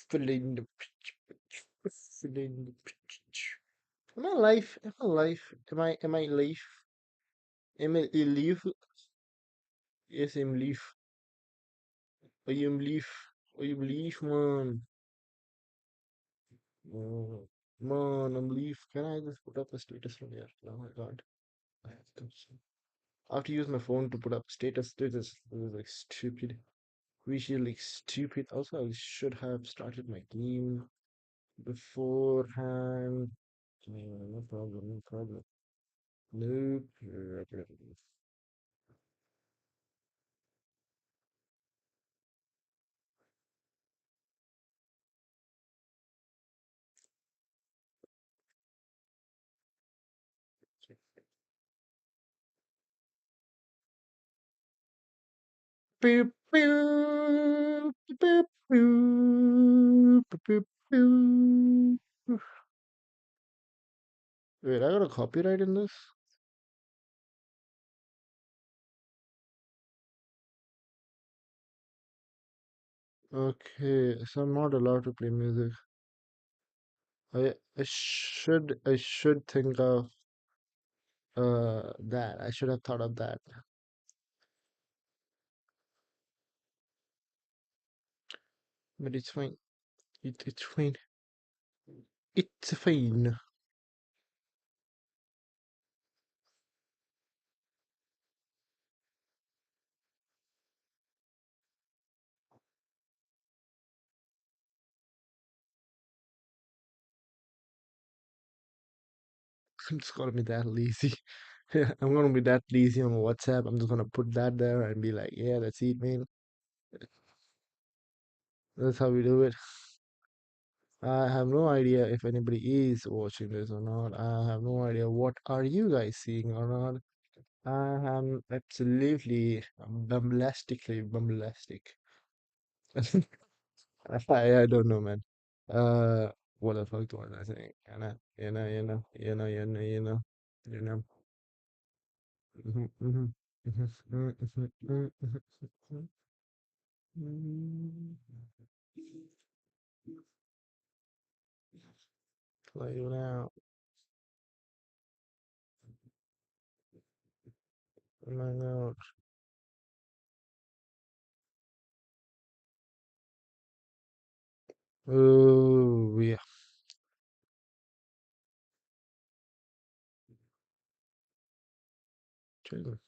Filling the filling the Am I alive? Am I alive? Am I alive? Am I alive? Yes, I'm alive. I am alive. I am alive, man. Mm, Man, I'm alive. Can I just put up a status from here? No, I can't. I have to use my phone to put up status. This is like stupid. We should like stupid. Also, I should have started my game beforehand. No problem, no problem. No problem. Pew, pew, pew, pew, pew, pew, pew. Wait, I got a copyright in this? Okay, so I'm not allowed to play music. I should think of that. I should have thought of that. But it's fine. It's fine. It's fine. I'm just gonna be that lazy. I'm gonna be that lazy on WhatsApp. I'm just gonna put that there and be like, yeah, that's it, man. That's how we do it. I have no idea if anybody is watching this or not. I have no idea what are you guys seeing or not. I am absolutely bombastically. I don't know, man. Uh, what the fuck was I saying? You know. Mhm, mhm, mhm, mhm, mhm, mhm, mhm, mhm. Play it out. My note. Oh yeah. Chill.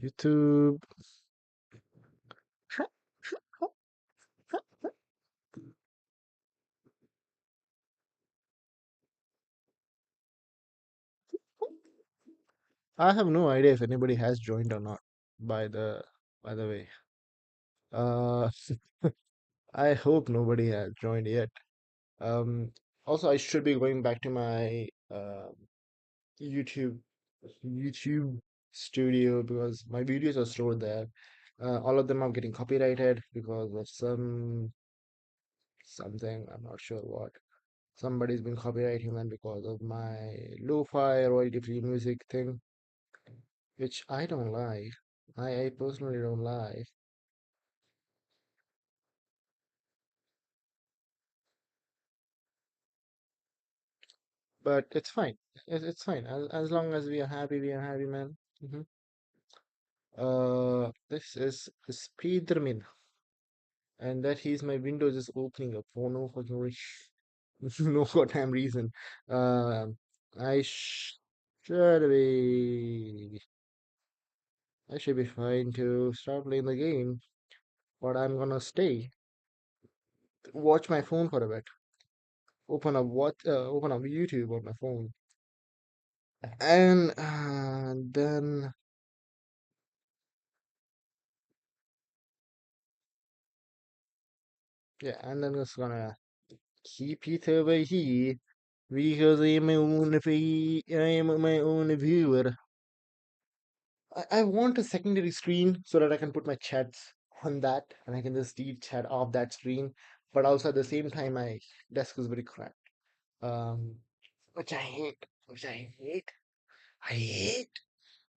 YouTube. I have no idea if anybody has joined or not. By the way, uh, I hope nobody has joined yet. Um, Also, I should be going back to my YouTube YouTube studio because my videos are stored there. All of them are getting copyrighted because of something. I'm not sure what. Somebody's been copyrighting them because of my lo-fi royalty-free music thing, which I don't like. I personally don't like. But it's fine. It's fine. As long as we are happy, man. This is Spiderman, and that he's my Windows is opening up for no fucking no goddamn reason. Uh, I should be I should be fine to start playing the game, but I'm gonna stay, watch my phone for a bit, open up YouTube on my phone, and then yeah, and then it's gonna keep it over here because I'm my own viewer. I want a secondary screen so that I can put my chats on that and I can just read chat off that screen. But also at the same time, my desk is very cramped. Um, which I hate. Which I hate. I hate.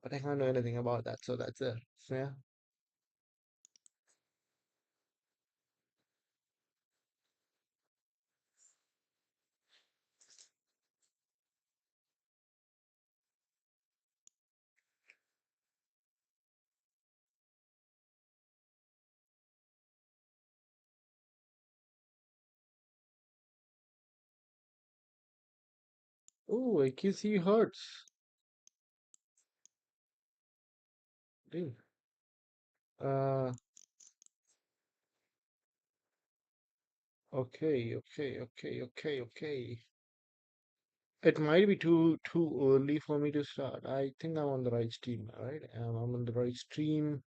But I can't do anything about that, so that's it. So, yeah. Oh, I can see hurts. Damn. Uh, okay. It might be too early for me to start. I think I'm on the right stream, right? I'm on the right stream.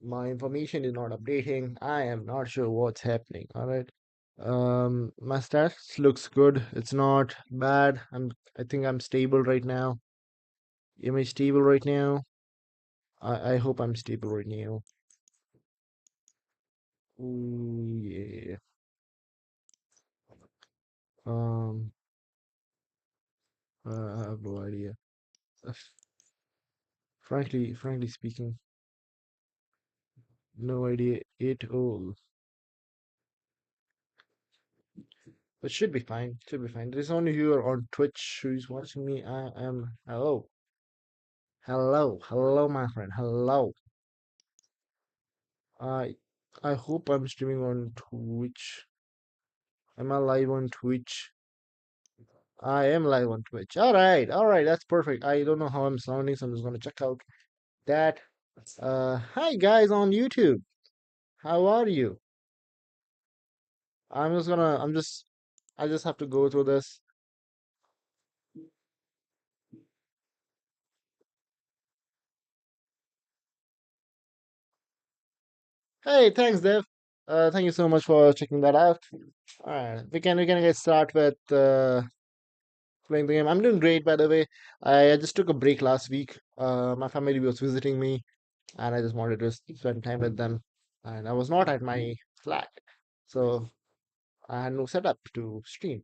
My information is not updating. I am not sure what's happening. All right. My stats looks good. It's not bad. I think I'm stable right now. Am I stable right now? I hope I'm stable right now. Ooh, yeah. Um, I have no idea. Frankly speaking, no idea at all. But should be fine. Should be fine. There's only you on Twitch who's watching me. I am. Hello. Hello, my friend. Hello. I I hope I'm streaming on Twitch. Am I live on Twitch? I am live on Twitch. All right, that's perfect. I don't know how I'm sounding, so I'm just gonna check out that. Hi guys on YouTube. How are you? I'm just gonna. I'm just. I just have to go through this. Hey, thanks, Dev. Thank you so much for checking that out. All right, we can get start with playing the game. I'm doing great, by the way. I just took a break last week. My family was visiting me, and I just wanted to spend time with them. And I was not at my flat, so I had no setup to stream.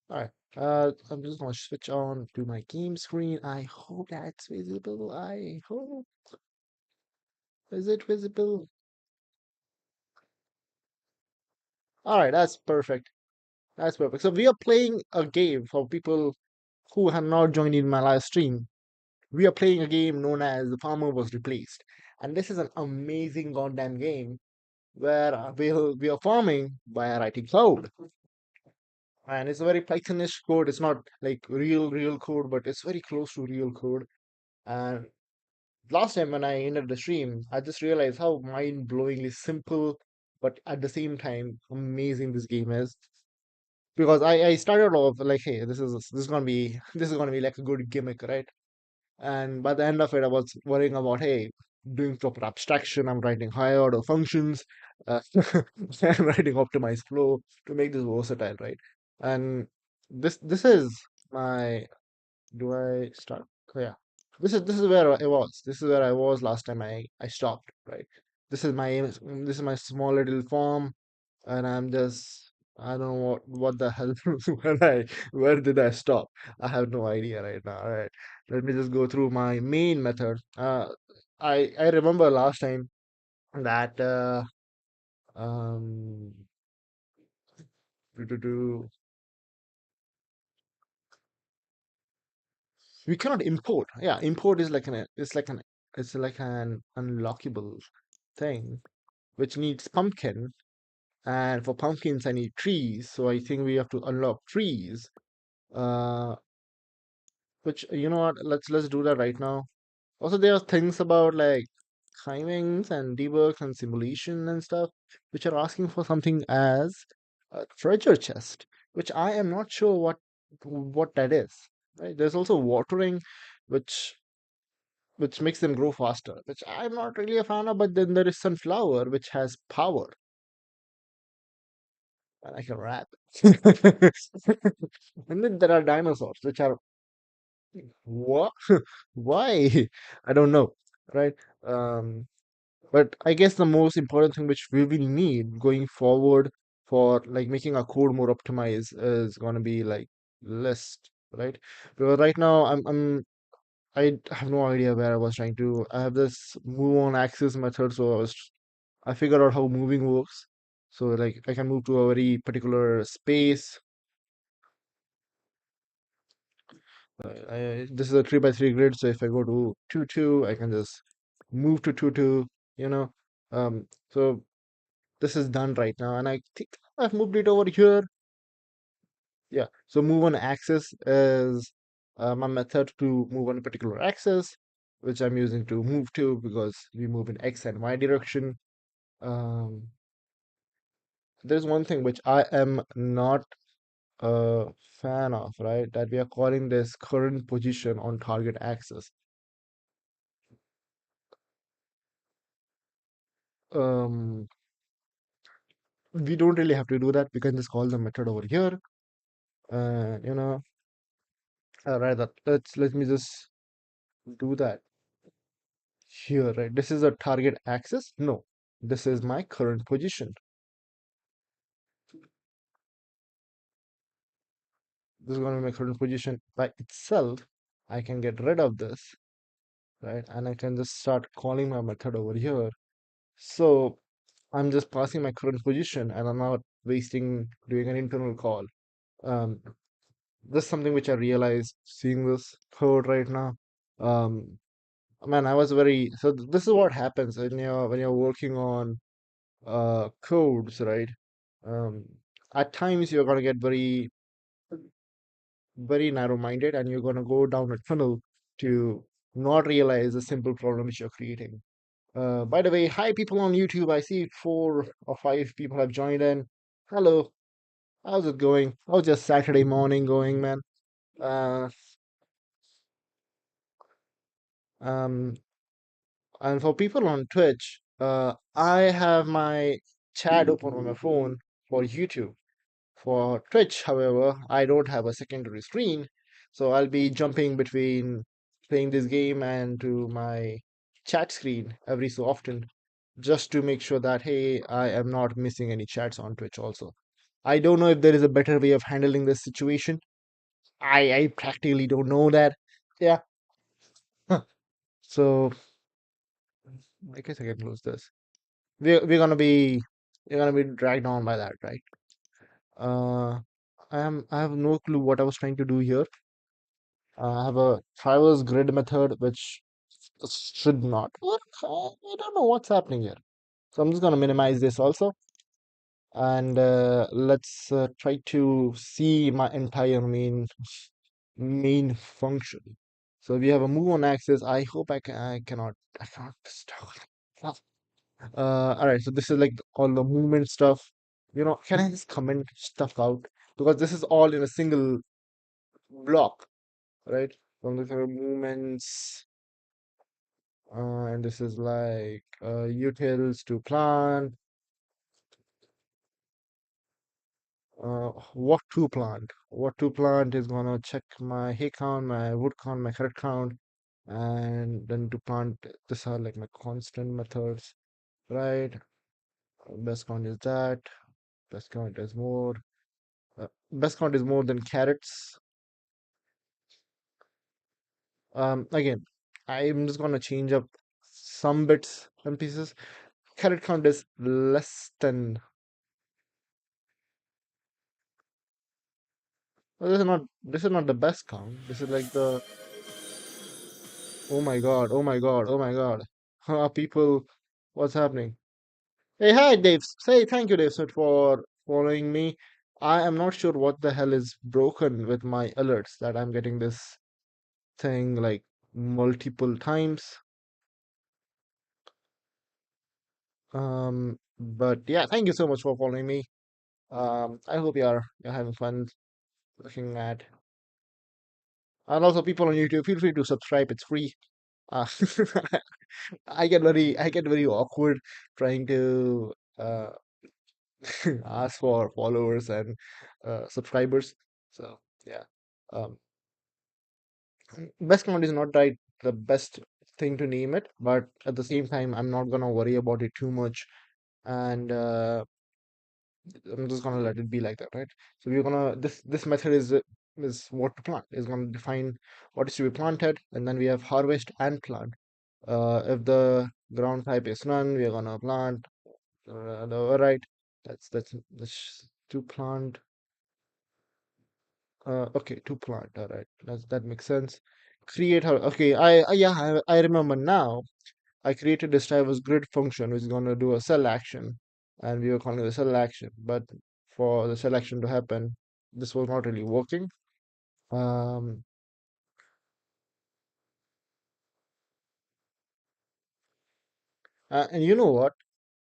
All right. I'm just gonna switch on to my game screen. I hope that's visible. I hope. Is it visible? All right, that's perfect. That's perfect. So we are playing a game for people who have not joined in my live stream. We are playing a game known as The Farmer Was Replaced. And this is an amazing goddamn game where we are farming by writing code. And it's a very Pythonish code. It's not like real code, but it's very close to real code. And last time when I ended the stream, I just realized how mind-blowingly simple, but at the same time amazing this game is. Because I started off like, hey, this is gonna be this is gonna be like a good gimmick, right? And by the end of it, I was worrying about, hey, doing proper abstraction. I'm writing higher order functions, I'm writing optimized flow to make this versatile, right? And this is my. Do I start? Oh, yeah. This is where I was. This is where I was last time I stopped, right? This is my small little farm, and I'm just I don't know what the hell where did I stop? I have no idea right now. All right, let me just go through my main method. I remember last time that um do, do, do, we cannot import. Yeah, import is like an unlockable thing which needs pumpkin, and for pumpkins I need trees. So I think we have to unlock trees. Uh, which you know what? Let's do that right now. Also, there are things about like timings and debugs and simulation and stuff, which are asking for something as a treasure chest, which I am not sure what that is. Right? There's also watering, which which makes them grow faster, which I'm not really a fan of. But then there is sunflower, which has power, and I can rap. And then there are dinosaurs, which are what? Why? I don't know, right? Um, But I guess the most important thing which we will need going forward for like making our code more optimized is gonna be like list, right? Because right now I have no idea where I was trying to. I have this move on axis method, so I figured out how moving works. So like I can move to a very particular space. This is a 3 by 3 grid, so if I go to 2 2, I can just move to 2 2. You know, so. this is done right now, and I think I've moved it over here. Yeah. So move on axis is my method to move on a particular axis, which I'm using to move to because we move in X and Y direction. Um, there's one thing which I am not a fan of, right? That we are calling this current position on target axis. Um, we don't really have to do that. We can just call the method over here. You know, right? Let me just do that here, right? This is a target axis. No, this is my current position. This is going to be my current position by itself. I can get rid of this, right? And I can just start calling my method over here. So I'm just passing my current position and I'm not wasting doing an internal call. Um, this is something which I realized seeing this code right now. Um, man, I was very so this is what happens when you're working on codes, right? Um, at times you're gonna get very narrow-minded and you're gonna go down a tunnel to not realize the simple problem which you're creating. By the way, hi people on YouTube. I see 4 or 5 people have joined in. Hello, how's it going? How's your Saturday morning going, man? Uh, um, and for people on Twitch, I have my chat open on my phone for YouTube. For Twitch, however, I don't have a secondary screen, so I'll be jumping between playing this game and to my chat screen every so often, just to make sure that, hey, I am not missing any chats on Twitch also. I don't know if there is a better way of handling this situation. I practically don't know that. Yeah. Huh. So I guess I can close this. We're gonna be we're gonna be dragged on by that, right? Uh, I have no clue what I was trying to do here. I have a traverse grid method which should not work. I don't know what's happening here. So I'm just gonna minimize this also, and let's try to see my entire main function. So we have a move on axis. I hope I cannot stop. All right. So this is like all the movement stuff. Can I just comment stuff out because this is all in a single block, right? From the movements, and this is like utils to plant. What to plant? What to plant is gonna check my hay count, my wood count, my carrot count, and then to plant. These are like my constant methods, right? Best count is that. Best count is more. Best count is more than carrots. Again, I'm just gonna change up some bits and pieces. Carrot count is less than. Well, this is not the best count. This is like the. Oh my god, oh my god, oh my god. People, what's happening? Hey, hi, Dave. Say thank you, Dave Smith, for following me. I am not sure what the hell is broken with my alerts that I'm getting this thing like multiple times. But yeah, thank you so much for following me. I hope you're having fun looking at. And also, people on YouTube, feel free to subscribe. It's free. Uh, I get very awkward trying to ask for followers and subscribers. So yeah, um, best count is not right the best thing to name it, but at the same time, I'm not gonna worry about it too much, and I'm just gonna let it be like that, right? So we're gonna this method is what to plant. Is gonna define what is to be planted, and then we have harvest and plant. If the ground type is none, we're gonna plant. Right. That's to plant. Okay, to plant. All right, that makes sense. Create her. Okay, yeah, I remember now. I created this type of grid function which is gonna do a cell action. and we were calling it a cell action. But for the cell action to happen, this was not really working. Um, and you know what?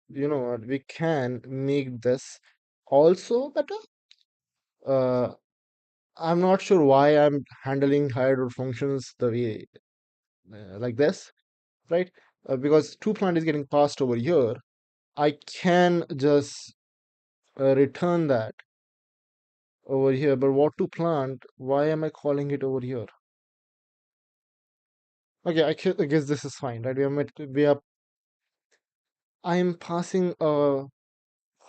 You know what? We can make this also better. Uh, I'm not sure why I'm handling higher order functions the way like this, right? Because two plant is getting passed over here. I can just return that over here, but what to plant? Why am I calling it over here? Okay, I guess this is fine, right? I am passing a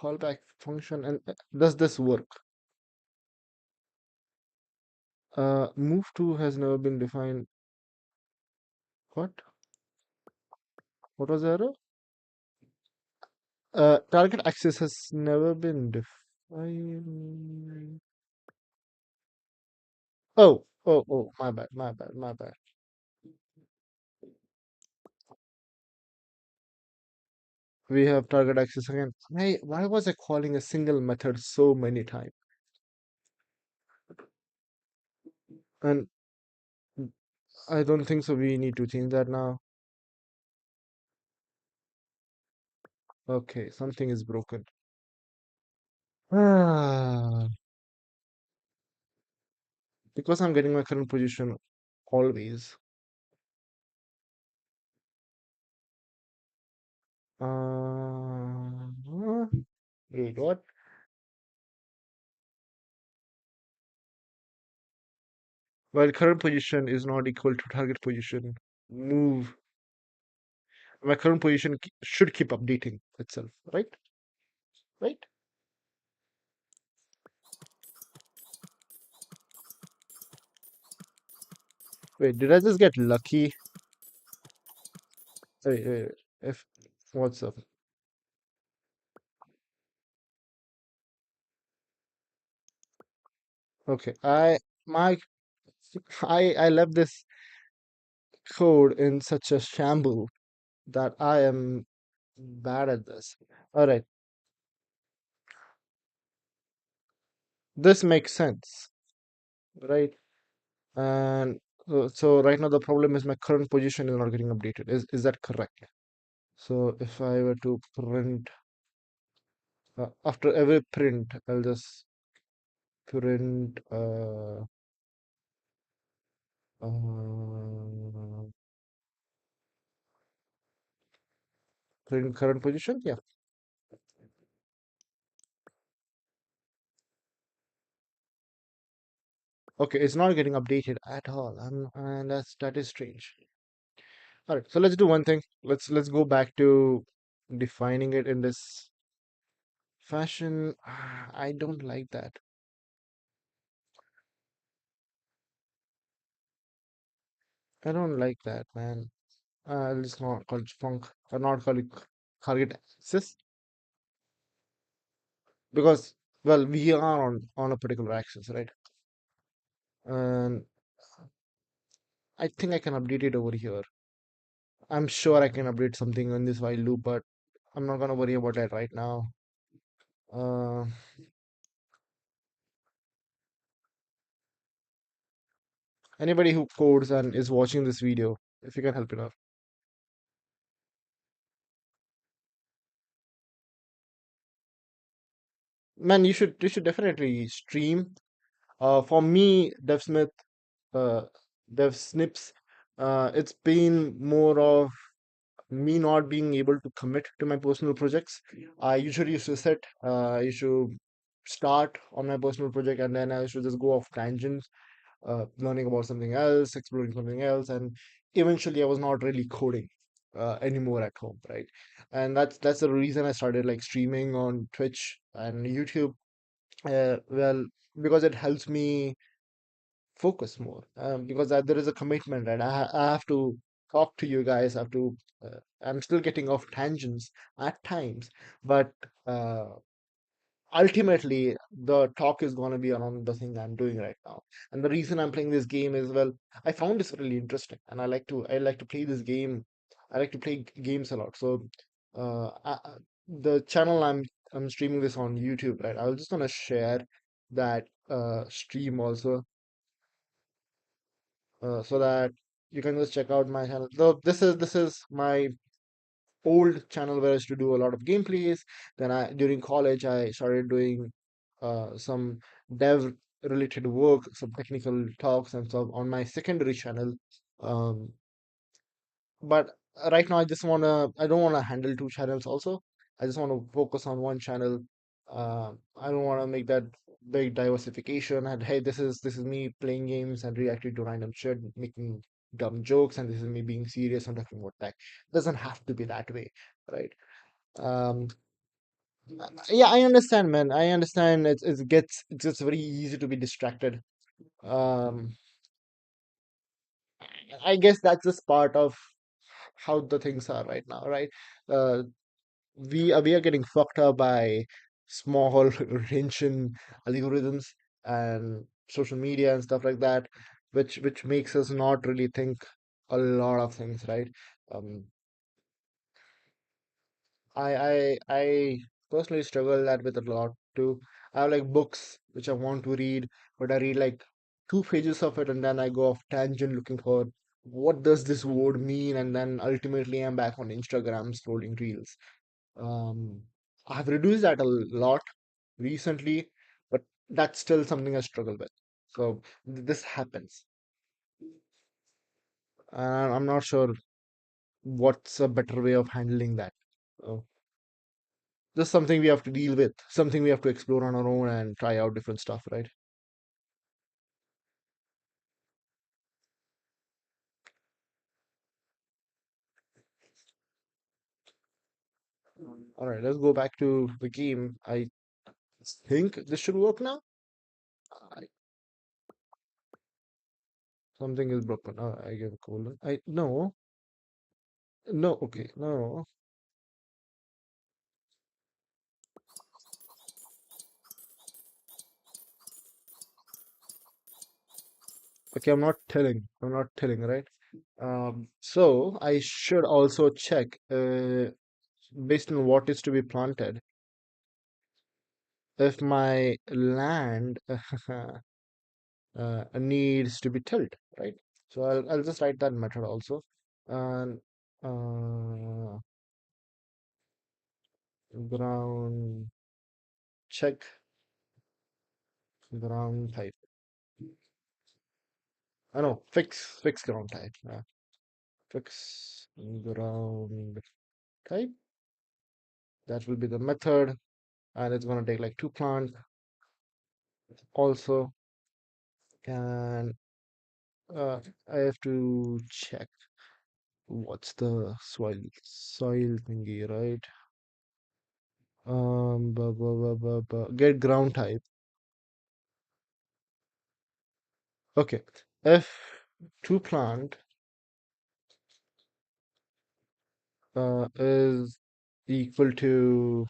callback function, and does this work? Move to has never been defined. What? What was the error? Target axis has never been defined. Oh, my bad. We have target axis again. Why was I calling a single method so many times? And I don't think so. We need to change that now. Okay, something is broken. Ah, because I'm getting my current position always. Uh, Wait, what? Well, current position is not equal to target position. Move. My current position should keep updating itself, right? Right? Wait, did I just get lucky? Wait. If what's up? Okay, my I left this code in such a shamble that I am bad at this. All right, this makes sense, right? And so right now the problem is my current position is not getting updated. Is that correct? So if I were to print after every print, I'll just print uh, print current position. Yeah. Okay, it's not getting updated at all. And that is strange. All right, so let's do one thing. Let's go back to defining it in this fashion. I don't like that. I don't like that, man. It's not called funk or not call it target axis because well we are on a particular axis, right? And I think I can update it over here. I'm sure I can update something in this while loop, but I'm not gonna worry about that right now. Uh, Anybody who codes and is watching this video, if you can help it out. Man, you should definitely stream. For me, uh, Dev Snips, it's been more of me not being able to commit to my personal projects. I usually used to set, I used to start on my personal project and then I used to just go off tangents, learning about something else, exploring something else, and eventually I was not really coding anymore at home, right? And that's the reason I started like streaming on Twitch and YouTube. Well, because it helps me focus more. Because there is a commitment, and I have to talk to you guys. I have to. I'm still getting off tangents at times, but uh, ultimately the talk is going to be around the thing I'm doing right now. And the reason I'm playing this game is well, I found this really interesting, and I like to play this game. I like to play games a lot. So the channel I'm I'm streaming this on YouTube, right? I was just gonna share that stream also, so that you can just check out my channel. So this is my old channel where I used to do a lot of gameplays. Then during college I started doing some dev related work, some technical talks and stuff on my secondary channel. Um, but right now I don't wanna handle two channels also. I just want to focus on one channel. I don't want to make that big diversification and hey, this is me playing games and reacting to random shit, making dumb jokes, and this is me being serious and talking about tech. Doesn't have to be that way, right? um yeah, I understand, man. I understand it's very easy to be distracted. um I guess that's just part of how the things are right now, right? uh we are getting fucked up by small attention algorithms and social media and stuff like that, which makes us not really think a lot of things, right? um I personally struggle that with a lot too. I have like books which I want to read, but I read like 2 pages of it and then I go off tangent looking for what does this word mean, and then ultimately I'm back on Instagram scrolling reels. Um, I've reduced that a lot recently, but that's still something I struggle with. So this happens, and I'm not sure what's a better way of handling that. So just something we have to deal with, something we have to explore on our own and try out different stuff, right? All right, let's go back to the game. I think this should work now. I, something is broken. I gave a colon. I no, no. Okay, no. Okay, I'm not telling. I'm not telling, right? So I should also check, based on what is to be planted, if my land needs to be tilled, right? So I'll just write that method also, and uh, ground check ground type. I know fix ground type. Fix ground type. That will be the method, and it's gonna take like two plant also, and I have to check what's the soil thingy, right? Get ground type. Okay, if to plant is equal to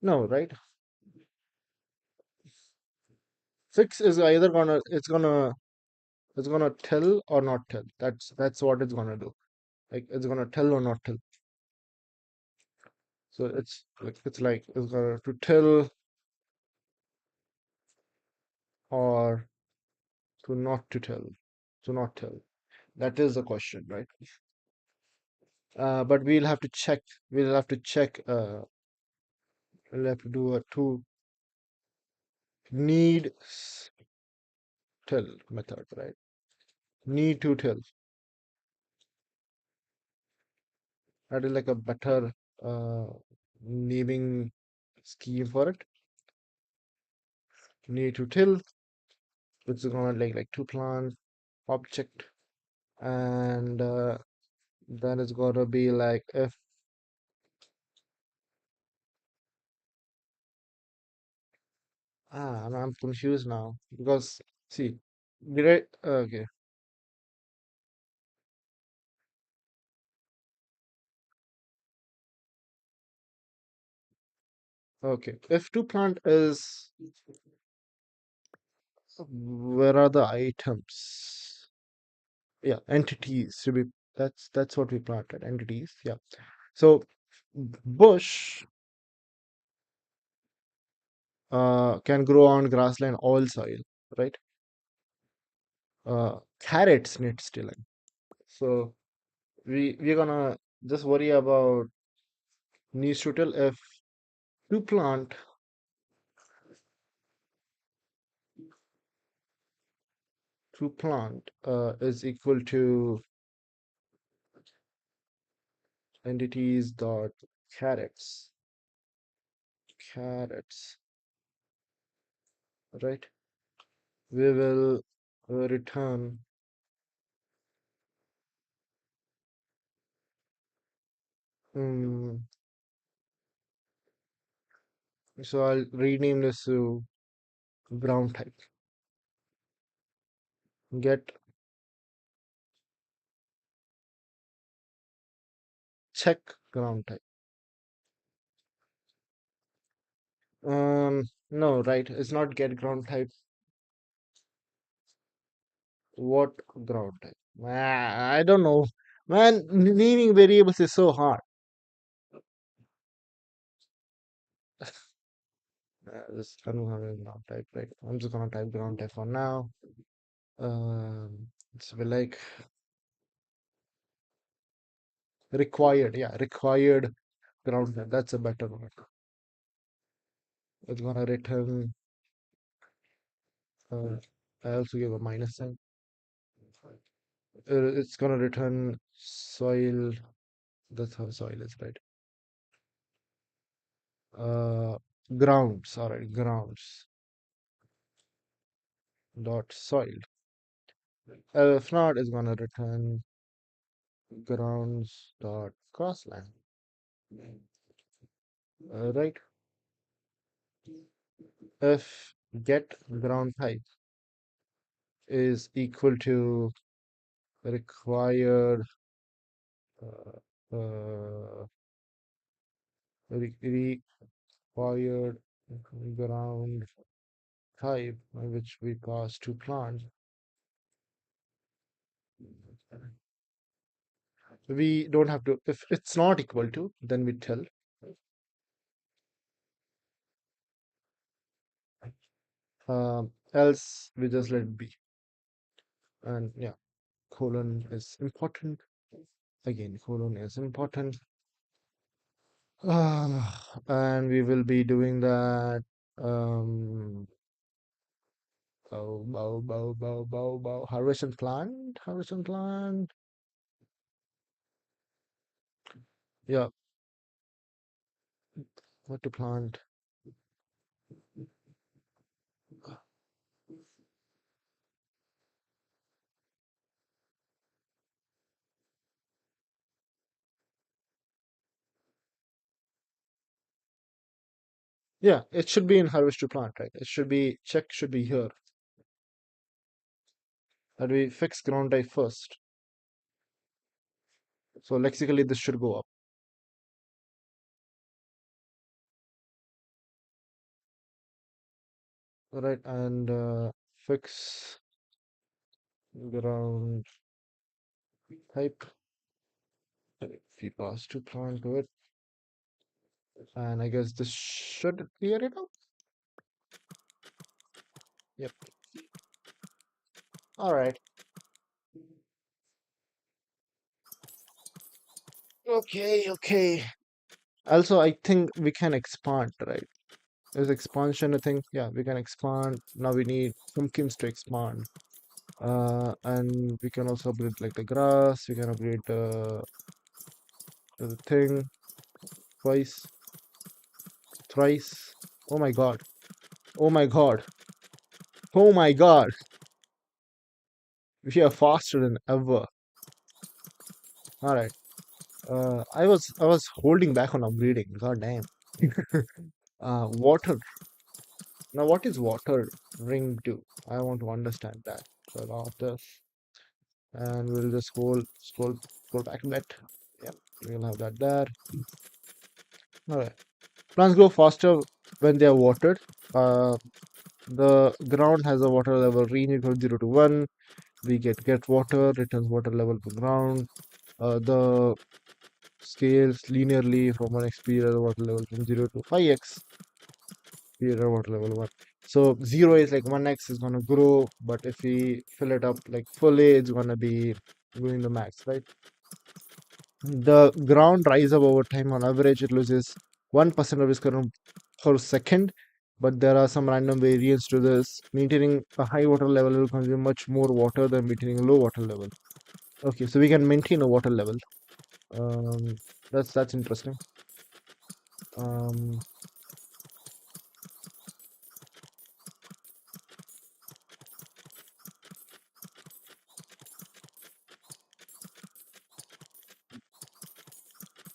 no, right? Fix is either it's gonna tell or not tell. That's what it's gonna do. Like it's gonna tell or not tell. So it's like it's gonna to tell or to not to tell. To not tell. That is the question, right? But we'll have to check. We'll have to check. We'll have to do a to need tell method, right? Need to tell. That is like a better uh, naming scheme for it. Need to tell, which is gonna like to plant object, and then it's gonna be like if I'm confused now because see, did I okay. Okay, if to plant is Where are the items? Yeah, entities to be. That's what we planted. Entities. Yeah. So bush can grow on grassland all soil, right? Carrots need stilling. So we're gonna just worry about needs to tell if to plant is equal to entities dot carrots carrots, right? We will return. um, so I'll rename this to ground type. Get check ground type. No, right, it's not get ground type. What ground type? I don't know, man. Naming variables is so hard. Just I don't have a ground type, right? I'm just gonna type ground type for now. It's be like required, yeah, required ground type. That's a better one. It's gonna return. Uh, I also give a minus sign. It's gonna return soil. That's how soil is, right? Uh, grounds. All right, grounds dot soil. If not, it's gonna return grounds dot grassland. Right. If get ground type is equal to required uh, uh, required ground type which we pass to plant, we don't have to. If it's not equal to, then we tell. Else we just let it be. And yeah, colon is important. Again, colon is important. And we will be doing that. Um, Harvest and plant. Harvest and plant. Yeah, what to plant? Yeah, it should be in harvest to plant, right? It should be check should be here. That we fix ground type first. So lexically this should go up. Right, and fix ground type. If we pass to plant to it, and I guess this should clear it up. Yep. All right. Okay, okay. Also, I think we can expand, right? Is expansion a thing? Yeah, we can expand. Now we need pumpkins to expand. And we can also upgrade like the grass. We can upgrade the thing twice, thrice. Oh my god. Oh my god. Oh my god. We are faster than ever. All right. I was holding back on upgrading. God damn. Water. Now, what is water ring do? I want to understand that. So after, and we'll just scroll back a bit. Yeah, we'll have that there. All right. Plants grow faster when they are watered. Uh, The ground has a water level range equal 0 to 1. We get water, returns water level to ground. The scales linearly from 1x period water level from 0 to 5x period water level 1. So 0 is like 1x is gonna grow, but if we fill it up like fully, it's gonna be going the max, right? The ground rise up over time. On average, it loses 1% of its current per second, but there are some random variance to this. Maintaining a high water level will consume much more water than maintaining a low water level. Okay, so we can maintain a water level. Um, that's interesting. Um,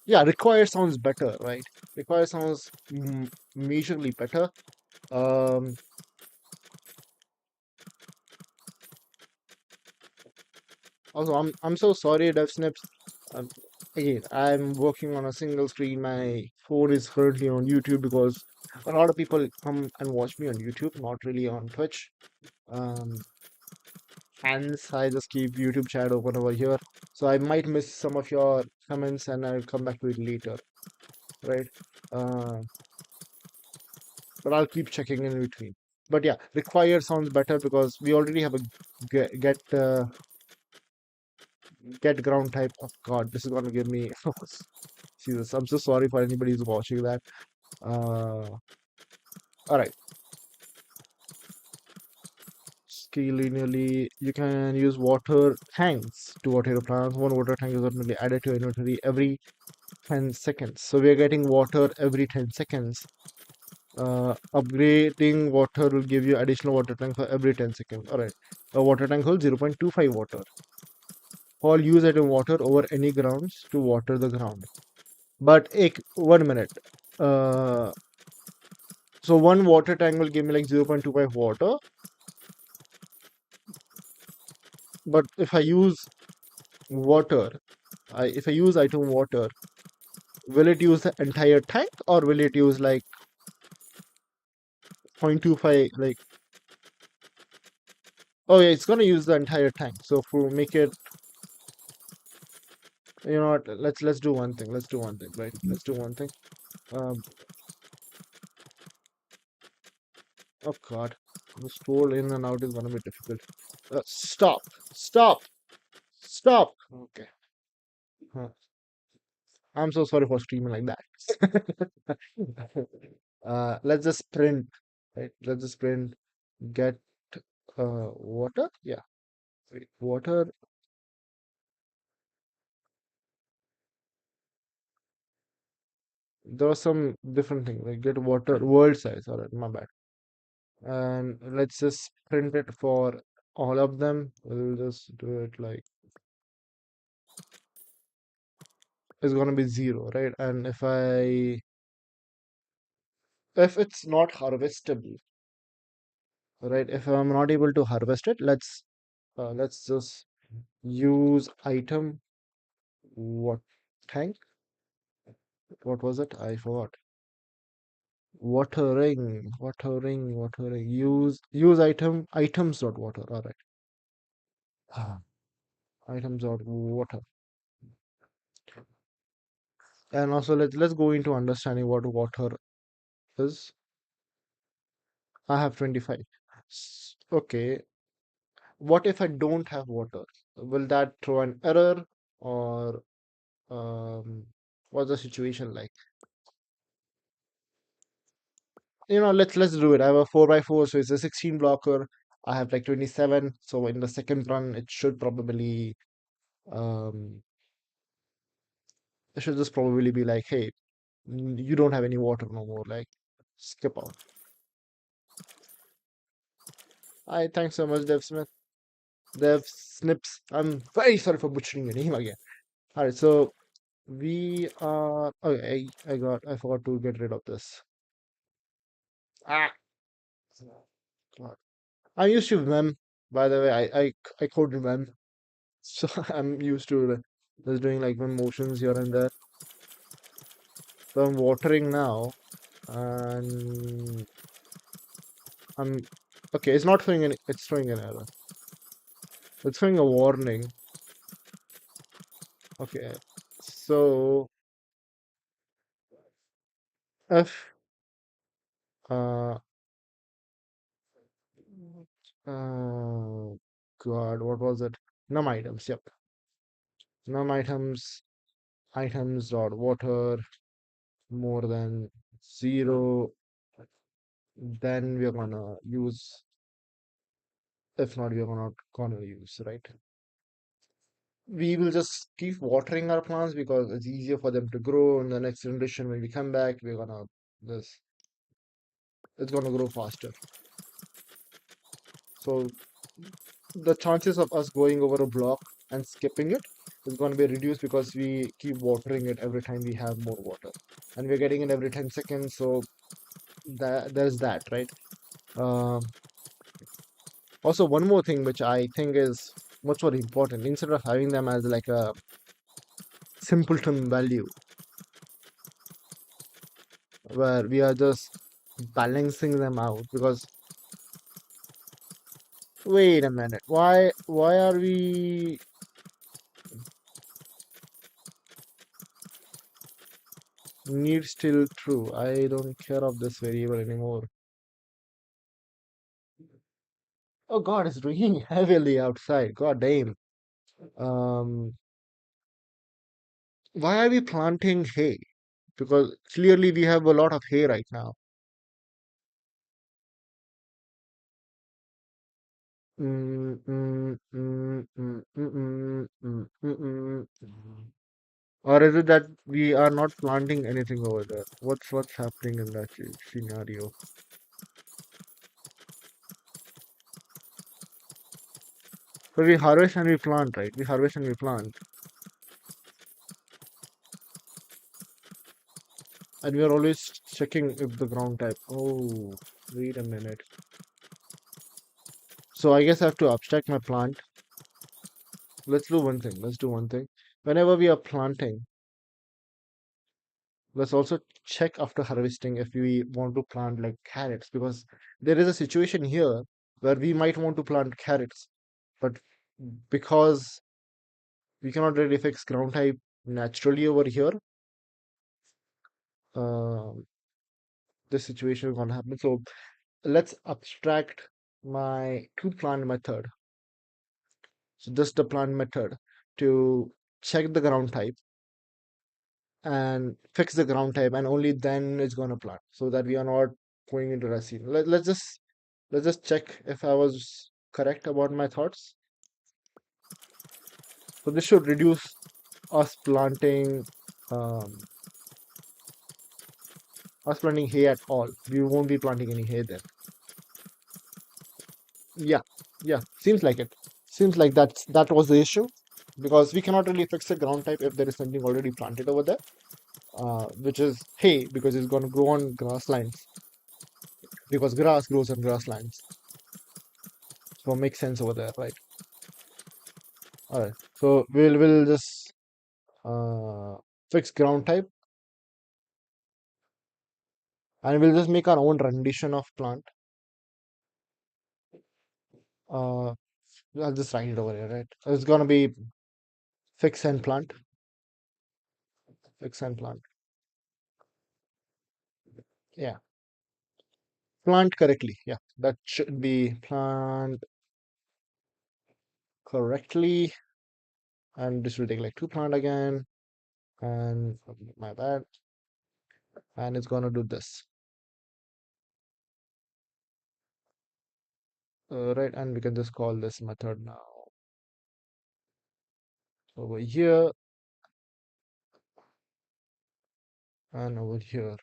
yeah, require sounds better, right? Require sounds majorly better. Um, Also, I'm so sorry, Dev Snips. Um, Again, I'm working on a single screen. My phone is currently on YouTube because a lot of people come and watch me on YouTube, not really on Twitch. Um, Hence, I just keep YouTube chat open over here. So I might miss some of your comments, and I'll come back to it later, right? Uh, but I'll keep checking in between. But yeah, required sounds better because we already have a get ground type. Oh God, this is gonna give me. Jesus, I'm so sorry for anybody who's watching that. All right, scale linearly. You can use water tanks to water your plants. One water tank is automatically added to your inventory every 10 seconds. So we are getting water every 10 seconds. Upgrading water will give you additional water tank for every 10 seconds. All right, a water tank holds 0.25 water. All use item water over any grounds to water the ground. But 1 minute. Uh, so one water tank will give me like 0.25 water. But if I use water, if I use item water, will it use the entire tank or will it use like 0.25? Like, oh yeah, it's gonna use the entire tank. So for make it, you know what? Let's do one thing. Let's do one thing, right? Let's do one thing. Um, oh God, the scroll in and out is gonna be difficult. Stop, stop, stop. Okay. Huh. I'm so sorry for streaming like that. Let's just print, right? Let's just print get water. Yeah, wait, water. There was some different thing like get water world size. All right, my bad. And let's just print it for all of them. We'll just do it like it's gonna be 0, right? And if it's not harvestable, right? If I'm not able to harvest it, let's just use item what tank. What was it? I forgot. Watering. Use items dot water. All right. Items dot water. And also let's go into understanding what water is. I have 25. Okay. What if I don't have water? Will that throw an error or um what's the situation like? Let's do it. I have a 4x4, so it's a 16 blocker. I have like 27, so in the second run it should probably um it should just probably be like, hey, you don't have any water no more, like skip out. Hi, thanks so much, Dev Smith. Dev Snips. I'm very sorry for butchering your name again. All right, so we are. Okay, I forgot to get rid of this. Ah, God. I'm used to Vim. By the way, I coded Vim, so I'm used to just doing like Vim motions here and there. So I'm watering now, and I'm Okay, it's not showing any. It's showing an error. It's showing a warning. Okay, so if uh uh God, what was it? Num items. Yep, num items dot water more than 0. Then we're gonna use. If not, we're not gonna use, right? We will just keep watering our plants because it's easier for them to grow. In the next generation, when we come back, we're gonna this. It's gonna grow faster. So the chances of us going over a block and skipping it is going to be reduced because we keep watering it every time we have more water, and we're getting it every 10 seconds. So there's that, right? um, Also, one more thing which I think is much more important, instead of having them as like a simpleton value where we are just balancing them out, because wait a minute, why are we need still true? I don't care of this variable anymore. Oh God, it's raining heavily outside. God damn. Um, why are we planting hay? Because clearly we have a lot of hay right now. Mm, mm, mm, mm, mm, mm, mm, mm, mm, mm. Or is it that we are not planting anything over there? What's happening in that scenario? So we harvest and we plant, right? We harvest and we plant, and we are always checking if the ground type. Oh, wait a minute. So I guess I have to abstract my plant. Let's do one thing. Let's do one thing. Whenever we are planting, let's also check after harvesting if we want to plant like carrots, because there is a situation here where we might want to plant carrots, but because we cannot really fix ground type naturally over here, um, this situation is gonna happen. So let's abstract my to plant method. So just the plant method to check the ground type and fix the ground type, and only then it's gonna plant, so that we are not going into racine. Let's just check if I was correct about my thoughts. So this should reduce us planting um hay at all. We won't be planting any hay then. Yeah, yeah, seems like it. Seems like that was the issue, because we cannot really fix the ground type if there is something already planted over there, which is hay, because it's going to grow on grasslands, because grass grows on grasslands. So it makes sense over there, right? All right. So we'll just uh, fix ground type, and we'll just make our own rendition of plant. Uh, I'll just write it over here, right? It's gonna be fix and plant, fix and plant. Yeah, plant correctly. Yeah, that should be plant correctly, and this will take like two plant again, and my bad, and it's gonna do this. Right, and we can just call this method now over here and over here.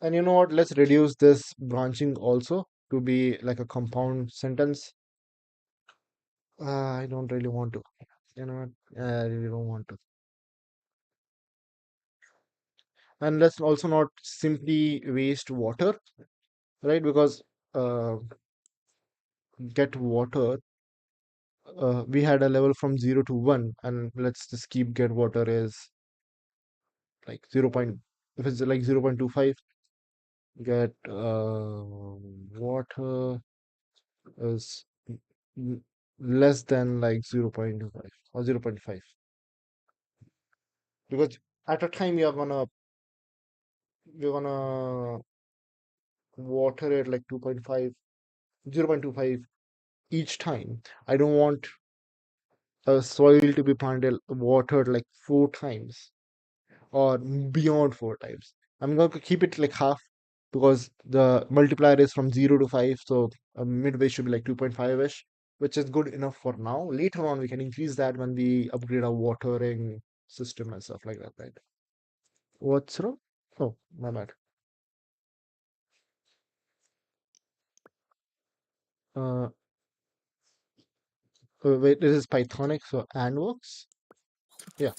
And you know what? Let's reduce this branching also to be like a compound sentence. I don't really want to. You know what? I really don't want to. And let's also not simply waste water, right? Because uh, get water, we had a level from 0 to 1, and let's just keep get water is like 0. If it's like 0.25, get water is n- less than like 0.25 or 0.5, because at a time you're gonna water it like 2.5, 0.25 each time. I don't want a soil to be planted watered like 4 times or beyond 4 times. I'm going to keep it like half because the multiplier is from 0 to 5, so midway should be like 2.5 ish, which is good enough for now. Later on, we can increase that when we upgrade our watering system and stuff like that, right? What's wrong? Oh, my bad. Uh, wait, this is Pythonic, so and works. Yeah,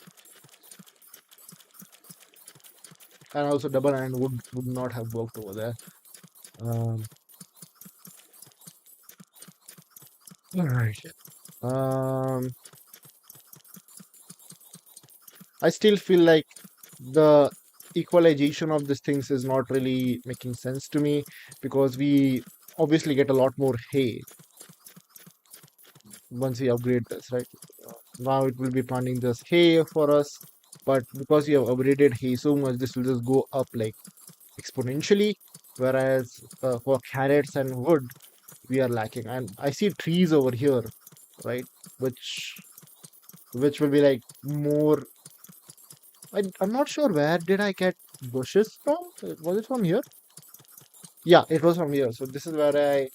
and also double and would not have worked over there. Um, all right. Um, I still feel like the equalization of these things is not really making sense to me because we obviously get a lot more hay once we upgrade this, right? Now it will be planting just hay for us, but because we have upgraded hay so much, this will just go up like exponentially. Whereas for carrots and wood, we are lacking. And I see trees over here, right? Which which will be like more. I'm not sure where did I get bushes from? Was it from here? Yeah, it was from here. So this is where I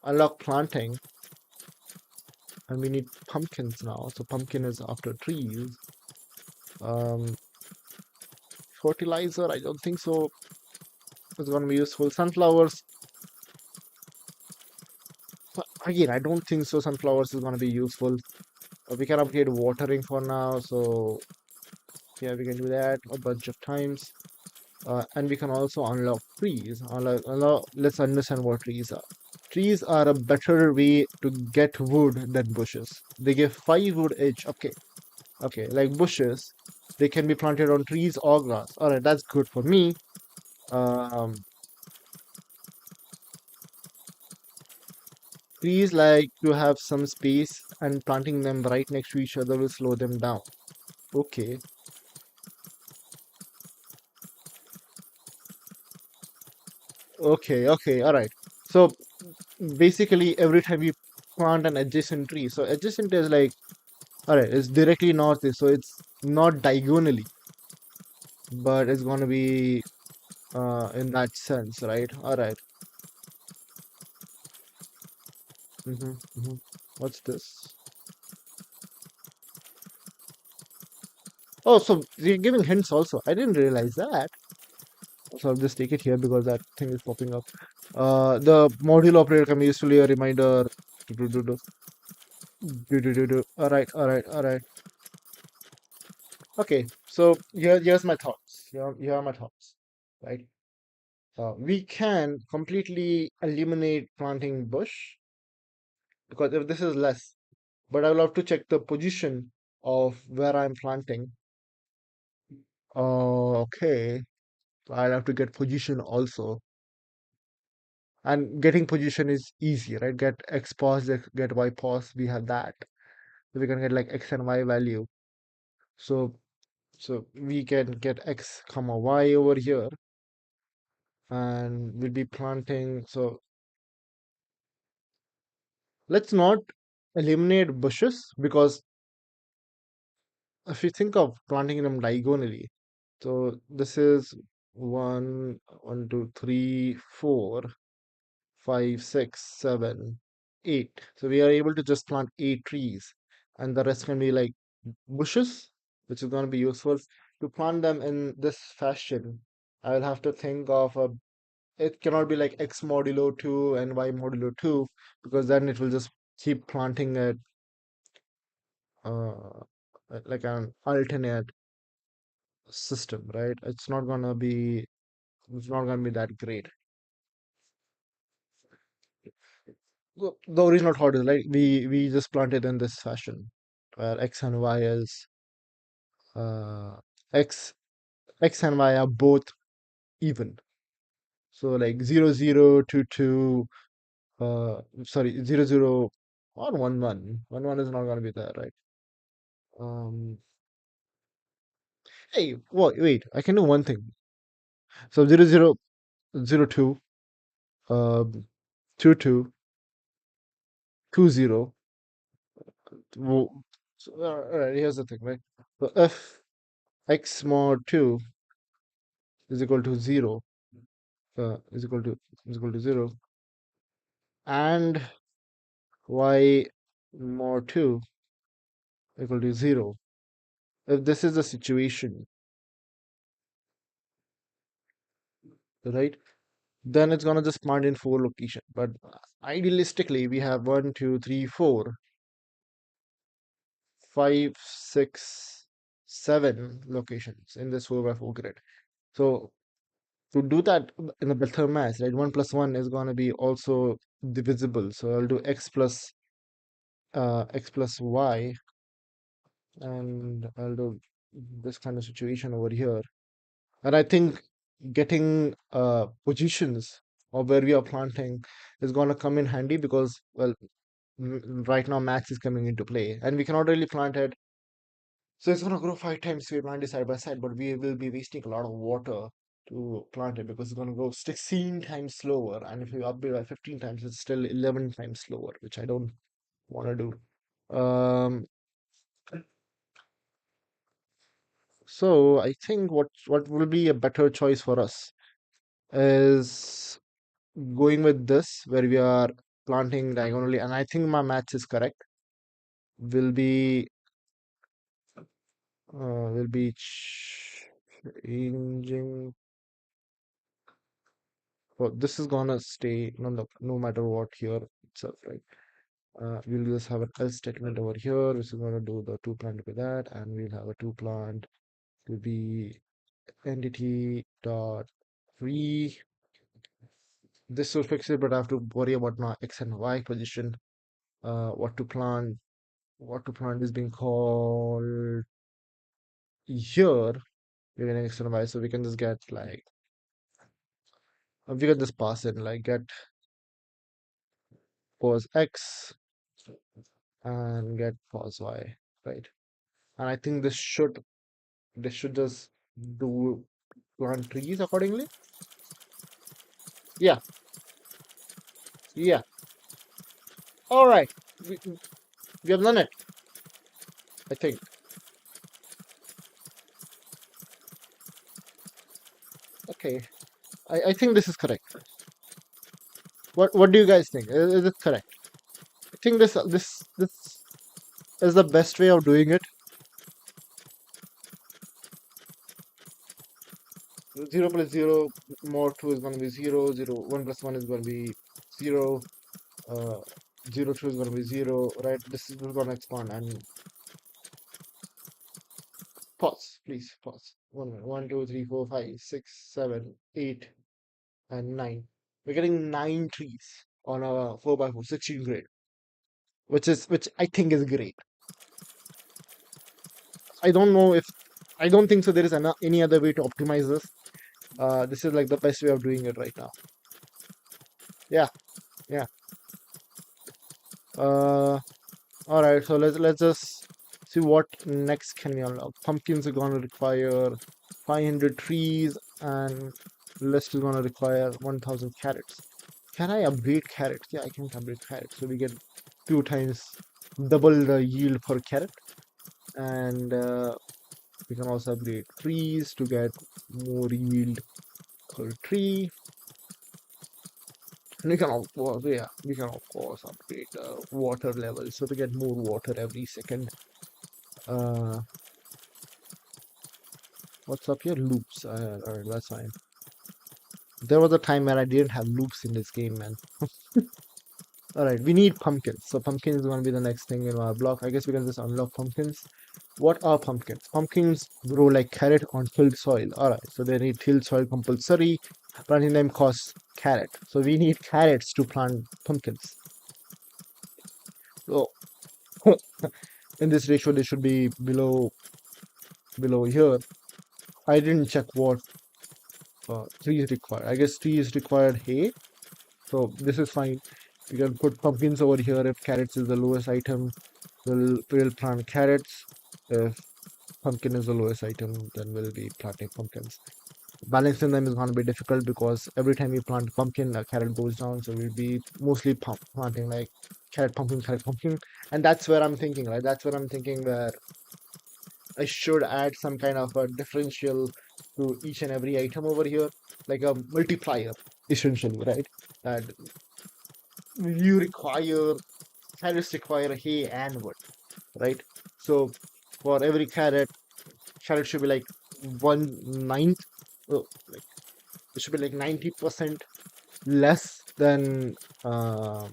unlock planting, and we need pumpkins now. So pumpkin is after trees. Um, Fertilizer, I don't think so. It's gonna be useful. Sunflowers, again, I don't think so. Sunflowers is gonna be useful. We can upgrade watering for now. So yeah, we can do that a bunch of times. And we can also unlock trees. Let's understand what trees are. Trees are a better way to get wood than bushes. They give 5 wood each. Okay, okay, like bushes, they can be planted on trees or grass. All right, that's good for me. Um, Trees like to have some space, and planting them right next to each other will slow them down. Okay, okay, all right. So basically, every time you plant an adjacent tree, so adjacent is like, all right, it's directly north, so it's not diagonally, but it's going to be in that sense, right? All right. Mm-hmm. What's this? Oh, so you're giving hints also. I didn't realize that. So I'll just take it here because that thing is popping up. The module operator can be usefully a reminder. Do, do, do, do. Do. All right, all right, all right. Okay, so here's my thoughts. Here are my thoughts. Right. We can completely eliminate planting bush because if this is less, but I will have to check the position of where I'm planting. Okay, I'll have to get position also. And getting position is easy, right? Get X pos, get Y pos, we have that. So we can get like X and Y value. So so we can get X comma Y over here, and we'll be planting. So let's not eliminate bushes because if you think of planting them diagonally, so this is one, two, three, 4, 5, 6, 7, 8. So we are able to just plant 8 trees, and the rest can be like bushes, which is going to be useful. To plant them in this fashion, I will have to think of a. It cannot be like X modulo 2 and Y modulo 2 because then it will just keep planting it uh, like an alternate system, right? It's not gonna be that great. The original thought is like we just plant it in this fashion, where X and Y is uh, X X and Y are both even. So like 0022, sorry, 00 or 11. 11 is not gonna be there, right? Um, hey, wait, I can do one thing. So 0002, 22, 20. So, all right, here's the thing, right? So if x mod 2 is equal to 0, is equal to 0, and y mod 2 equal to 0. If this is the situation, right, then it's gonna just plant in 4 location. But idealistically, we have 1, 2, 3, 4, 5, 6, 7 locations in this 4 by 4 grid. So to do that in a better math, right, 1 plus 1 is gonna be also divisible. So I'll do x plus y, and I'll do this kind of situation over here. And I think getting positions of where we are planting is going to come in handy because, well, right now max is coming into play and we cannot really plant it. So it's going to grow 5 times if we plant it side by side, but we will be wasting a lot of water to plant it because it's going to grow 16 times slower. And if you upgrade by 15 times, it's still 11 times slower, which I don't want to do. So I think what will be a better choice for us is going with this where we are planting diagonally, and I think my math is correct. Will be changing. Well, this is gonna stay no matter what here itself, right? We'll just have an else statement over here, which is gonna do the two plant with that, and we'll have a two plant to be entity dot free. This will fix it, but I have to worry about my x and y position. What to plant? What to plant is being called here. We're getting external y, so we can just get like we can just pass in like get pos x and get pos y, right? And I think this should just do plant trees accordingly. Yeah, yeah. All right, we have done it. I think. Okay, I think this is correct. What do you guys think? Is it correct? I think this is the best way of doing it. 0 plus 0 more 2 is going to be 0, 0, 1 plus 1 is going to be 0, uh, 0, 2 is going to be 0, right? This is going to expand and pause, please, pause. 1 minute. 1, 2, 3, 4, 5, 6, 7, 8, and 9. We're getting 9 trees on a 4 by 4, 16 grade, which I think is great. I don't know if, I don't think so there is any other way to optimize this. This is like the best way of doing it right now. Yeah, yeah. Uh, All right, so let's just see what next can we unlock. Pumpkins are gonna require 500 trees, and list is gonna require 1000 carrots. Can I upgrade carrots? Yeah, I can upgrade carrots. So we get 2 times double the yield per carrot, and we can also upgrade trees to get more yield per tree. And we can of course, yeah, we can of course upgrade the water level so to get more water every second. Uh, What's up here? Loops. Alright, that's fine. There was a time where I didn't have loops in this game, man. Alright, we need pumpkins. So pumpkins is gonna be the next thing in our block. I guess we can just unlock pumpkins. What are pumpkins? Pumpkins grow like carrot on tilled soil. Alright, so they need tilled soil compulsory. Planting them costs carrot. So we need carrots to plant pumpkins. So in this ratio, they should be below here. I didn't check what Three is required. I guess three is required hay. So this is fine. We can put pumpkins over here. If carrots is the lowest item, we'll plant carrots. If pumpkin is the lowest item, then we'll be planting pumpkins. Balancing them is going to be difficult because every time you plant pumpkin, a carrot goes down. So we'll be mostly planting like carrot, pumpkin. And that's where I'm thinking, right? That's where I'm thinking where I should add some kind of a differential to each and every item over here, like a multiplier, essentially, right? That you require carrots require hay and wood, right? So for every carrot should be like 1/9. Like it should be like 90% less than um,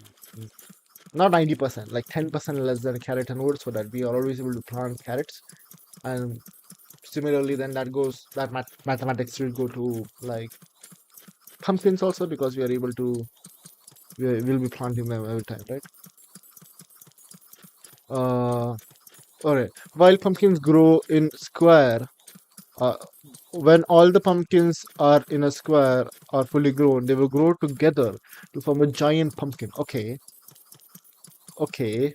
not 90%, like 10% less than carrot and wood, so that we are always able to plant carrots. And similarly, then that mathematics will go to like pumpkins also because we are able to we'll be planting them every time, right? Uh, all right. While pumpkins grow in square, uh, when all the pumpkins are in a square are fully grown, they will grow together to form a giant pumpkin. Okay, okay.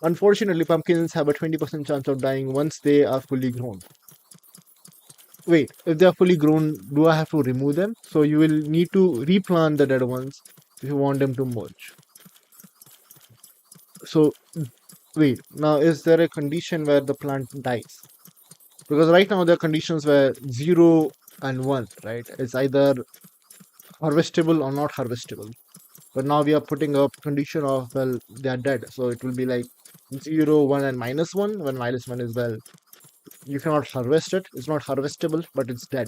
Unfortunately, pumpkins have a 20% chance of dying once they are fully grown. Wait, if they are fully grown, do I have to remove them? So you will need to replant the dead ones if you want them to merge. So wait, now is there a condition where the plant dies? Because right now there are conditions where 0 and 1, right? It's either harvestable or not harvestable. But now we are putting up condition of, well, they are dead. So it will be like 0, 1, and -1. When -1 is, well, you cannot harvest it. It's not harvestable, but it's dead.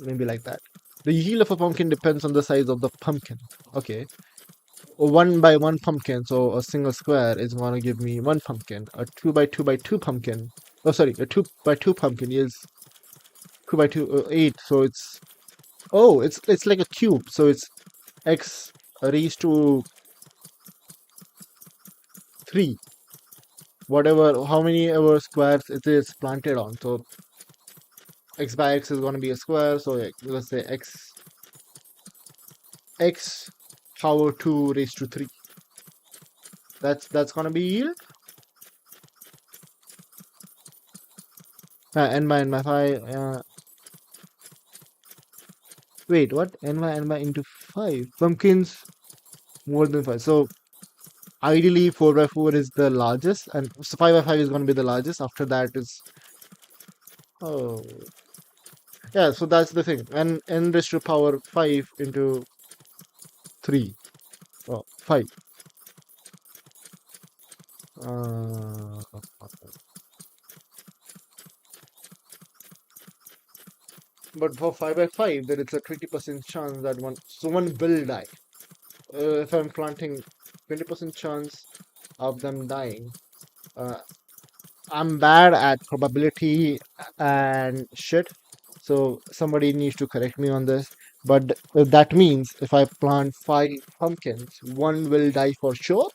Maybe like that. The yield of a pumpkin depends on the size of the pumpkin. Okay. A 1 by 1 pumpkin, so a single square is going to give me one pumpkin. A 2 by 2 by 2 pumpkin. Oh, sorry, a 2 by 2 pumpkin is 2 by 2, 8. So it's like a cube. So it's x raised to 3. Whatever, how many ever squares it is planted on. So x by x is going to be a square. So let's say x power 2 raised to 3. That's going to be yield. N by 5. Wait, what? N by into 5. Pumpkins more than 5. So ideally 4 by 4 is the largest, and so 5 by 5 is going to be the largest. After that is, oh, yeah. So that's the thing. And n raised to power 5 into 3. Oh, 5. Uh, but for 5 by 5, there is a 20% chance that someone will die. If I'm planting 20% chance of them dying, uh, I'm bad at probability and shit, so somebody needs to correct me on this. But that means if I plant 5 pumpkins, one will die for sure.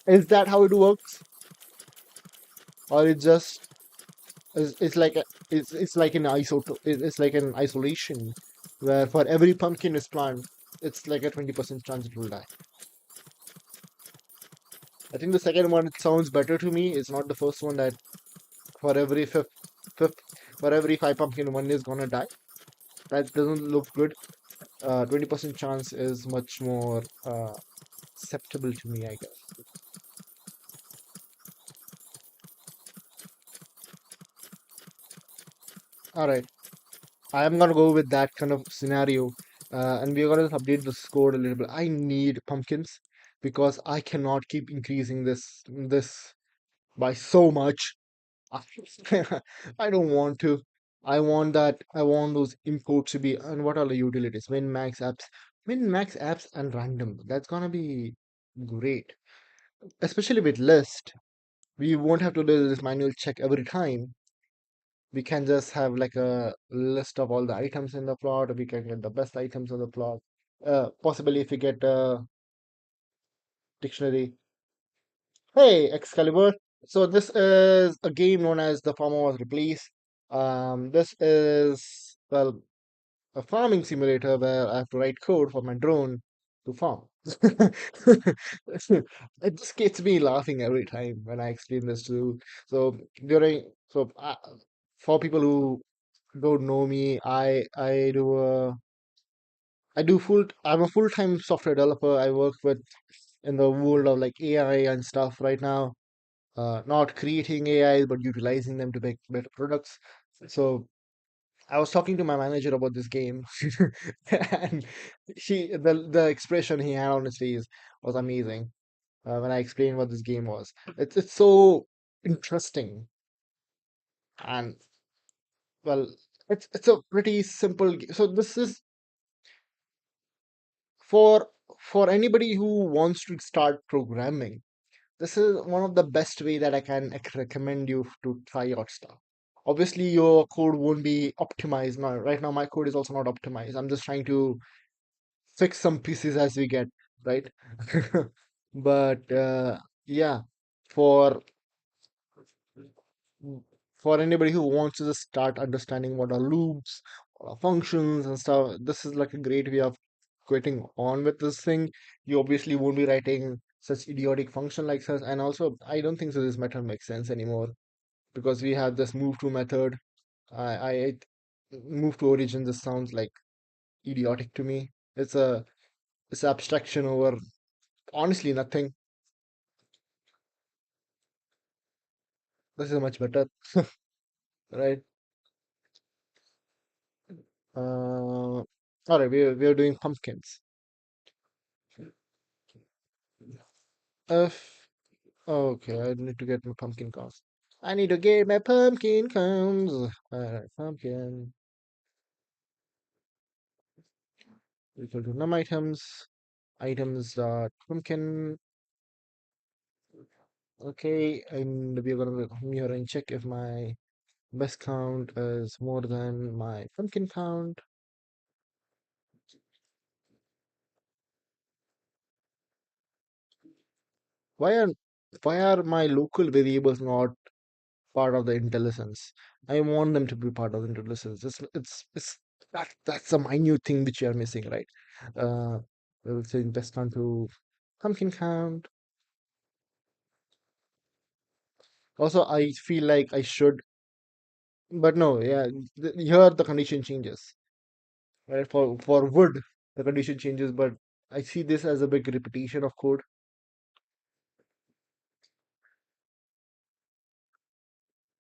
Is that how it works, or it's like it's like an it's like an isolation where for every pumpkin is planted, it's like a 20% chance it will die. I think the second one it sounds better to me. It's not the first one that for every fifth for every 5 pumpkin one is gonna die. That doesn't look good. 20% chance is much more acceptable to me, I guess. All right, I am gonna go with that kind of scenario, and we're gonna update the score a little bit. I need pumpkins because I cannot keep increasing this by so much. I don't want to. I want that. I want those imports to be. And what are the utilities? Min max apps, and random. That's gonna be great, especially with list. We won't have to do this manual check every time. We can just have like a list of all the items in the plot. We can get the best items in the plot. Possibly if we get a dictionary. Hey, Excalibur. So this is a game known as The Farmer Was Replaced. This is, well, a farming simulator where I have to write code for my drone to farm. It just gets me laughing every time when I explain this to. So for people who don't know me, I'm a full-time software developer. I work with in the world of like AI and stuff right now. Not creating AI, but utilizing them to make better products. So I was talking to my manager about this game, and the expression he had on his face was amazing when I explained what this game was. It's so interesting, and well, it's a pretty simple. So this is for for anybody who wants to start programming. This is one of the best way that I can recommend you to try out stuff. Obviously, your code won't be optimized now. Right now, my code is also not optimized. I'm just trying to fix some pieces as we get, right? But yeah, for for anybody who wants to just start understanding what are loops, what are functions and stuff, this is like a great way of getting on with this thing. You obviously won't be writing such idiotic function like such, and also I don't think so this method makes sense anymore because we have this move to method. I move to origin. This sounds like idiotic to me. It's abstraction over honestly nothing. This is much better, right? All right, we're doing pumpkins. If okay, I need to get my pumpkin counts. I need to get my pumpkin counts. All right, pumpkin equal to num items. Items dot pumpkin. Okay, and we're gonna come here and check if my best count is more than my pumpkin count. Why are why are my local variables not part of the intelligence? I want them to be part of the intelligence. It's that's a minute thing which you are missing, right? Uh, we'll say best count to pumpkin count. Also, I feel like I should, but no, yeah. Here the condition changes, right? For wood, the condition changes, but I see this as a big repetition of code.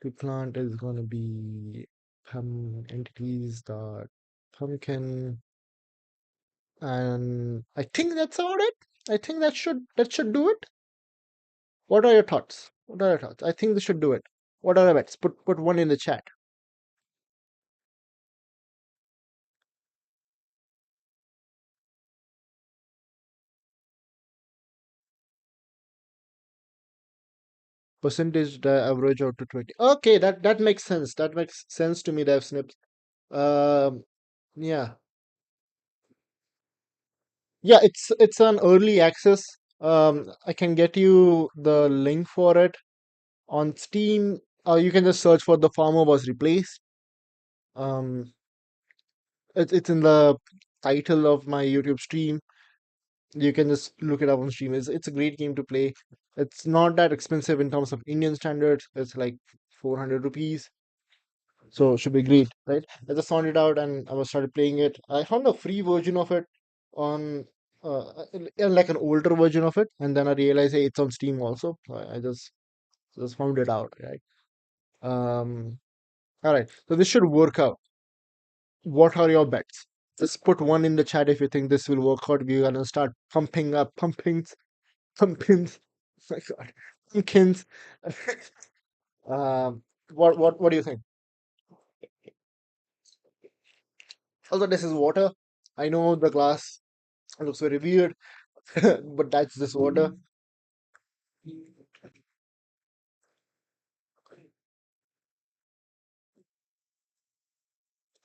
The plant is gonna be entities dot pumpkin, and I think that's about it. I think that should do it. What are your thoughts? What are your thoughts? I think this should do it. What are your bets? Put one in the chat. Percentage the average out to 20. Okay, that makes sense. That makes sense to me, Dev Snips. Um, yeah, yeah. It's an early access. I can get you the link for it on Steam. You can just search for the farmer was replaced. Um, it's in the title of my YouTube stream. You can just look it up on stream. It's a great game to play. It's not that expensive in terms of Indian standards. It's like 400 rupees. So it should be great, right? I just found it out and I was started playing it. I found a free version of it on like an older version of it, and then I realized hey, it's on Steam also. So I just found it out, right? Um, all right. So this should work out. What are your bets? Just put one in the chat if you think this will work out. We're gonna start pumping up pumpkins. My God, pumpkins. um, what do you think? Although this is water, I know the glass looks very weird, but that's just water.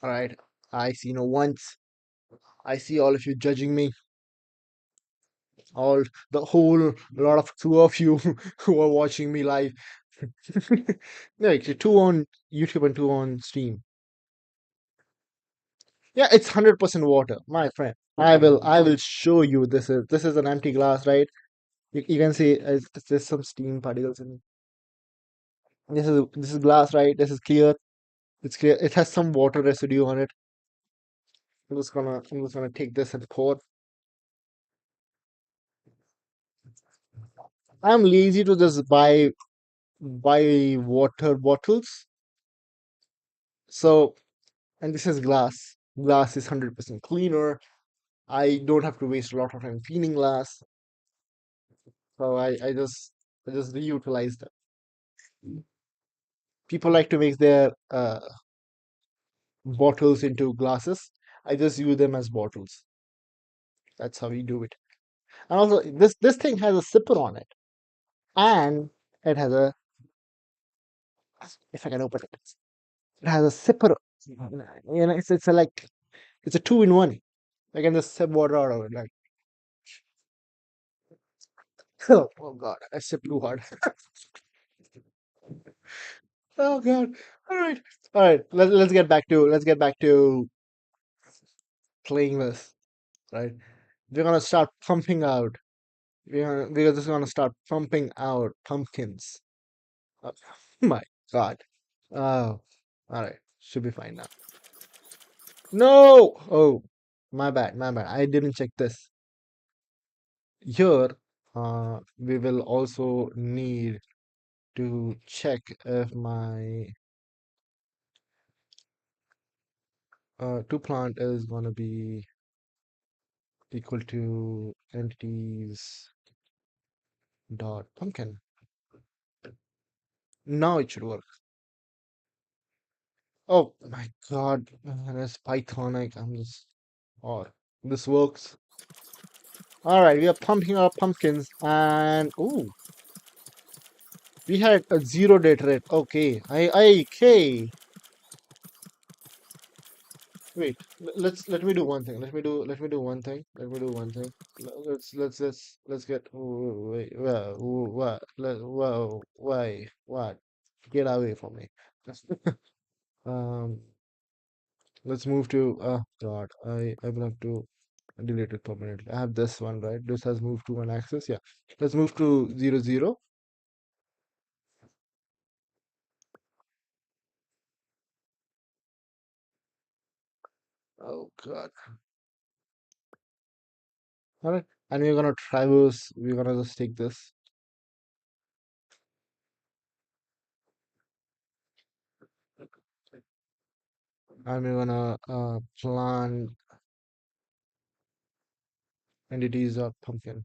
All right, I see no once. I see all of you judging me. All the whole lot of two of you who are watching me live. No, actually, two on YouTube and two on Steam. Yeah, it's 100% water, my friend. I will show you. This is an empty glass, right? You can see there's some steam particles in it. This is glass, right? This is clear. It's clear. It has some water residue on it. I'm just gonna take this and pour. I'm lazy to just buy water bottles. So, and this is glass. Glass is 100% cleaner. I don't have to waste a lot of time cleaning glass. So I just reutilize them. People like to make their bottles into glasses. I just use them as bottles. That's how we do it. And also, this thing has a zipper on it, and it has a if I can open it, it has a zipper. It's a like it's a two in one. I can just sip water out of it. Like, oh god, I sipped too hard. Oh god. All right, all right. Let's get back to playing this. Right, we're gonna start pumping out. We're just gonna start pumping out pumpkins. Oh, my god. Oh, all right. Should be fine now. No! Oh, my bad, my bad. I didn't check this. Here, we will also need to check if my to plant is gonna be equal to entities dot pumpkin. Now it should work. Oh my god, that's Pythonic. I'm just oh, this works. All right, we are pumping our pumpkins, and ooh, we had a zero date rate. Okay, okay. Wait, let me do one thing. Let me do one thing. Let me do one thing. Let's get wait what whoa why what get away from me. Um, let's move to God. I will have to delete it permanently. I have this one, right? This has moved to one axis. Yeah, let's move to 0 0. Oh God. All right, and we're gonna traverse. We're gonna just take this, and we're gonna plant entities of pumpkin.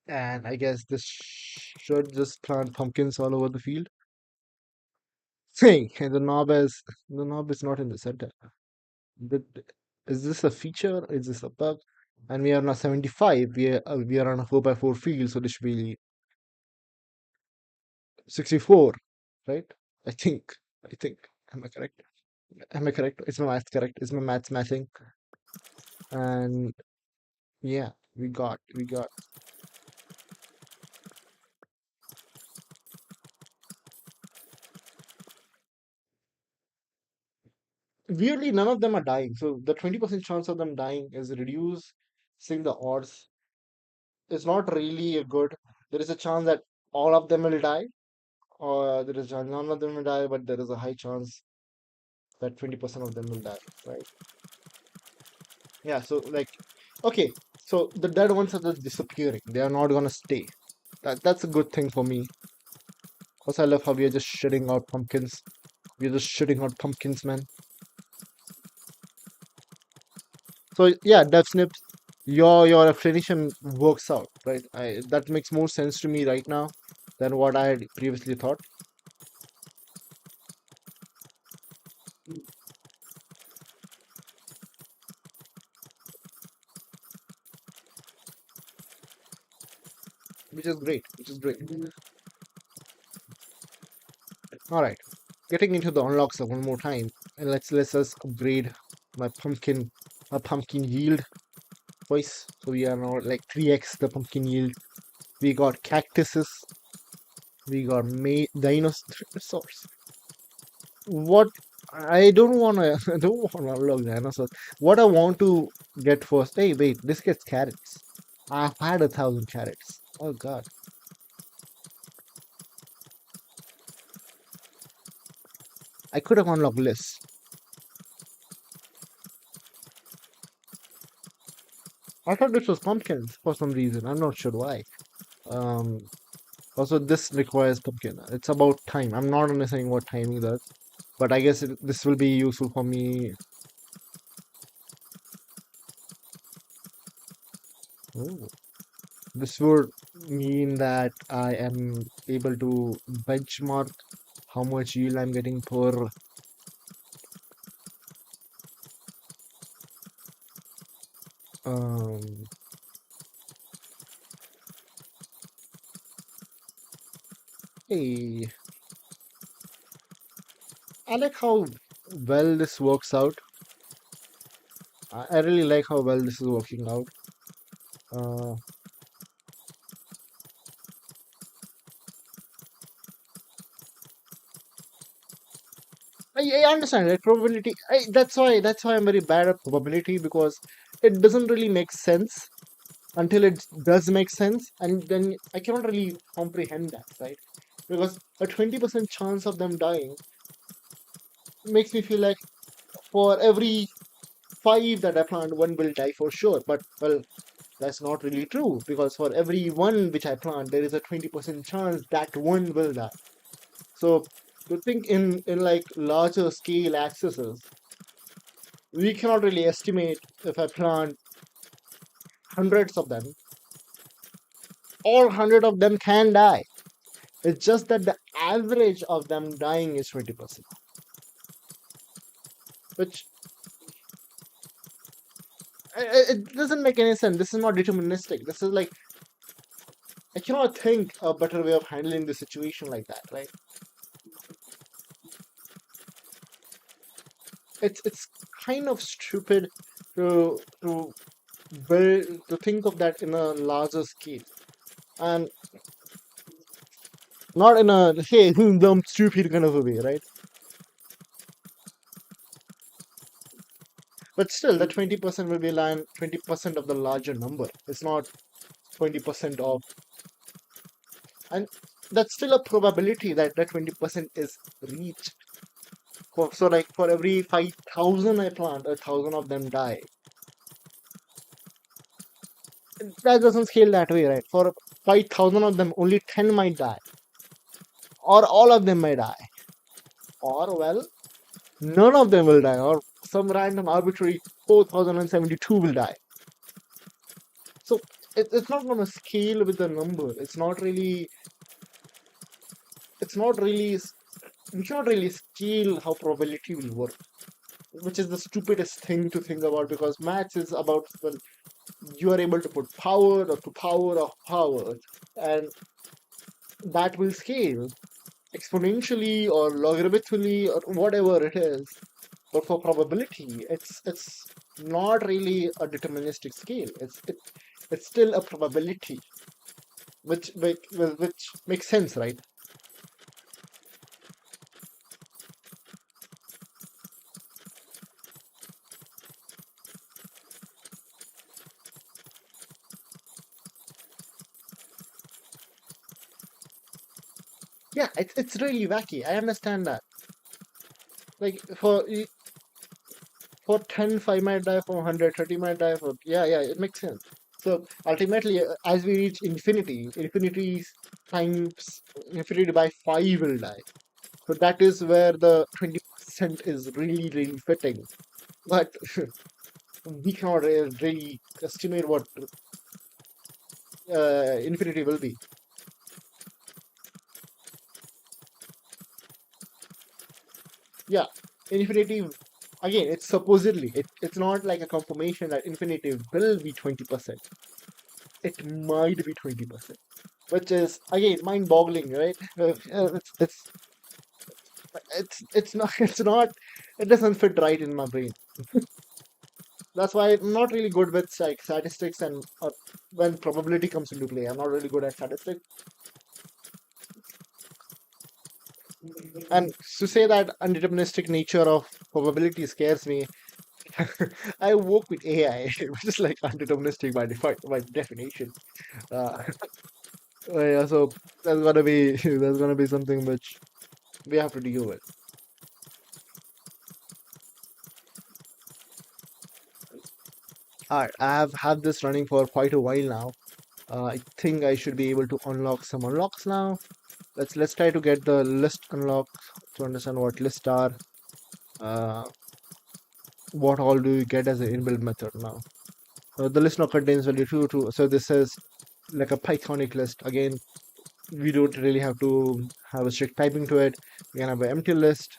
And I guess this should just plant pumpkins all over the field. Hey, and the knob is not in the center. But is this a feature? Is this a bug? And we are now 75. We are on a 4 by 4 field, so this should be 64, right? I think. I think. Am I correct? Am I correct? Is my math correct? Is my maths matching? And yeah, we got. Weirdly, none of them are dying. So the 20% chance of them dying is reduced. Seeing the odds is not really a good. There is a chance that all of them will die, or there is a chance none of them will die, but there is a high chance that 20% of them will die, right? Yeah, so like, okay, so the dead ones are just disappearing. They are not gonna stay. That's a good thing for me. Because I love how we are just shitting out pumpkins. We're just shitting out pumpkins, man. So yeah, DevSnips, your explanation works out, right? That makes more sense to me right now than what I had previously thought, which is great, which is great. All right, getting into the unlocks one more time, and let's us upgrade my pumpkin yield. twice. So we are now like 3x the pumpkin yield. We got cactuses. We got dinosaurs. What I don't wanna I don't wanna unlock dinosaurs. What I want to get first. Hey, wait, this gets carrots. I've had 1,000 carrots. Oh god. I could have unlocked less. I thought this was pumpkins for some reason. I'm not sure why. Um Also this requires pumpkin. It's about time. I'm not understanding what timing does, but I guess this will be useful for me. Oh. This would mean that I am able to benchmark how much yield I'm getting per. Um, hey, I like how well this works out. I really like how well this is working out. Uh, I understand, right? Probability. That's why I'm very bad at probability because it doesn't really make sense until it does make sense, and then I cannot really comprehend that, right? Because a 20% chance of them dying makes me feel like for every five that I plant, one will die for sure. But well, that's not really true because for every one which I plant, there is a 20% chance that one will die. So to think in like larger scale accesses, we cannot really estimate if I plant hundreds of them, all 100 of them can die. It's just that the average of them dying is 20%, which it doesn't make any sense. This is not deterministic. This is like I cannot think a better way of handling the situation like that, right? It's kind of stupid to build to think of that in a larger scale, and not in a hey dumb stupid kind of a way, right? But still, the 20% will be line 20% of the larger number. It's not 20% of, and that's still a probability that that 20% is reached. So like for every 5,000 I plant, 1,000 of them die. That doesn't scale that way, right? For 5,000 of them, only 10 might die, or all of them might die, or well, none of them will die, or some random arbitrary 4,072 will die. So it's not going to scale with the number. It's not really. It's not really. We cannot really scale how probability will work, which is the stupidest thing to think about because maths is about well, you are able to put power or to power of power, and that will scale exponentially or logarithmically or whatever it is. But for probability, it's not really a deterministic scale. It's still a probability, which makes sense, right? Yeah, it's really wacky. I understand that. Like for 10, 5 might die, for 100, 30 might die, for yeah, it makes sense. So ultimately, as we reach infinity times infinity by 5 will die. So that is where the 20% is really, really fitting. But we cannot really estimate what infinity will be. Yeah, infinity, again, it's supposedly, it's not like a confirmation that infinity will be 20%. It might be 20%, which is, again, mind-boggling, right? It's not, it doesn't fit right in my brain. That's why I'm not really good with like statistics and when probability comes into play. I'm not really good at statistics. And to say that undeterministic nature of probability scares me, I work with AI, which is like undeterministic by default, by definition. Uh, yeah, so that's gonna be that's gonna be something which we have to deal with. Alright, I have had this running for quite a while now. I think I should be able to unlock some unlocks now. Let's try to get the list unlocked to understand what lists are. Uh, what all do you get as an inbuilt method now? The list now contains value 2 to, so this is like a Pythonic list. Again, we don't really have to have a strict typing to it. We can have an empty list.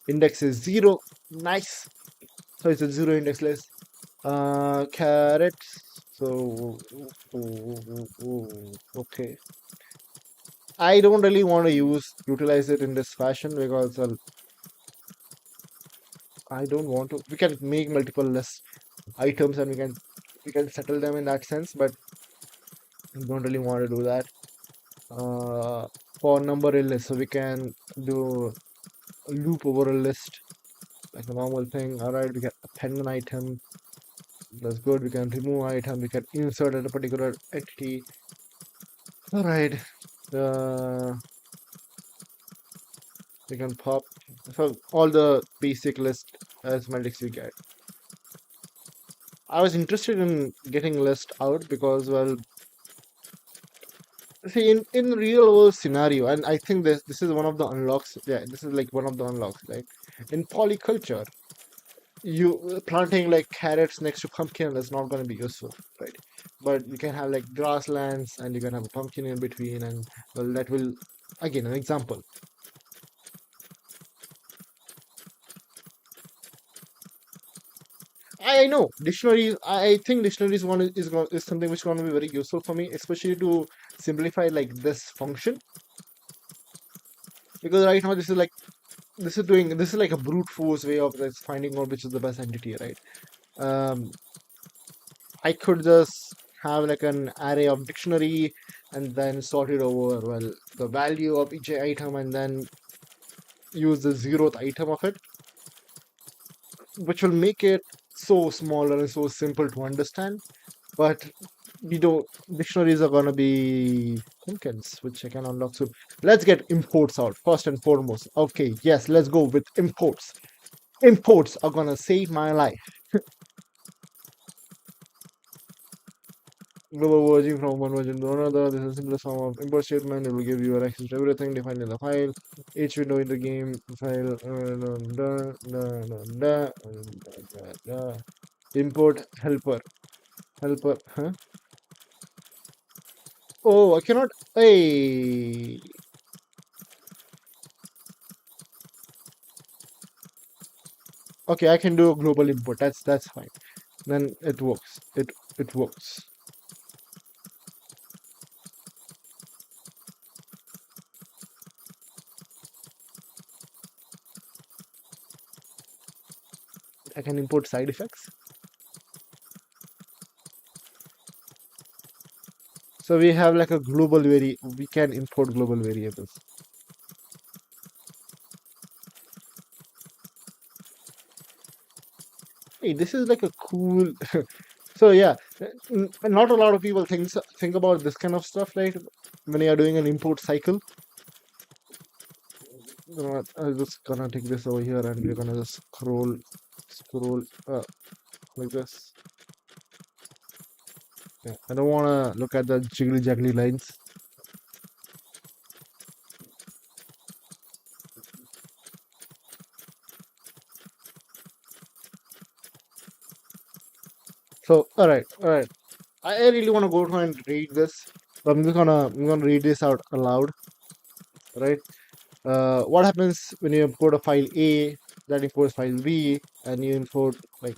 Index is 0. Nice. So it's a 0 index list. Carrots. So, okay. I don't really want to utilize it in this fashion because I don't want to. We can make multiple list items and we can settle them in that sense, but we don't really want to do that. For number in list, so we can do a loop over a list like a normal thing. All right, we can append an item. That's good. We can remove item. We can insert at a particular entity. All right. Uh, we can pop. So all the basic list arithmetics we get. I was interested in getting list out because, well, see, in real world scenario, and I think this is one of the unlocks. Yeah, this is like one of the unlocks. Like in polyculture, you planting like carrots next to pumpkin is not going to be useful, right? But you can have like grasslands, and you can have a pumpkin in between, and well, that will again an example. I know dictionaries. I think dictionaries one is something which is going to be very useful for me, especially to simplify like this function. Because right now this is like a brute force way of like finding out which is the best entity, right? Um, I could just have like an array of dictionary and then sort it over well the value of each item and then use the zeroth item of it, which will make it so smaller and so simple to understand. But we don't dictionaries are gonna be pumpkins, which I can unlock soon. Let's get imports out first and foremost. Okay, yes, let's go with imports. Imports are gonna save my life. Global version from one version to another. This is the simplest form of import statement. It will give you access to everything defined in the file. Each window in the game file. Import helper. Helper. Huh? Oh, I cannot. Hey. Okay, I can do a global import. That's fine. Then it works. It works. I can import side effects. So we have like a global we can import global variables. Hey, this is like a cool. So yeah, not a lot of people think about this kind of stuff, right? When you are doing an import cycle. You know what, I'm just gonna take this over here and we're gonna just scroll like this. Yeah, I don't wanna look at the jiggly jaggly lines. So all right. I really wanna go through and read this. But I'm gonna read this out aloud, right? What happens when you import a file A that imports file B and you import like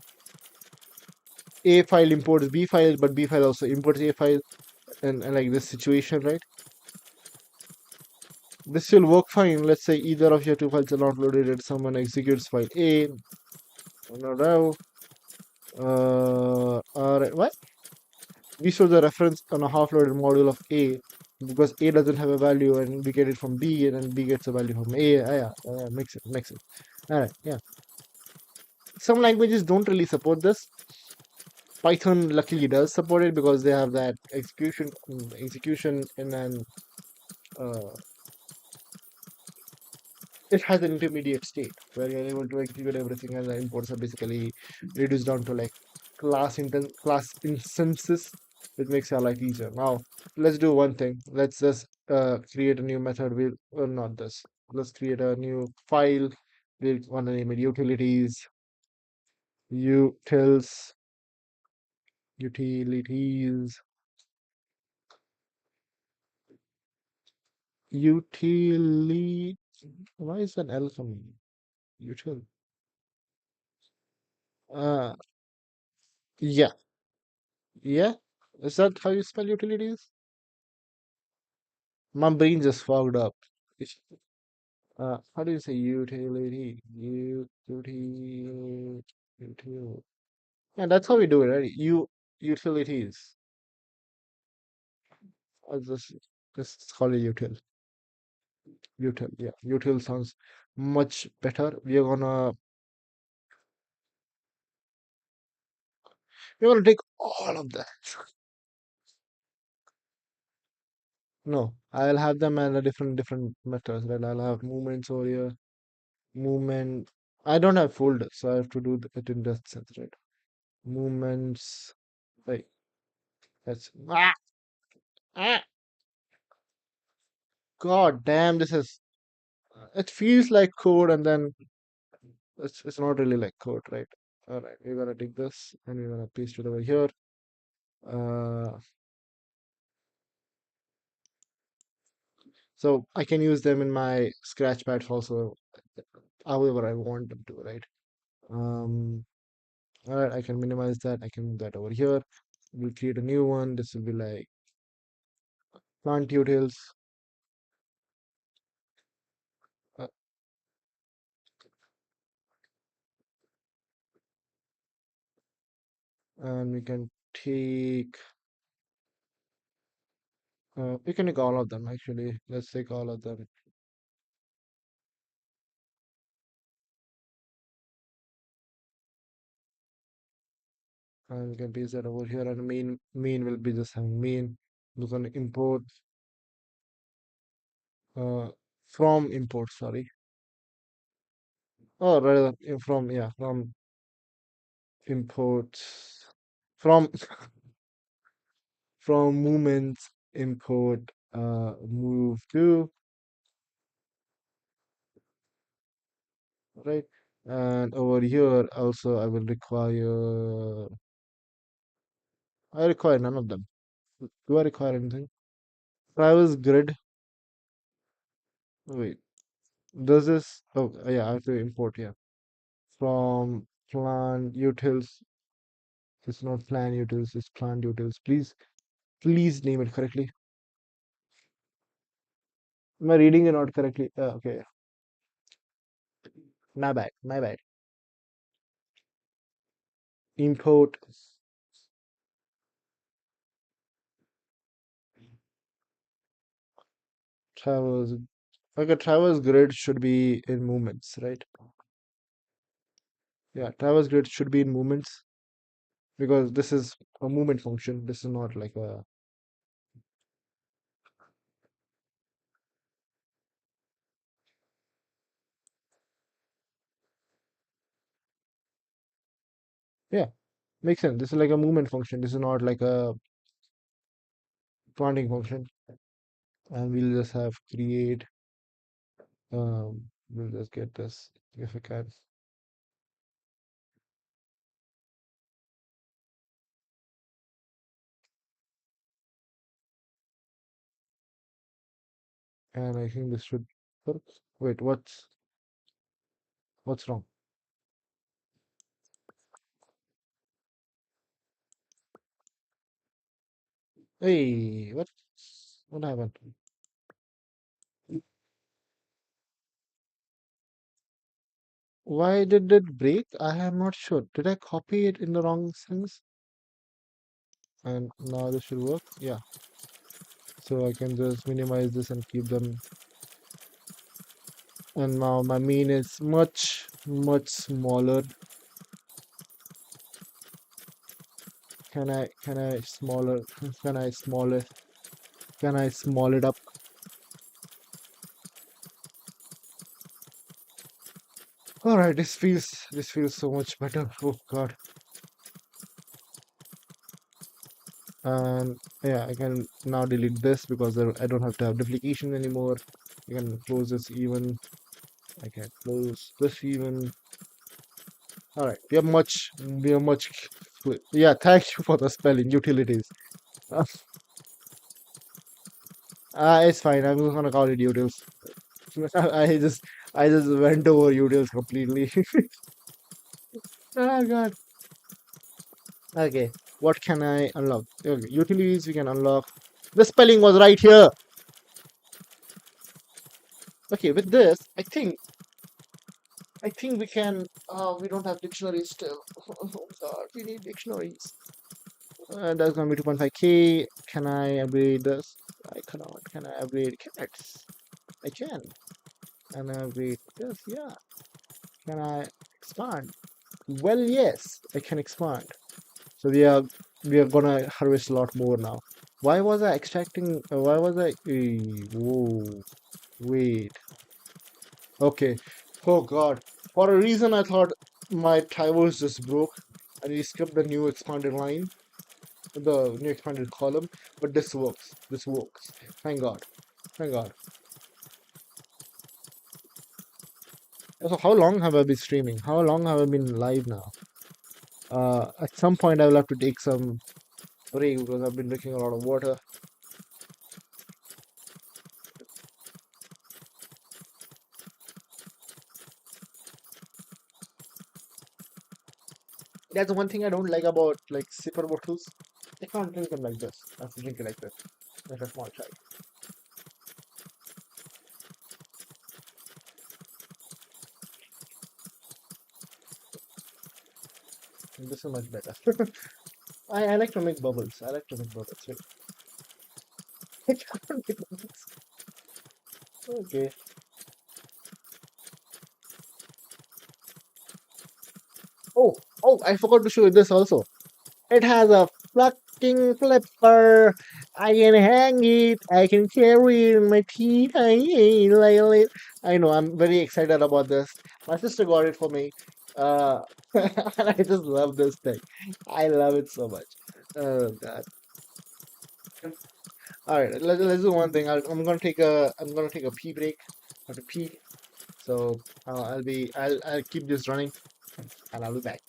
A file imports B file, but B file also imports A file, and like this situation, right? This will work fine. Let's say either of your two files are not loaded and someone executes file A. No, no. All right, what? We store the reference on a half-loaded module of A because A doesn't have a value and we get it from B and then B gets a value from A. Yeah, makes it, makes it. All right, yeah. Some languages don't really support this. Python luckily does support it because they have that execution and then uh, it has an intermediate state where you're able to execute everything and the imports are basically reduced down to like class instances, which makes our life easier. Now let's do one thing. Let's just create a new method. Not this. Let's create a new file. We'll want to name it utilities, utility. Why is an L coming? Util. Uh, yeah, yeah. Is that how you spell utilities? My brain just fogged up. How do you say utility? Utility. Yeah, that's how we do it, right? Utilities. I'll just call it util. Yeah, util sounds much better. We're gonna take all of that. No, I'll have them in a different methods, right? I'll have movements over here. Movement. I don't have folders, so I have to do it in that sense, right? Movements. Right. That's ah, God damn, this is it feels like code and then it's not really like code, right? All right, we're gonna take this and we're gonna paste it over here. Uh, so I can use them in my scratchpads also, however I want them to, right? Um, all right, I can minimize that. I can move that over here. We'll create a new one. This will be like plant utils, uh, and we can take all of them actually. Let's take all of them. And we can paste that over here and main will be just having main. We're gonna import uh from import, sorry. Oh, rather from, yeah, from imports from from movements import move to, right? And over here also I require none of them. Do I require anything? Travis grid. Wait, does this? Oh, yeah, I have to import. Yeah, from plant utils. It's not plan utils. It's plant utils. Please name it correctly. Am I reading it not correctly? Okay, my bad. My bad. Import Travis. Okay, Travis grid should be in movements, right? Yeah, Travis grid should be in movements because this is a movement function. This is not like a, yeah, makes sense. This is like a movement function. This is not like a planting function. And we'll just have create. We'll just get this if we can. And I think this should work. Wait, what's wrong? Hey, what happened? Why did it break? I am not sure. Did I copy it in the wrong sense? And now this should work. Yeah. So I can just minimize this and keep them. And now my mean is much, much smaller. Can I smaller, can I smaller, can I small it up? All right, this feels so much better. Oh God. And yeah, I can now delete this because I don't have to have duplication anymore. I can close this even. I can close this even. All right, we are much. Yeah, thank you for the spelling utilities. Uh, it's fine. I'm just gonna call it utils. I just I just went over utils completely. Oh God. Okay, what can I unlock? Okay, utilities we can unlock. The spelling was right here. Okay, with this, I think we can. We don't have dictionaries still. Oh God, we need dictionaries. That's gonna be 2.5K. Can I upgrade this? I cannot. Can I upgrade cats? I can. Can I upgrade this? Yeah. Can I expand? Well, yes, I can expand. So we are gonna harvest a lot more now. Why was I extracting? Why was I? Whoa. Wait. Okay. Oh God. For a reason, I thought my tibers just broke, and we skipped the new expanded line, the new expanded column. But this works. This works. Thank God. Thank God. So how long have I been streaming? How long have I been live now? At some point I will have to take some break because I've been drinking a lot of water. That's one thing I don't like about like sipper bottles. I can't drink them like this. I have to drink it like this, like a small child. And this is much better. I like to make bubbles. I like to make bubbles. Wait. I can't make bubbles. Okay. Oh, oh, I forgot to show you this also. It has a fucking flipper. I can hang it. I can carry it in my teeth. I know. I'm very excited about this. My sister got it for me. And I just love this thing. I love it so much. Oh God. All right. Let's do one thing. I'm gonna take a pee break. I have to pee. So I'll keep this running and I'll be back.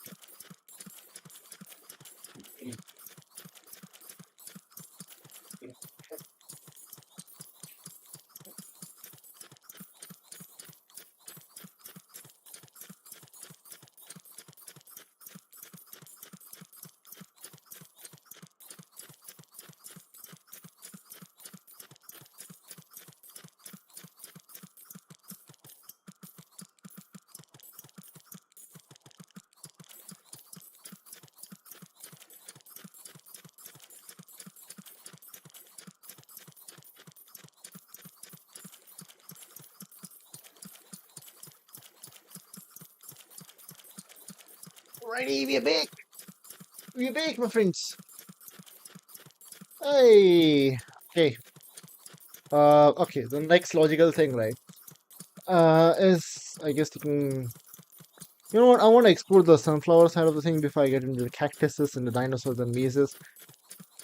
Alrighty, we're back. We're back, my friends. Hey. Okay. Okay. The next logical thing, right? Is I guess taking. You know what? I want to explore the sunflower side of the thing before I get into the cactuses and the dinosaurs and mazes.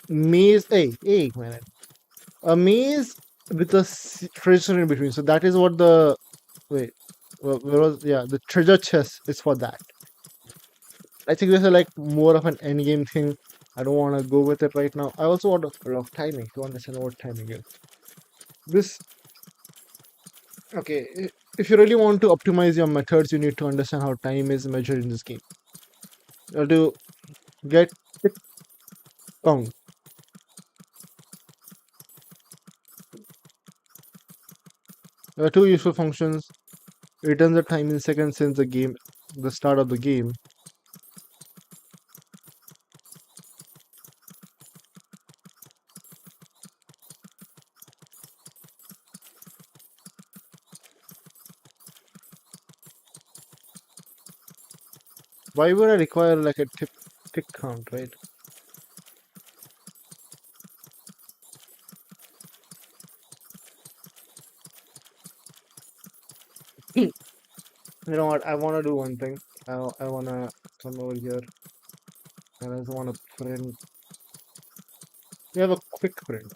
Maze. Hey, man. A maze with a treasure in between. So that is what the wait. Where was yeah the treasure chest is for that. I think this is like more of an end game thing. I don't want to go with it right now. I also want to log timing to understand what timing is. This okay. If you really want to optimize your methods, you need to understand how time is measured in this game. You have to get it count. There are two useful functions. Returns the time in seconds since the start of the game. Why would I require like a tick count, right? You know what? I want to do one thing. I want to come over here and I just want to print. We have a quick print.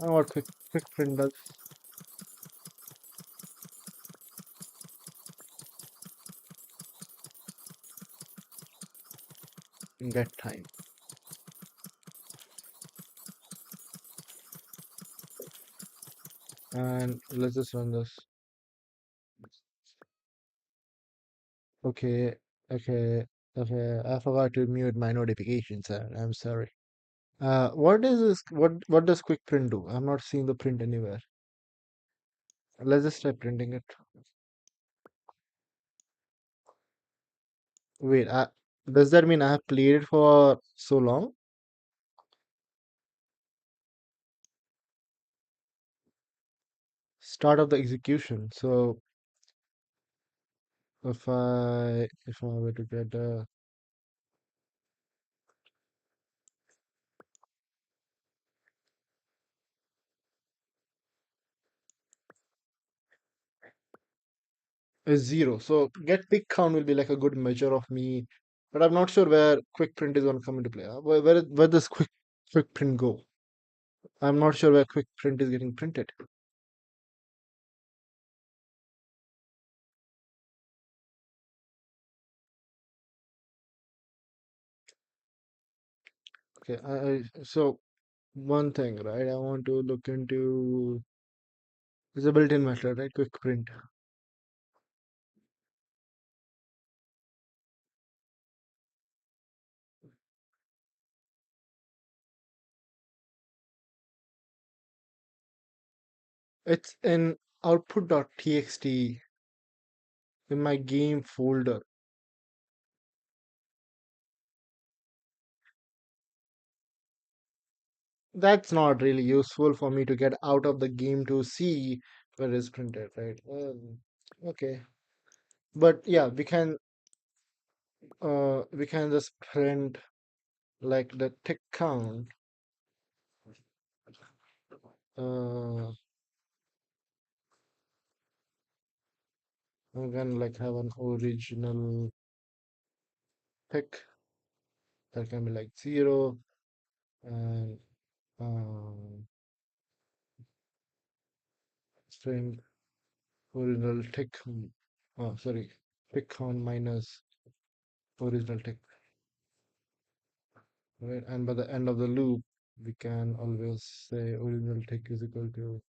I know what quick print does. Get time. And let's just run this. Okay, okay, okay. I forgot to mute my notifications, sir. I'm sorry. What is this? What does quick print do? I'm not seeing the print anywhere. Let's just try printing it. Wait, does that mean I have played it for so long? Start of the execution. So if I were to get a zero, so get pick count will be like a good measure of me, but I'm not sure where quick print is going to come into play. Where does quick print go? I'm not sure where quick print is getting printed. Okay, so one thing, right? I want to look into is a built-in method, right? Quick print. It's in output.txt in my game folder. That's not really useful for me to get out of the game to see where it's printed, right? Okay, but yeah, we can just print like the tick count. Uh, we can like have an original tick that can be like 0 and um, string original tick. Oh, sorry, tick count minus original tick, right? And by the end of the loop, we can always say original tick is equal to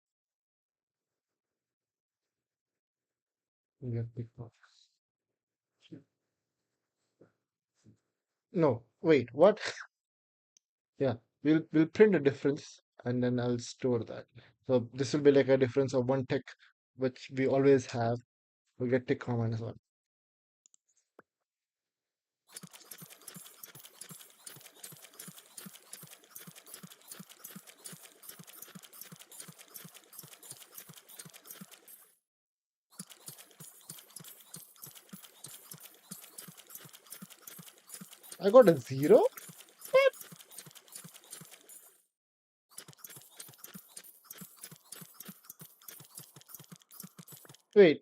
get tick mark. No, wait, what? Yeah, we'll print a difference and then I'll store that. So this will be like a difference of one tick, which we always have. We'll get tick comma minus one. I got a 0? Wait,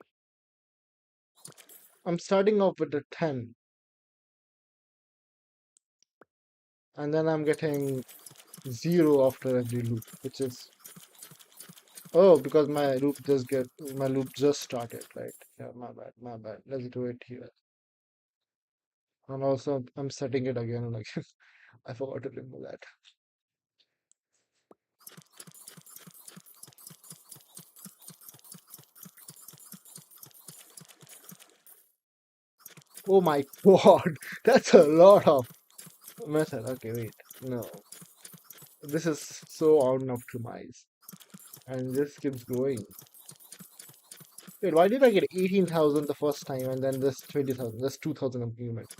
I'm starting off with a 10 and then I'm getting 0 after every loop, which is oh, because my loop just started, right? Yeah, my bad. Let's do it here. And also I'm setting it again, like I forgot to remove that. Oh my god, that's a lot of method. Okay, wait. No. This is so unoptimized. And this keeps going. Wait, why did I get 18,000 the first time and then this 20,000? That's 2,000 improvement.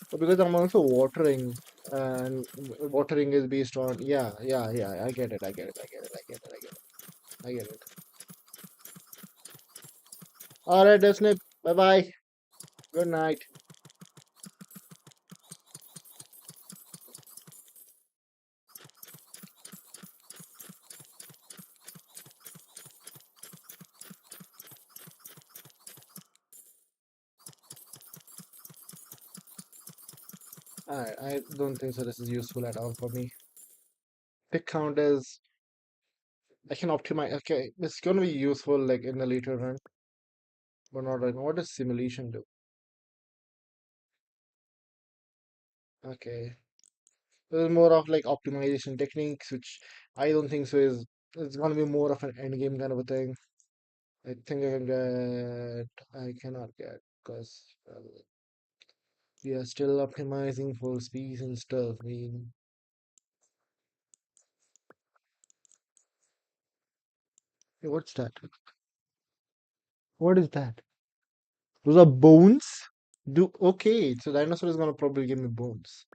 But because I'm also watering, and watering is based on, yeah, yeah, yeah, I get it, I get it, I get it, I get it, I get it, I get it. Alright, Disney, bye bye. Good night. Alright, I don't think so. This is useful at all for me. Pick count is, I can optimize. Okay, it's gonna be useful like in the later run, but not right now. What does simulation do? Okay, this is more of like optimization techniques, which I don't think so. Is it's gonna be more of an end game kind of a thing. I think I can get. I cannot get because we are still optimizing for speeds and stuff. I mean, hey, what's that? What is that? Those are bones. Do okay. So dinosaur is gonna probably give me bones.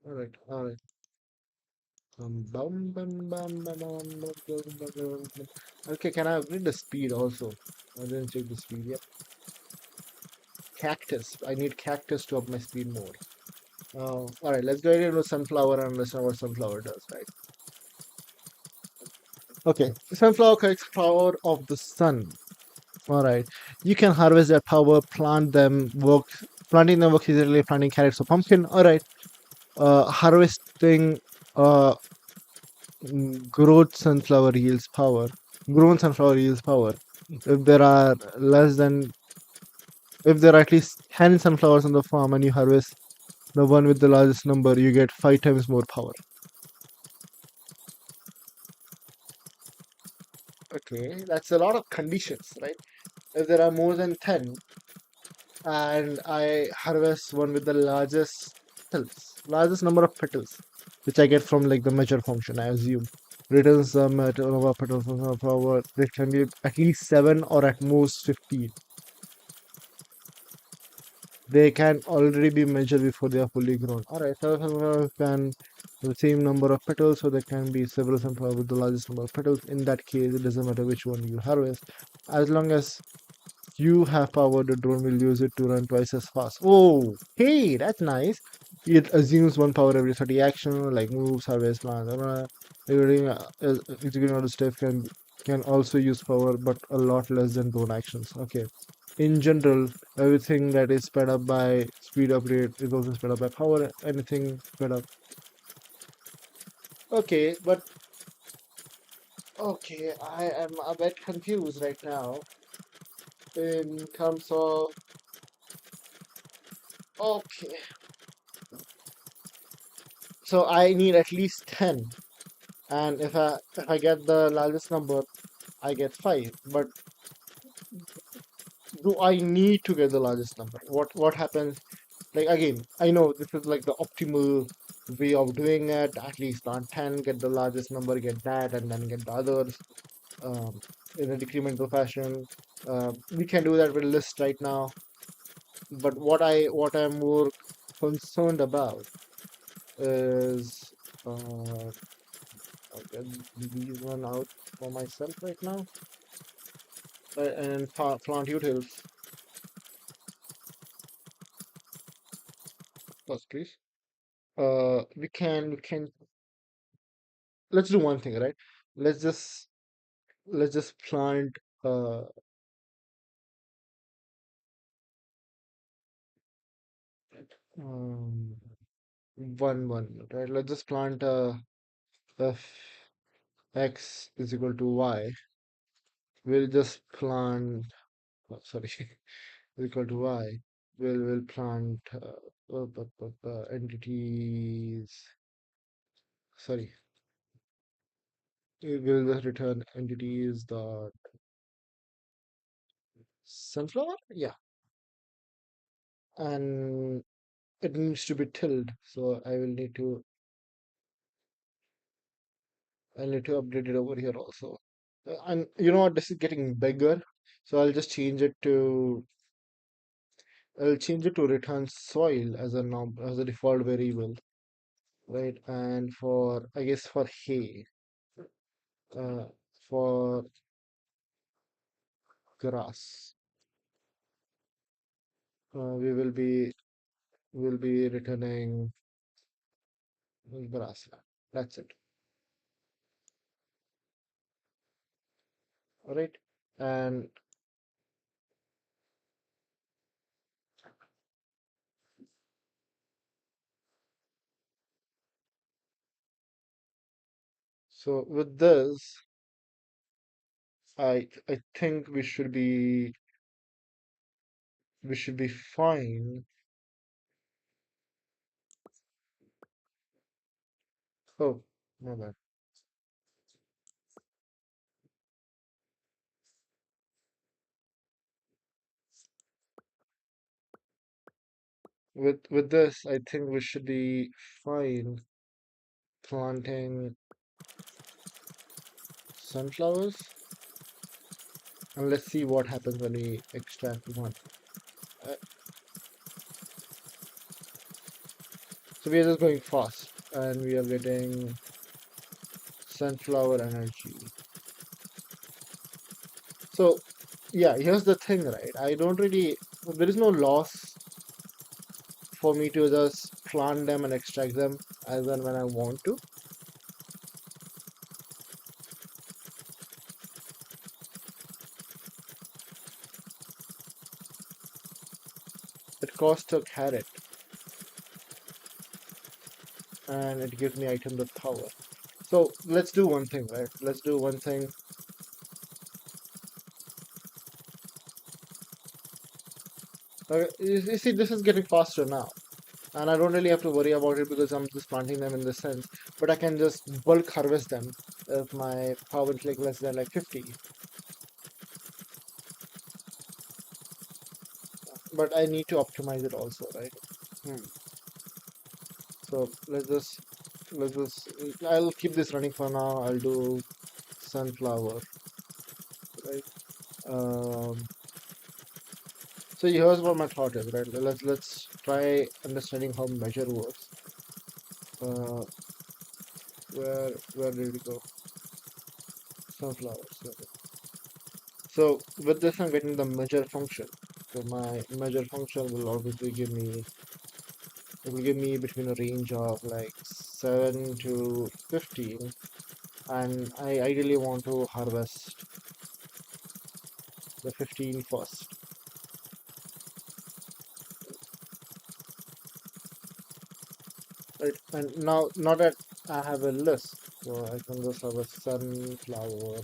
All right. All right. Bum. Okay, can I upgrade the speed also? I didn't check the speed yet. Cactus. I need cactus to up my speed more. Oh, all right. Let's go into sunflower and understand what sunflower does, right? Okay, sunflower collects power of the sun. All right, you can harvest that power, plant them, work. Planting them works easily. Planting carrots or pumpkin. All right, harvesting growth sunflower yields power. Grown sunflower yields power. If there are less than, if there are at least 10 sunflowers on the farm and you harvest the one with the largest number, you get 5 times more power. Okay, that's a lot of conditions, right? If there are more than 10 and I harvest one with the largest number of petals, which I get from like the measure function, I assume. Returns the number of petals from the flower. There can be at least 7 or at most 15. They can already be measured before they are fully grown. Alright, so sunflower can have the same number of petals, so there can be several sunflowers with the largest number of petals. In that case, it doesn't matter which one you harvest, as long as you have power, the drone will use it to run twice as fast. Oh, hey, that's nice. It assumes one power every 30 action, like moves, harvest, plants. Executing all the stuff can also use power, but a lot less than drone actions. Okay. In general, everything that is sped up by speed upgrade is also sped up by power. Anything sped up. Okay, but okay, I am a bit confused right now in terms of okay. So I need at least 10, and if I get the largest number, I get 5. But do I need to get the largest number? What happens? Like again, I know this is like the optimal way of doing it. At least plant 10, get the largest number, get that, and then get the others um, in a decremental fashion. We can do that with list right now. But what I'm more concerned about is I'll get these one out for myself right now. And plant utils first, please. We can let's do one thing, right? Let's just let's just plant uh um one, right? Let's just plant f x is equal to y. We'll just plant sorry is equal to y. We'll plant entities. Sorry, we will just return entities dot sunflower. Yeah, and it needs to be tilled. So I will need to I need to update it over here also. And you know what? This is getting bigger, so I'll change it to return soil as a as a default variable, right? And for I guess for hay, uh, for grass, we will be returning grassland. That's it. All right. And so with this, I think we should be fine. Oh, my bad. With this, I think we should be fine planting sunflowers. And let's see what happens when we extract one. Uh, so we are just going fast, and we are getting sunflower energy. So yeah, here's the thing, right? I don't really, there is no loss for me to just plant them and extract them as and when I want to. It costs a carrot and it gives me item the power. So let's do one thing, right? Let's do one thing. You see, this is getting faster now, and I don't really have to worry about it because I'm just planting them in this sense. But I can just bulk harvest them if my power is like less than like 50. But I need to optimize it also, right? Hmm. So let's just I'll keep this running for now. I'll do sunflower, right? Um, so here's what my thought is, right? Let's try understanding how measure works. Uh, where did it go? Sunflowers. Okay. So with this, I'm getting the measure function. So my measure function will obviously give me it will give me between a range of like 7 to 15, and I ideally want to harvest the 15 first. Right, and now that I have a list, so I can just have a sunflower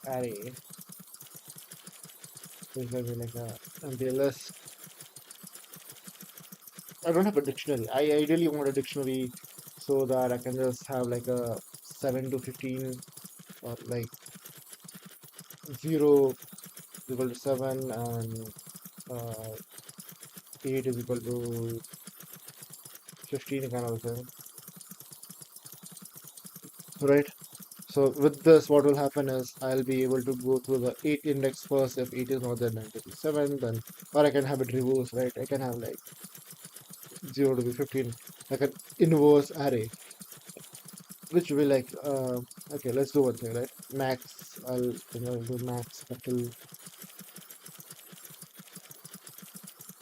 array. So it's gonna be like a empty list. I don't have a dictionary. I ideally want a dictionary so that I can just have like a 7 to 15, or like 0 is equal to 7 and uh, 8 is equal to 15 kind of thing. Right? So with this, what will happen is I'll be able to go through the 8 index first. If 8 is not there, then it will be 7. Then, or I can have it reverse, right? I can have like 0 to be 15, like an inverse array, which will be like, okay, let's do one thing, right? Max, I'll do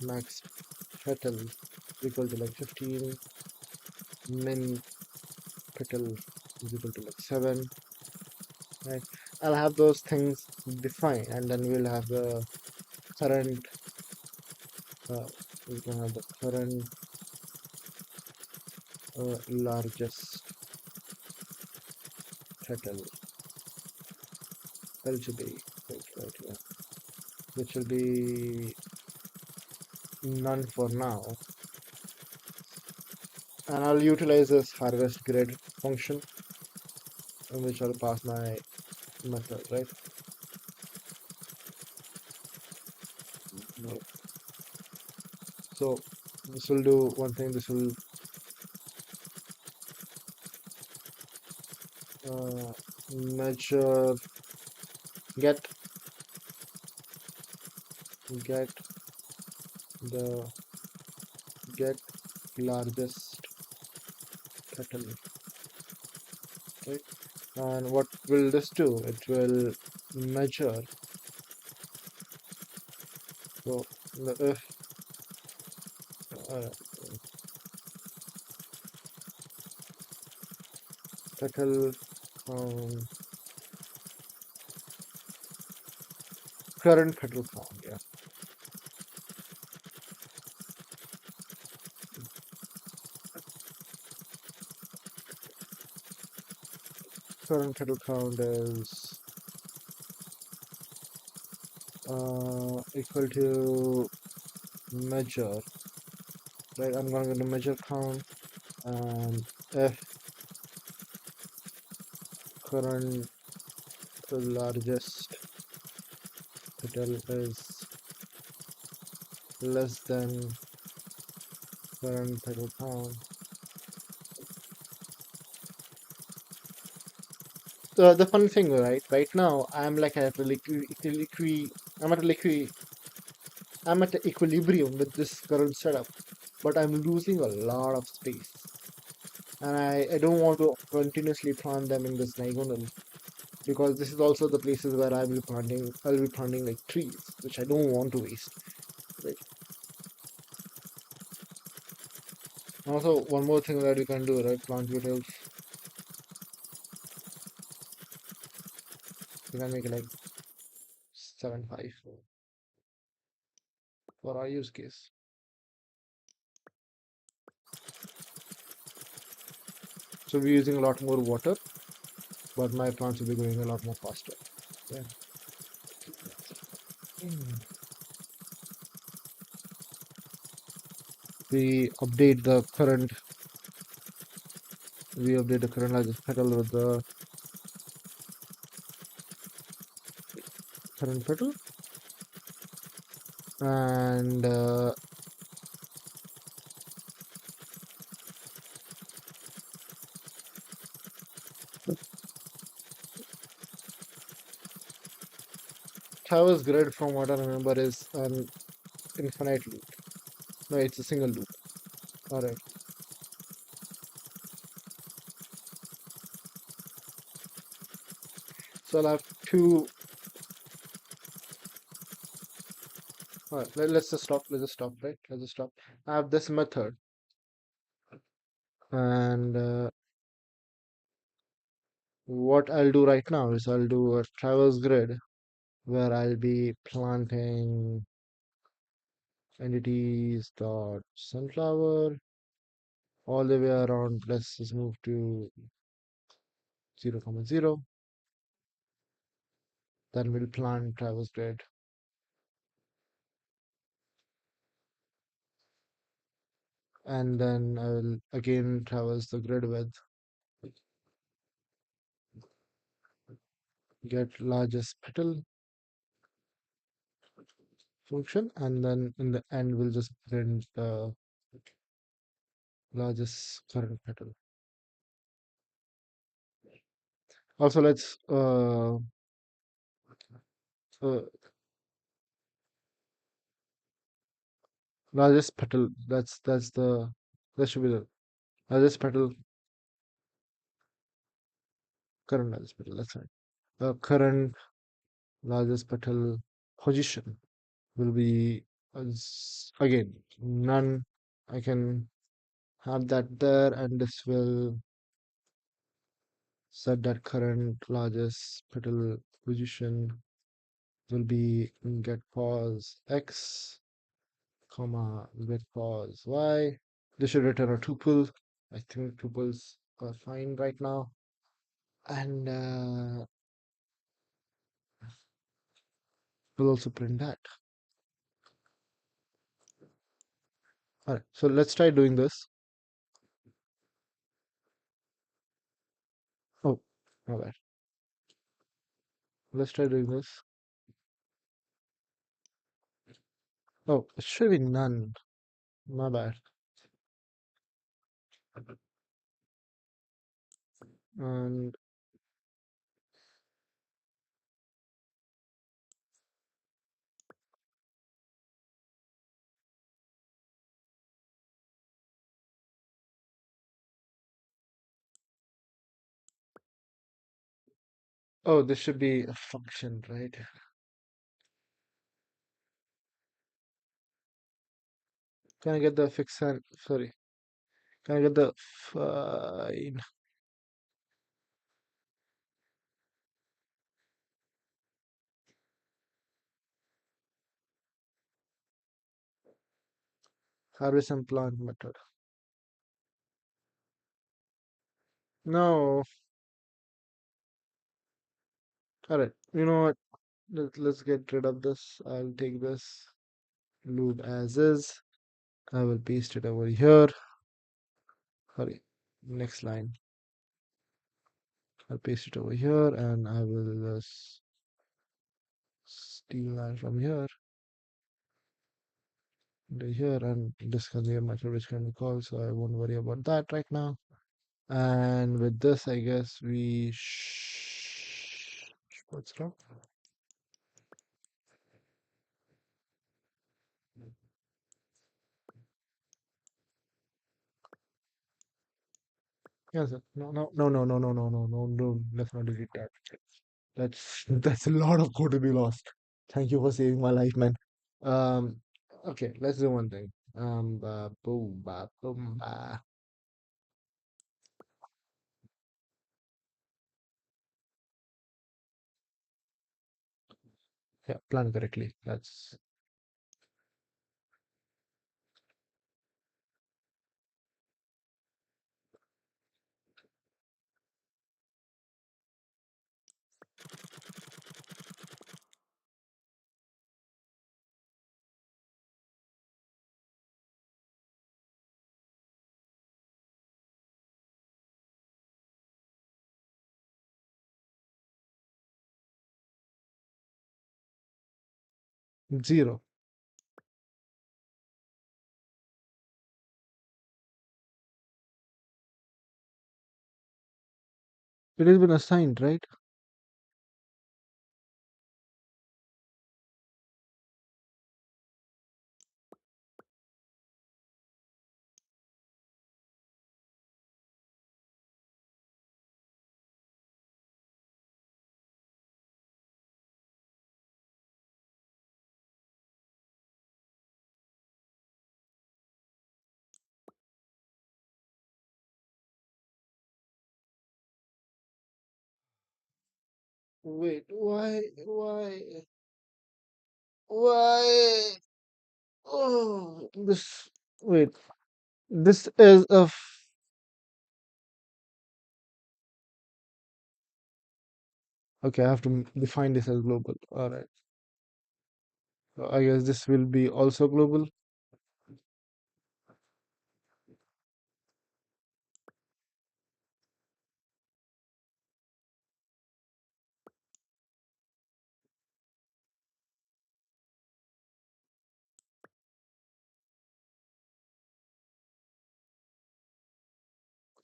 max petal equal to like 15, min petal is equal to like 7, right? I'll have those things defined, and then we'll have the current, uh, we can have the current largest petal LGB, right here, which will be none for now, and I'll utilize this harvest grid function in which I'll pass my method, right? No. So this will do one thing. This will uh, measure, get get the get largest petal, right? And what will this do? It will measure. So if uh, petal um, current petal count, yeah, current petal count is equal to measure, right? I'm going to measure count and if current largest petal is less than current petal count. The funny thing, right now I'm like at a I'm at a I'm at equilibrium with this current setup, but I'm losing a lot of space, and I don't want to continuously plant them in this diagonal because this is also the places where I'll be planting like trees, which I don't want to waste. Right. Also, one more thing that you can do, right? Plant utils. You can make it like 7.5 for our use case. So we're using a lot more water, but my plants will be growing a lot more faster. Yeah. Mm. We update the current. We update the current largest petal with the current petal, and Traverse grid, from what I remember, is an infinite loop. No, it's a single loop. All right. So I'll have two. All right. Let's just stop. Let's just stop. Right. Let's just stop. I have this method, and what I'll do right now is I'll do a traverse grid where I'll be planting entities dot sunflower all the way around. Let's just move to 0, 0. Then we'll plant traverse grid, and then I will again traverse the grid with get largest petal function, and then in the end we'll just print the largest current petal. Also, let's uh largest petal. That should be the largest petal, current largest petal. That's right. The current largest petal position will be again none. I can have that there, and this will set that current largest petal position will be get pause x, comma get pause y. This should return a tuple. I think tuples are fine right now, and we'll also print that. All right, so let's try doing this. Oh, my bad. Let's try doing this. Oh, it should be none. My bad. And Oh, this should be a function, right? Can I get the fixed and sorry? Can I get the fine? Harvest and plant method. No. All right. You know what? Let's get rid of this. I'll take this loop as is. I will paste it over here. Sorry. Next line. I'll paste it over here and I will steal that from here to here, and this can be a method which can be called, so I won't worry about that right now. And with this, I guess we what's wrong? Yes, sir. No, no, no, no, no, no, no, no, no, no. Let's not delete that. That's a lot of code to be lost. Thank you for saving my life, man. Um, okay, let's do one thing. Boom, ba, boom, ba. Yeah, plan correctly. That's 0. It has been assigned, right? Wait, why? Oh, this. Wait, this is okay, I have to define this as global. All right. So I guess this will be also global.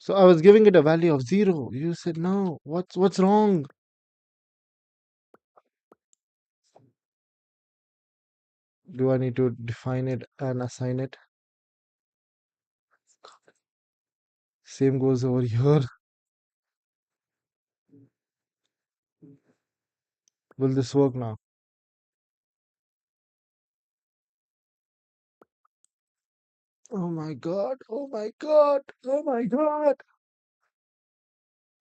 So I was giving it a value of 0. You said no. What's wrong? Do I need to define it and assign it? Same goes over here. Will this work now? Oh my god. Oh my god. Oh my god.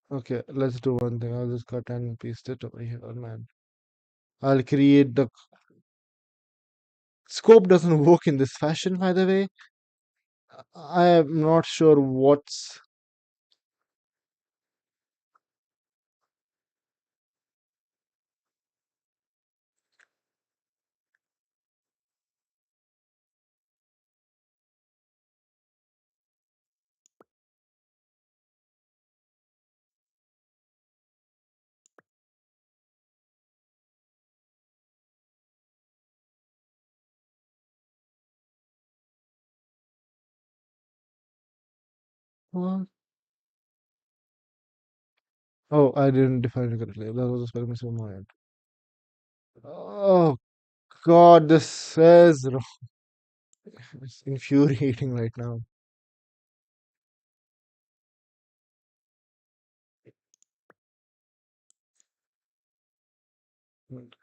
Okay, let's do one thing. I'll just cut and paste it over here, man. I'll create the scope doesn't work in this fashion, by the way. I am not sure what's. What? Oh, I didn't define it correctly. That was a spelling mistake on my end. Oh God, this is wrong. It's infuriating right now. Right.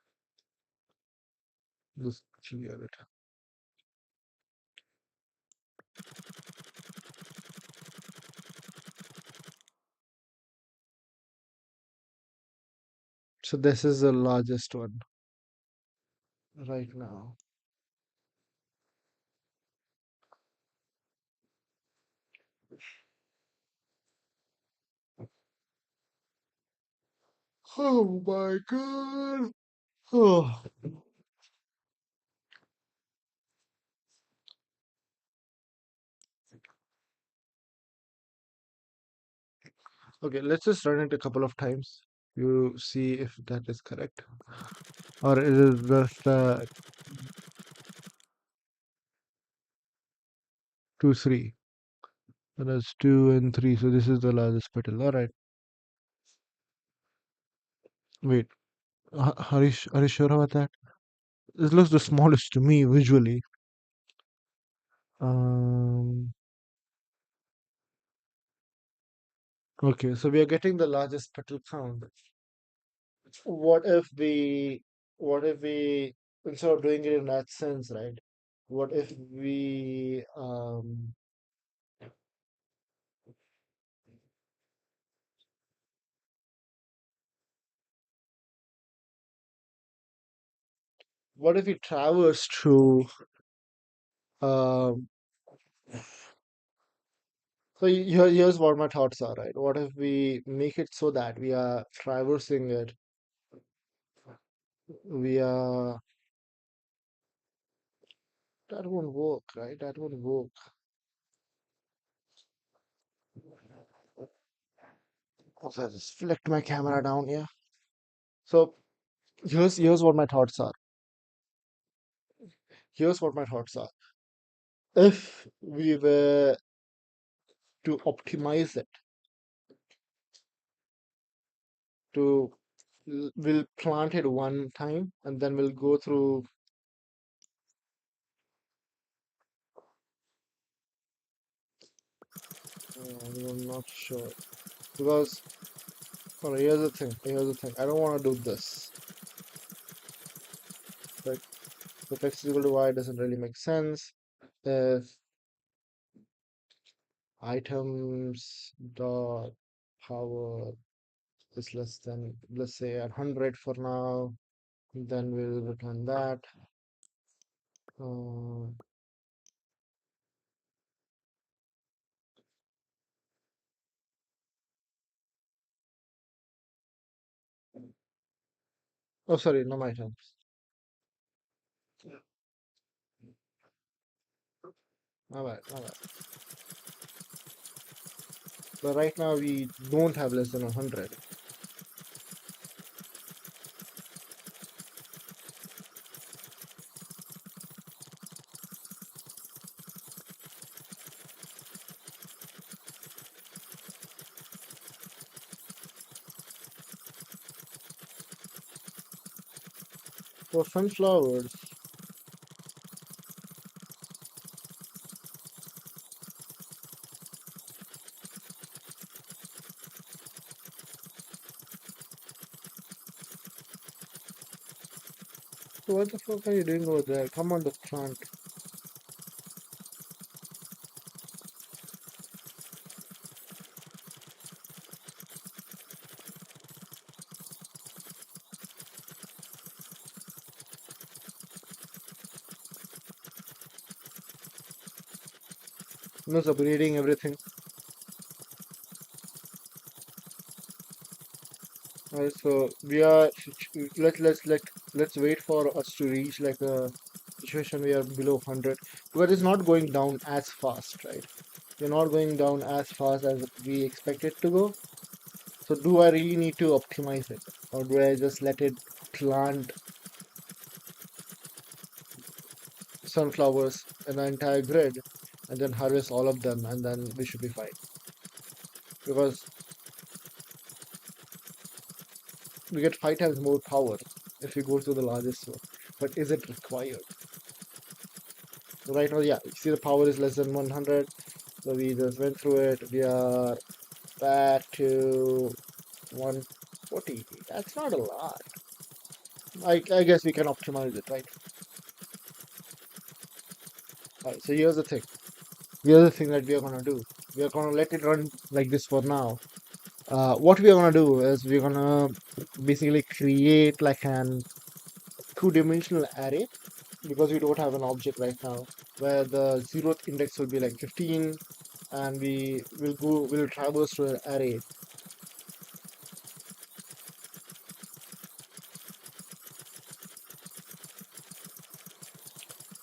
Just clear it. So this is the largest one right now. Oh my god. Oh. Okay, let's just run it a couple of times. You see if that is correct. Or it is just 2, 3. So that's 2 and 3. So this is the largest petal. Alright. Wait. Are you sure about that? This looks the smallest to me visually. Um, okay, so we are getting the largest petal count. What if we, what if we, instead of doing it in that sense, right? What if we, what if we traverse through, um, so here's what my thoughts are, right? What if we make it so that we are traversing it, we are, that won't work, right? That won't work. Also, I just flicked my camera down here. So here's what my thoughts are. Here's what my thoughts are. If we were to optimize it, to we'll plant it one time and then we'll go through. I'm not sure because here's the thing. Here's the thing. I don't want to do this. Like if x is equal to y doesn't really make sense. If items dot power is less than, let's say, 100 for now, then we'll return that. Uh, oh, sorry, no items. My bad, my bad. But right now we don't have less than 100. For sunflowers, so what the fuck are you doing over there? Come on the plant. No, it's upgrading everything. Alright, so we are let's wait for us to reach like a situation where below 100 because it's not going down as fast, right? We're not going down as fast as we expect it to go. So do I really need to optimize it, or do I just let it plant sunflowers in the entire grid and then harvest all of them and then we should be fine? Because we get 5 times more power if we go to the largest one. But is it required? Right now, yeah, you see the power is less than 100. So we just went through it. We are back to 140. That's not a lot. I guess we can optimize it, right? Alright, so here's the thing that we are gonna do. We are gonna let it run like this for now. What we are gonna do is we're gonna basically create like an two-dimensional array because we don't have an object right now where the zeroth index will be like 15 and we'll traverse to an array.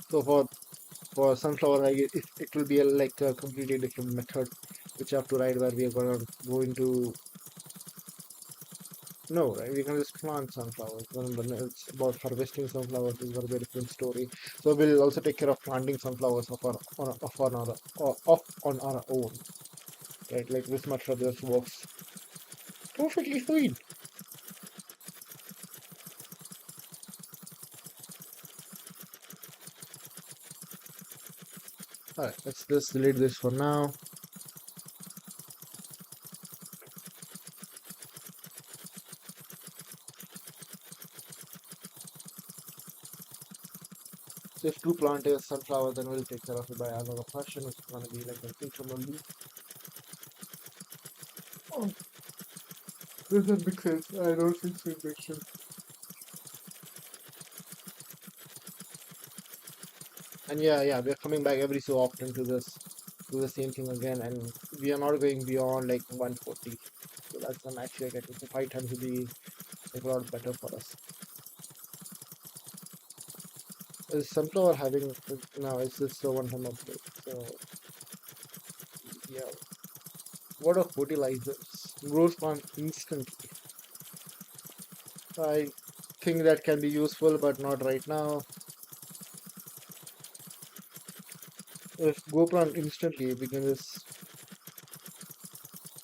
So for sunflower, like it will be like a completely different method which I have to write where we are gonna go into. No, right? We can just plant sunflowers. When it's about harvesting sunflowers, is gonna be a different story. So we'll also take care of planting sunflowers on our own, right? Like this method just works perfectly fine. All right, let's just delete this for now. So if two plant a sunflower, then we'll take care of it by another fashion. It's gonna be like an internal loop. Oh, doesn't make sense. I don't think so. It makes sense. And yeah, we're coming back every so often to do the same thing again, and we are not going beyond like 140. So that's actually like I think 5 times would be like a lot better for us. Is sunflower having now? It's just a one-time update. So yeah, what are fertilizers? Grows plant instantly. I think that can be useful, but not right now. If go plant instantly, we can just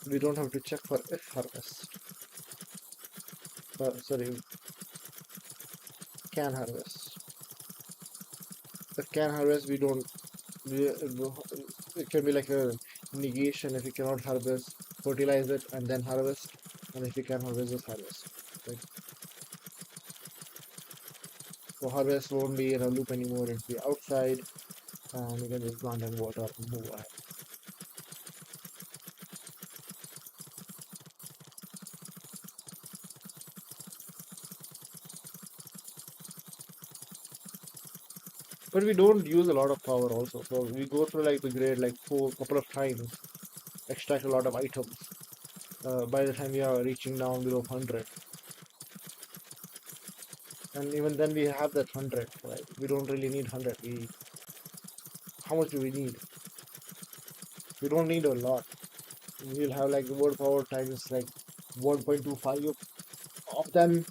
we don't have to check for if harvest. Sorry, can harvest. If can harvest, we don't. It can be like a negation if you cannot harvest, fertilize it and then harvest, and if you can harvest, just harvest. Like so, harvest won't be in a loop anymore. It'll be outside, and you can just plant and water and move ahead. But we don't use a lot of power also. So we go through like the grade like couple of times, extract a lot of items. By the time we are reaching down below 100, and even then we have that 100, right? We don't really need 100. How much do we need? We don't need a lot. We'll have like the word power times like 1.25 of them.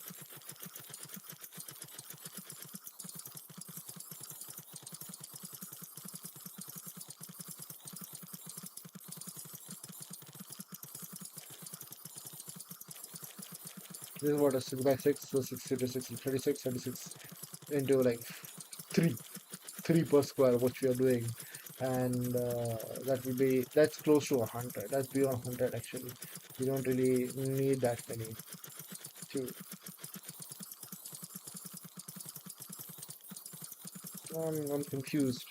This is what a 6 by 6, so 60 to 6 is 36, 36 into like 3, 3 per square, which we are doing. And that will be, that's close to 100. That's beyond 100 actually. We don't really need that many. To, I'm confused.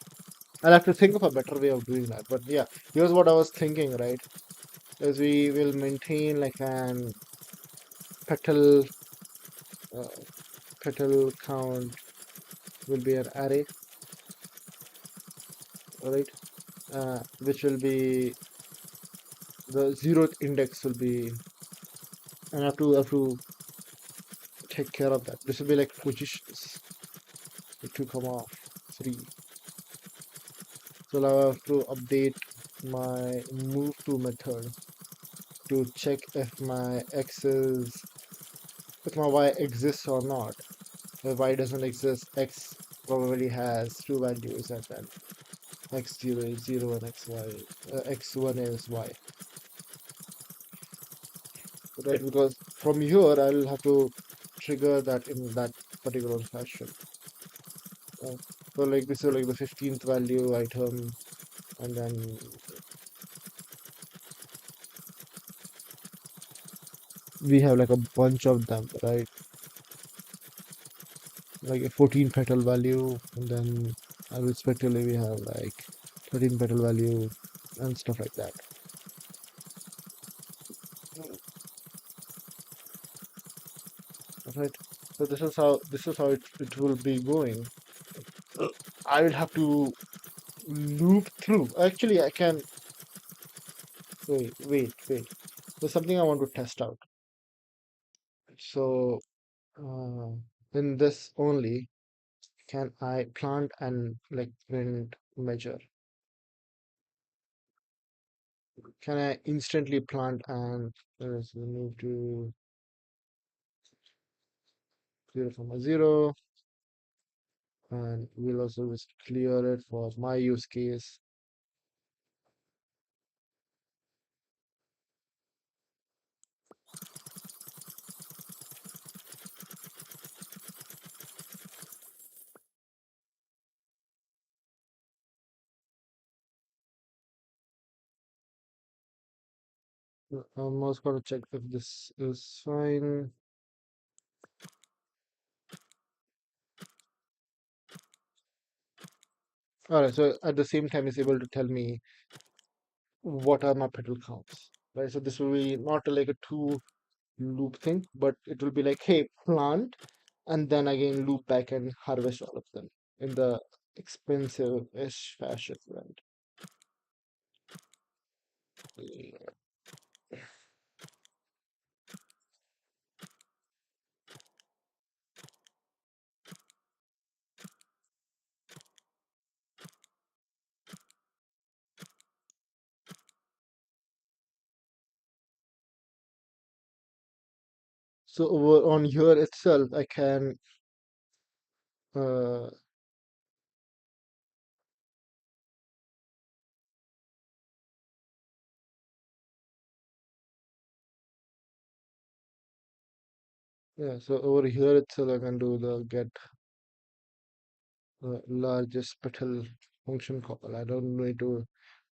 I'll have to think of a better way of doing that. But yeah, here's what I was thinking, right? Is we will maintain like an petal uh, petal count will be an array, right? Which will be the zeroth index will be, and I have to take care of that. This will be like positions to come off 3. So now I have to update my move to method to check if my y exists or not. If y doesn't exist, x probably has 2 values, and then x0 is 0 and x1 is y. Right, because from here I'll have to trigger that in that particular fashion. Uh, so like this is like the 15th value item, and then we have like a bunch of them, right? like a 14 petal value, and then respectively we have like 13 petal value and stuff like that. Right. So this is how it will be going. I will have to loop through. Actually, I can wait. There's something I want to test out. So uh, in this only can I plant and like print measure? Can I instantly plant and let's move to 0, and we'll also just clear it for my use case. I'm also going to check if this is fine. All right, so at the same time, it's able to tell me what are my petal counts, right? So this will be not like a two loop thing, but it will be like, hey, plant, and then again loop back and harvest all of them in the expensive-ish fashion, right? Yeah. So over on here itself, I can, uh, yeah, so over here itself, I can do the get largest petal function call. I don't need to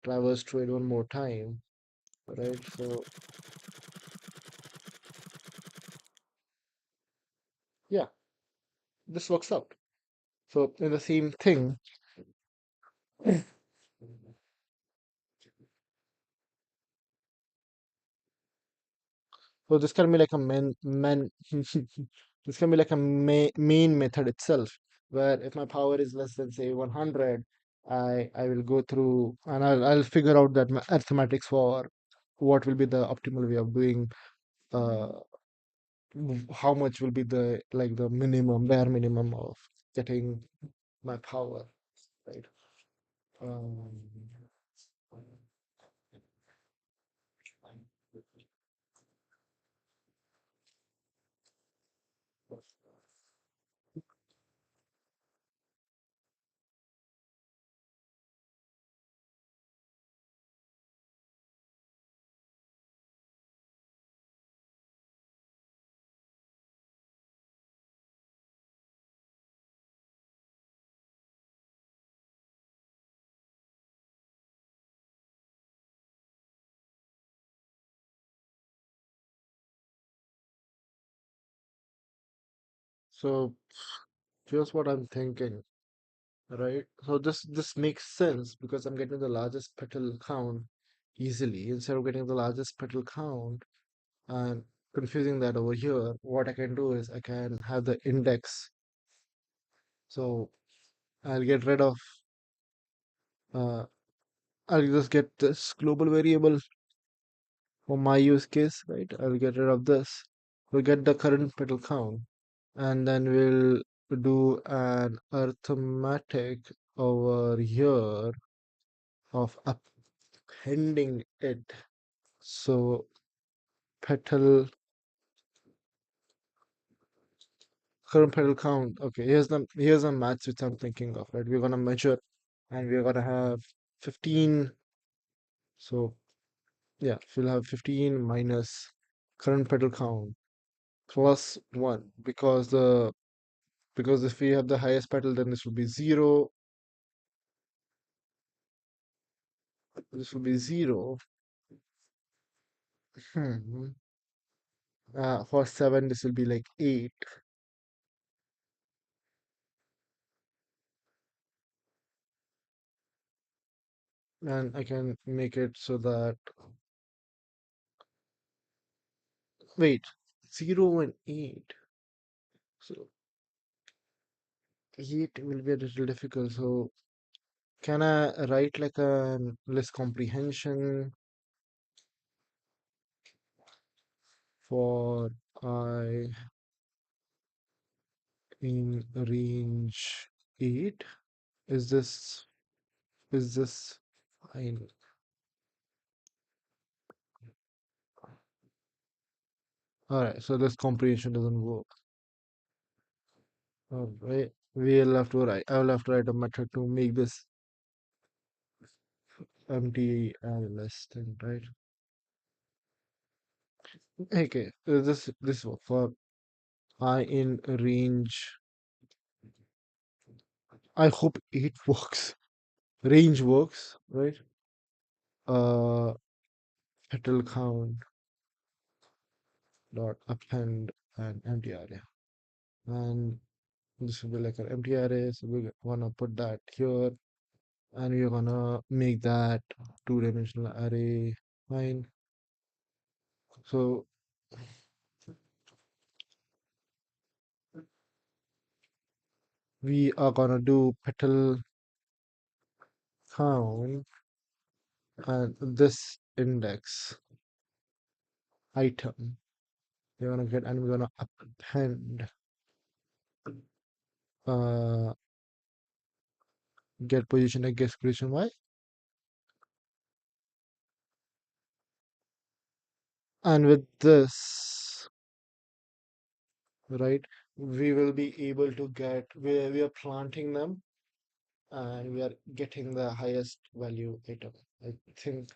traverse through it one more time, right? So yeah, this works out. So in the same thing, so this can be like a this can be like a main method itself, where if my power is less than say 100, I will go through and I'll figure out that arithmetics for what will be the optimal way of doing, uh how much will be the like the minimum bare minimum of getting my power, right? Um, so here's what I'm thinking, right? So this makes sense because I'm getting the largest petal count easily instead of getting the largest petal count and confusing that over here. What I can do is I can have the index. So I'll get rid of uh I'll just get this global variable for my use case, right? I'll get rid of this. We'll get the current petal count, and then we'll do an arithmetic over here of appending it. So petal current petal count. Okay, here's the maths which I'm thinking of, right? We're gonna measure and we're gonna have 15. So yeah, we'll have 15 minus current petal count plus 1 because if we have the highest petal, then this will be 0. This will be 0. Hmm. For 7, this will be like 8. and I can make it so that, wait, 0 and 8. So 8 will be a little difficult. So can I write like a less comprehension for I in range 8? Is this fine? Alright, so this comprehension doesn't work. Alright, we'll have to write. I will have to write a method to make this empty and less thing, right? Okay, this work for I in range. I hope 8 works. Range works, right? Uh, petal count dot append an empty array, and this will be like an empty array. So we're gonna put that here, and we're gonna make that two-dimensional array. Fine. So we are gonna do petal count and this index item. We're gonna get and we're gonna append uh get position x guess position y, and with this, right, we will be able to get where we are planting them, and we are getting the highest value item. I think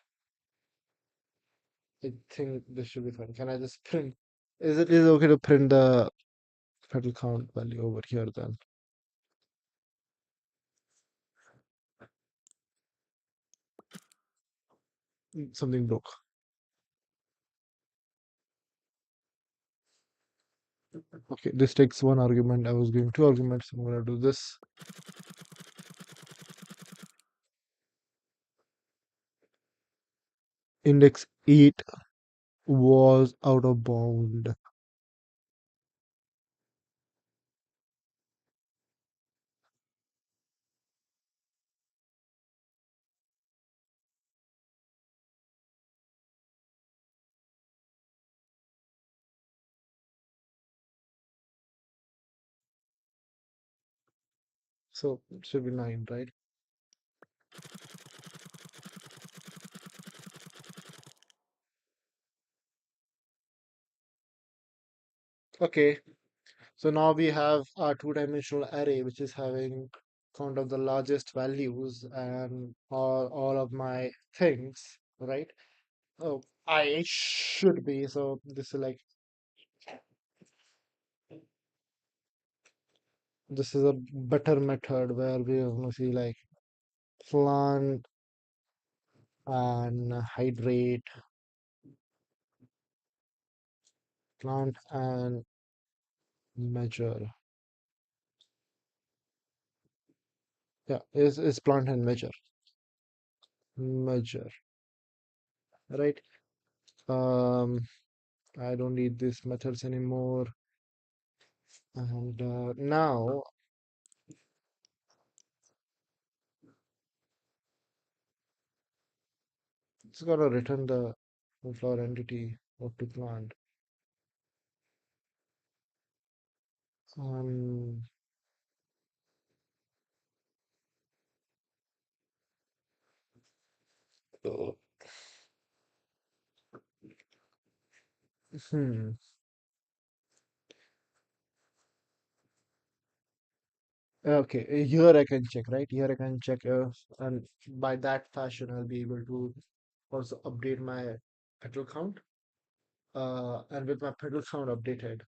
I think this should be fine. Can I just print? Is it okay to print the petal count value over here then? Something broke. Okay, this takes one argument. I was giving two arguments. I'm gonna do this. Index 8 was out of bound. So it should be 9, right? Okay, so now we have our two-dimensional array, which is having count of the largest values and all of my things, right? Oh, I should be. So this is like this is a better method where we're gonna see like plant and hydrate, plant and measure. Yeah, is plant and measure, right? Um, I don't need these methods anymore. And now it's gonna return the flower entity of the plant. Um, uh, hmm. Okay, here I can check, right? Here I can check if, and by that fashion, I'll be able to also update my petal count. And with my petal count updated,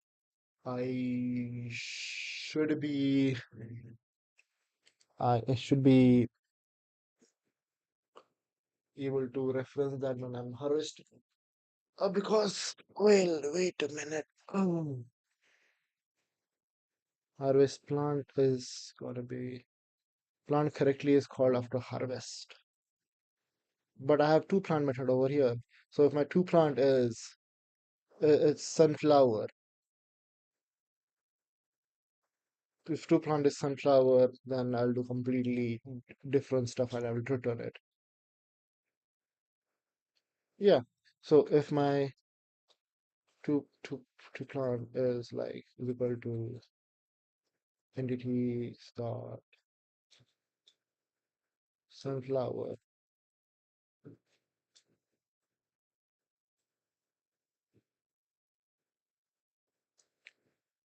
I should be, I should be able to reference that when I'm harvesting. Because, well, wait a minute. Harvest plant is gotta be plant correctly is called after harvest. but I have two plant method over here. So if my two plant is it's sunflower, if two plant is sunflower, then I'll do completely different stuff and I will return it. Yeah. So if my two two two plant is like is equal to entity star sunflower,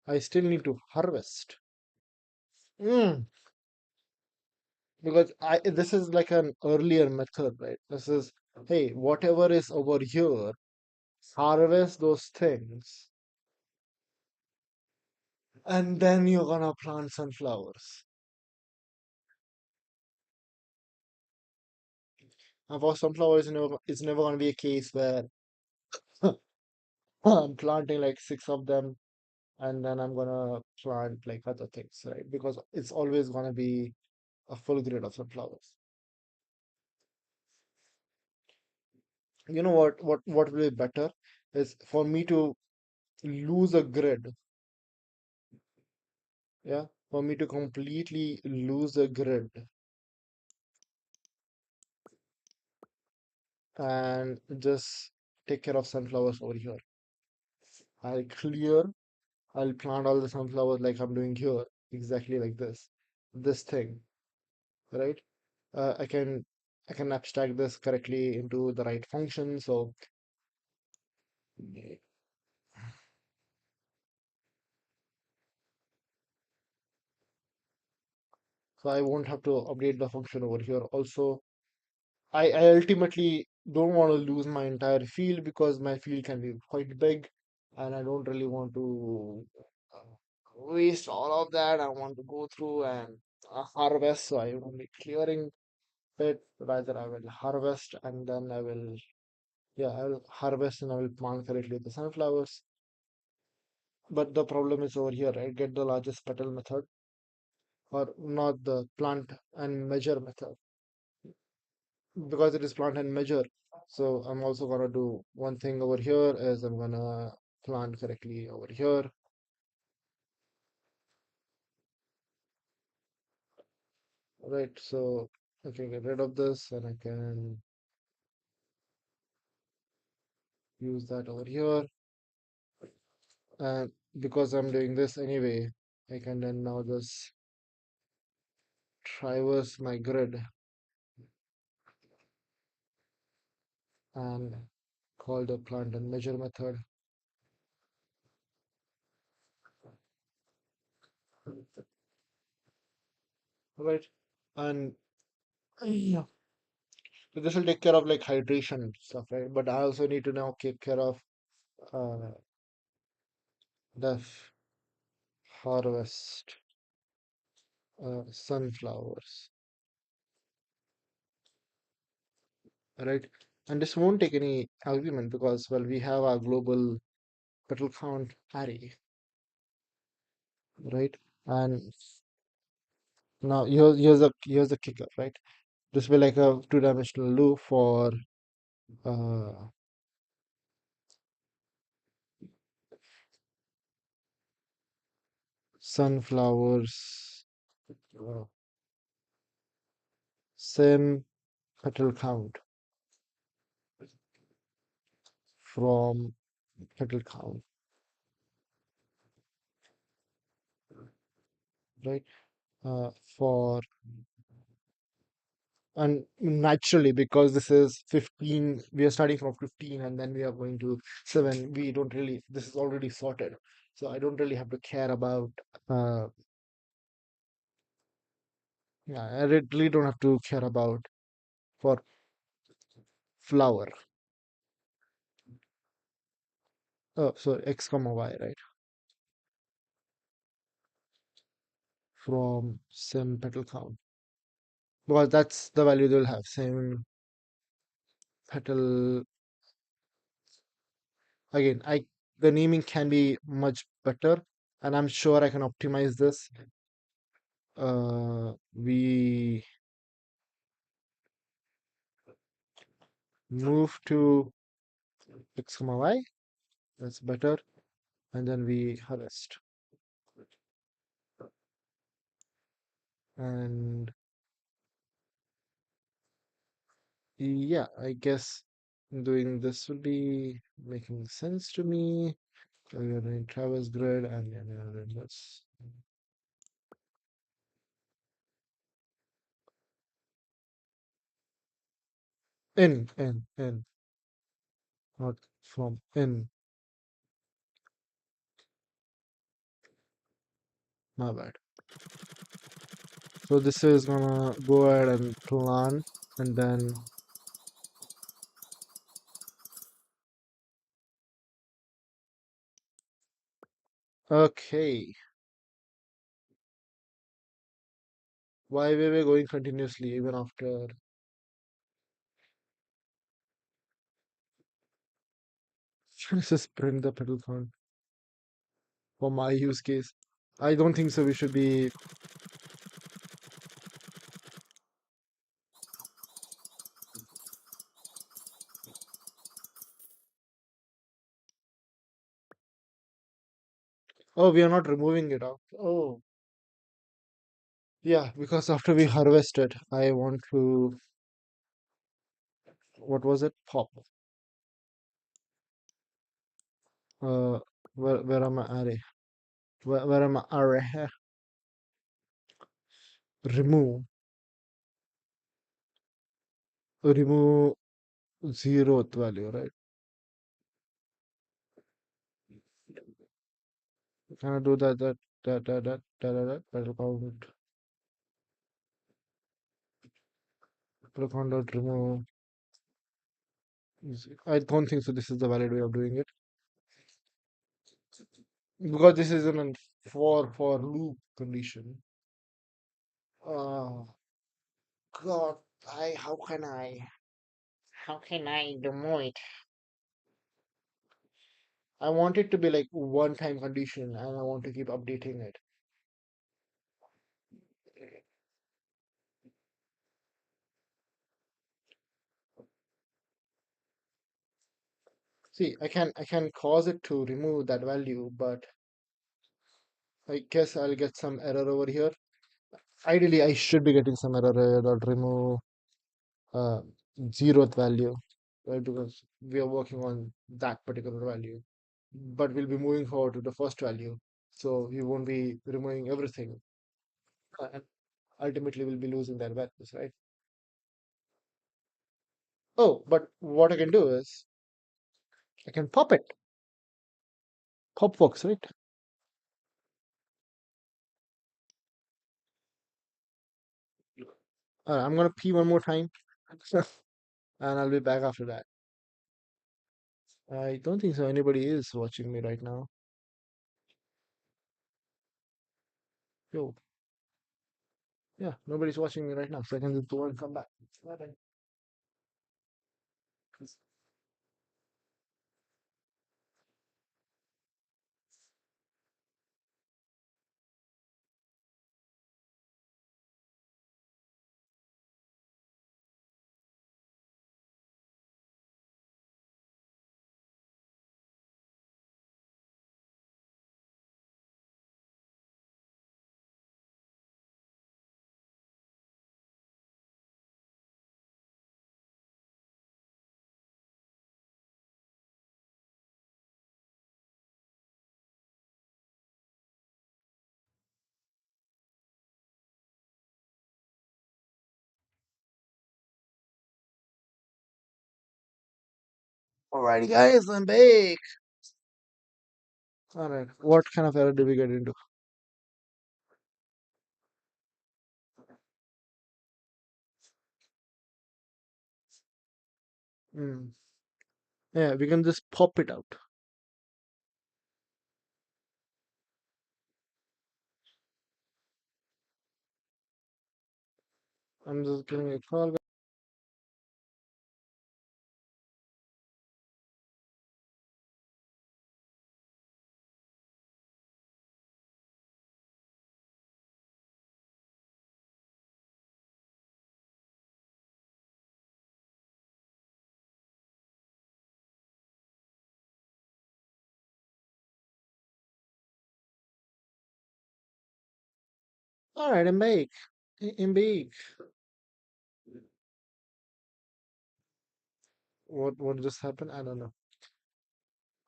I still need to harvest. Mm, because I this is like an earlier method, right? This is hey, whatever is over here, harvest those things, and then you're gonna plant sunflowers. And for sunflowers, it's never gonna be a case where I'm planting like six of them and then I'm gonna plant like other things, right? Because it's always gonna be a full grid of sunflowers. You know what will be better is for me to lose a grid, yeah, for me to completely lose a grid and just take care of sunflowers over here. I'll clear, I'll plant all the sunflowers like I'm doing here, exactly like this thing, right? I can abstract this correctly into the right function. So I won't have to update the function over here. Also, I ultimately don't want to lose my entire field because my field can be quite big and I don't really want to waste all of that. I want to go through and harvest, so I won't be clearing it. Rather, I will harvest and then yeah, I will harvest and I will plant correctly the sunflowers. But the problem is over here, right? Get the largest petal method or not the plant and measure method because it is plant and measure. So I'm also gonna do one thing over here is I'm gonna plant correctly over here, right? So I can get rid of this and I can use that over here. And because I'm doing this anyway, I can then now just traverse my grid and call the plant and measure method, right? And yeah, so this will take care of like hydration stuff, right? But I also need to now take care of uh, the harvest sunflowers, right? And this won't take any argument because, well, we have our global petal count array, right? And now here's the kicker, right? This will be like a two-dimensional loop for uh, sunflowers, uh, sim petal count from petal count, right? For and naturally because this is 15, we are starting from 15 and then we are going to 7, we don't really, this is already sorted, so I don't really have to care about uh yeah, I really don't have to care about for flower. Oh, so x comma y, right? From sim petal count because that's the value they'll have, same petal. Again, I the naming can be much better and I'm sure I can optimize this. We move to x comma y. That's better. And then we harvest. And yeah, I guess doing this will be making sense to me. So we are doing traverse grid and then we are doing this. In, not from in. My bad. So this is gonna go ahead and plan and then okay. Why we were going continuously even after just print the pedal count for my use case. I don't think so. We should be. Oh, we are not removing it out. Oh, yeah, because after we harvest it, I want to. What was it? Pop. Uh, where am I array? Where am I array? Remove. Remove zeroth value, right? Can I do that count dot remove. I don't think so. This is the valid way of doing it because this is an for loop condition. Oh God, I how can I demo it? I want it to be like one time condition and I want to keep updating it. See, I can cause it to remove that value, but I guess I'll get some error over here. Ideally, I should be getting some error that remove uh, zeroth value, right? Because we are working on that particular value, but we'll be moving forward to the first value, so we won't be removing everything, and ultimately we'll be losing that values, right? Oh, but what I can do is I can pop it. Pop works, right? I'm gonna pee one more time, and I'll be back after that. I don't think so. Anybody is watching me right now. Yo, yeah, nobody's watching me right now, so I can just go and come back. Bye-bye. Alrighty, guys, I'm back. All right, what kind of error did we get into? Hmm. Yeah, we can just pop it out. I'm just giving a call. All right, I'm back. I'm back. What just happened? I don't know.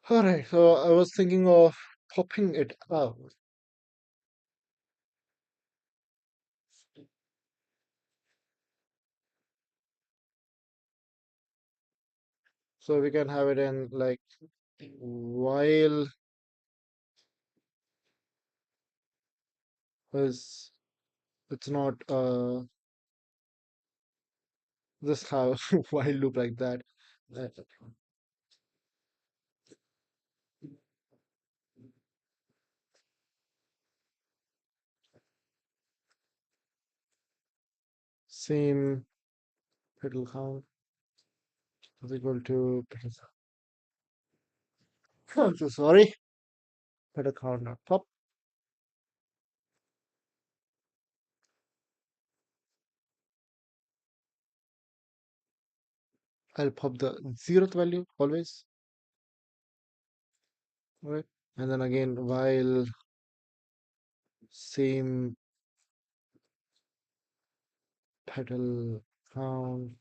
All right, so I was thinking of popping it out so we can have it in like while is it's not just have while loop like that. Uh, Same pedal count is equal to pedal. I'm so sorry. Pedal count not pop. I'll pop the zeroth value always. Right? And then again while same pedal count.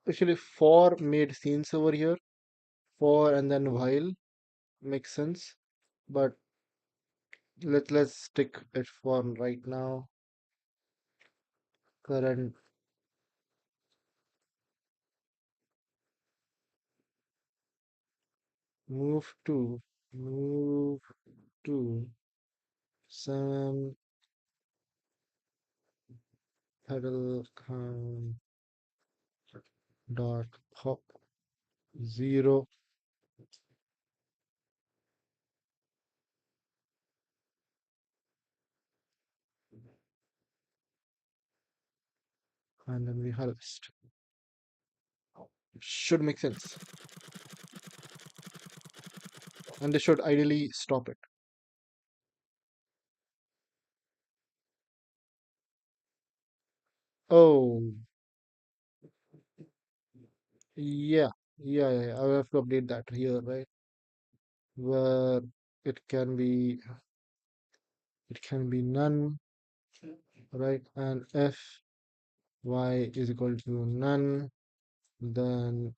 Actually, for made sense over here. For and then while makes sense. But let's stick it for right now. Current move to move to 7 pedal count dot pop 0, and then we harvest. Should make sense. And they should ideally stop it. Oh, yeah. Yeah. I have to update that here, right? Where it can be none, right? And if y is equal to none, then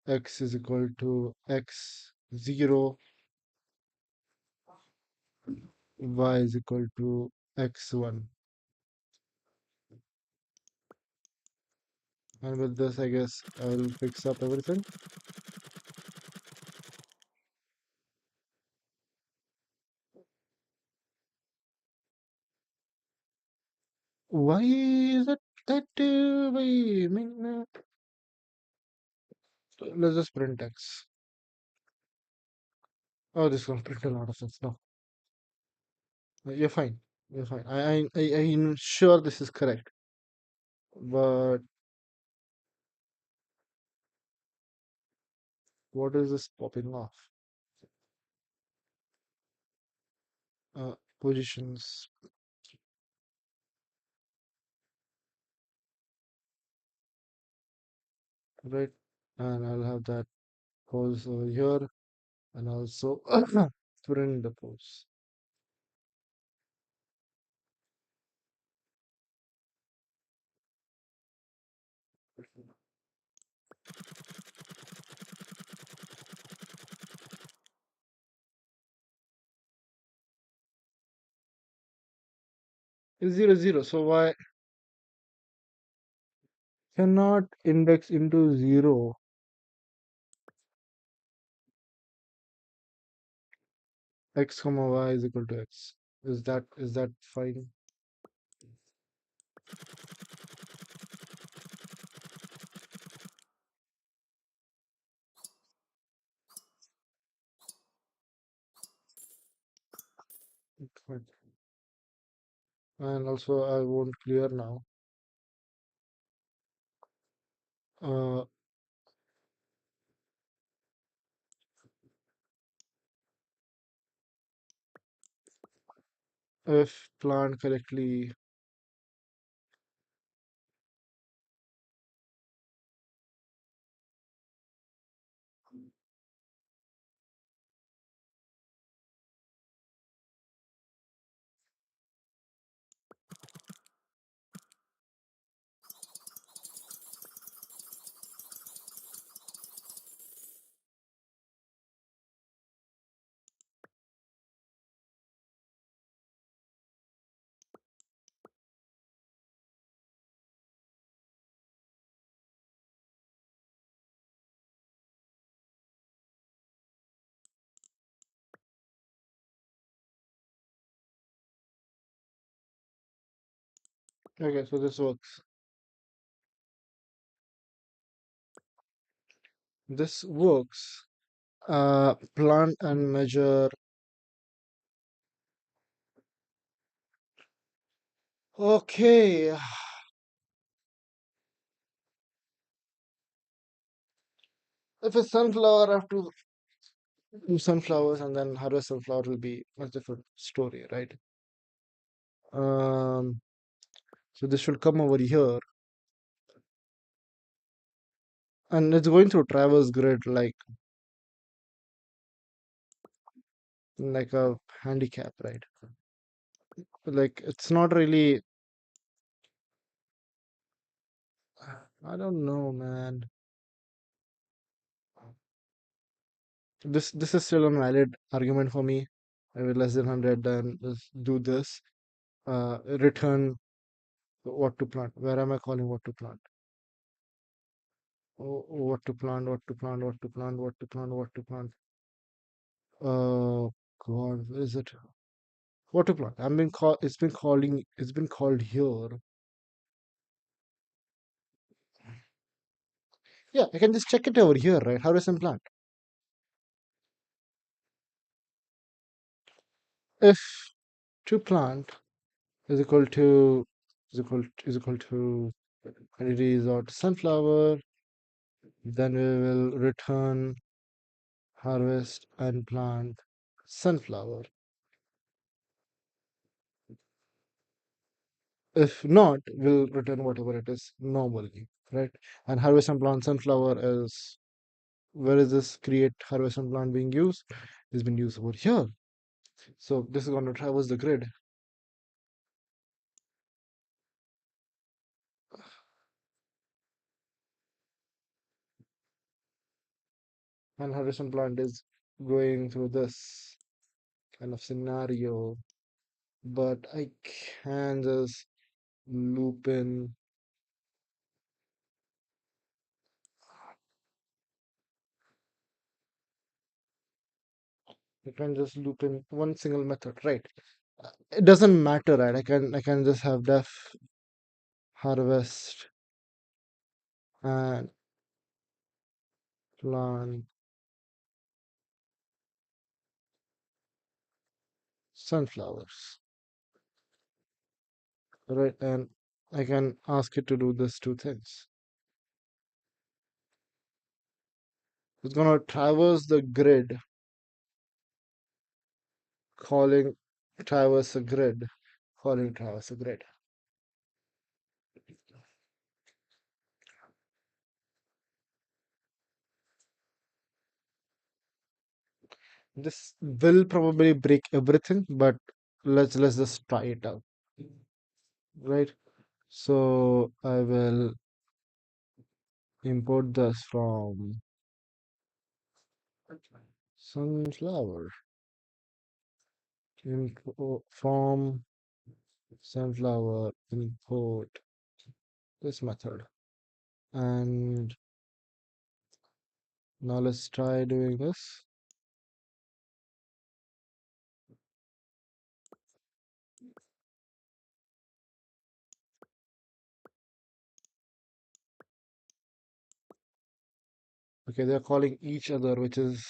x is equal to x0, y is equal to x1. And with this, I guess I'll fix up everything. Why is it that way? I mean, let's just print x. Oh, this is gonna print a lot of things. No, you're fine. You're fine. I'm sure this is correct. But what is this popping off? Positions, right? And I'll have that pose over here and also print the pose. It's 0, 0. So why cannot index into 0? X comma y is equal to x. Is that fine? Fine. And also I won't clear now. Uh, if planned correctly, Okay, so this works. This works. Plant and measure. Okay. If it's sunflower, I have to do sunflowers and then harvest sunflower will be much different story, right? Um, so this should come over here, and it's going through traverse grid like a handicap, right? Like it's not really. I don't know, man. This is still a valid argument for me. I will less than 100, then just do this. Return what to plant. Where am I calling what to plant? What to plant, what to plant, what to plant, what to plant, what to plant. Oh God, where is it? What to plant? I'm been call. It's been calling. It's been called here. Yeah, I can just check it over here, right? Harvest and plant. If to plant is equal to quantity is out sunflower, then we will return harvest and plant sunflower. If not, we'll return whatever it is normally, right? And harvest and plant sunflower is where is this create harvest and plant being used? It's been used over here. So this is going to traverse the grid, and harvest and plant is going through this kind of scenario. But I can just loop in. I can just loop in one single method, right? It doesn't matter, right? I can just have def harvest and plant sunflowers, right? And I can ask it to do these two things. It's gonna traverse the grid, calling traverse a grid, calling traverse a grid. This will probably break everything, but let's just try it out, right? So I will import this from sunflower from sunflower import this method, and now let's try doing this. Okay, they're calling each other, which is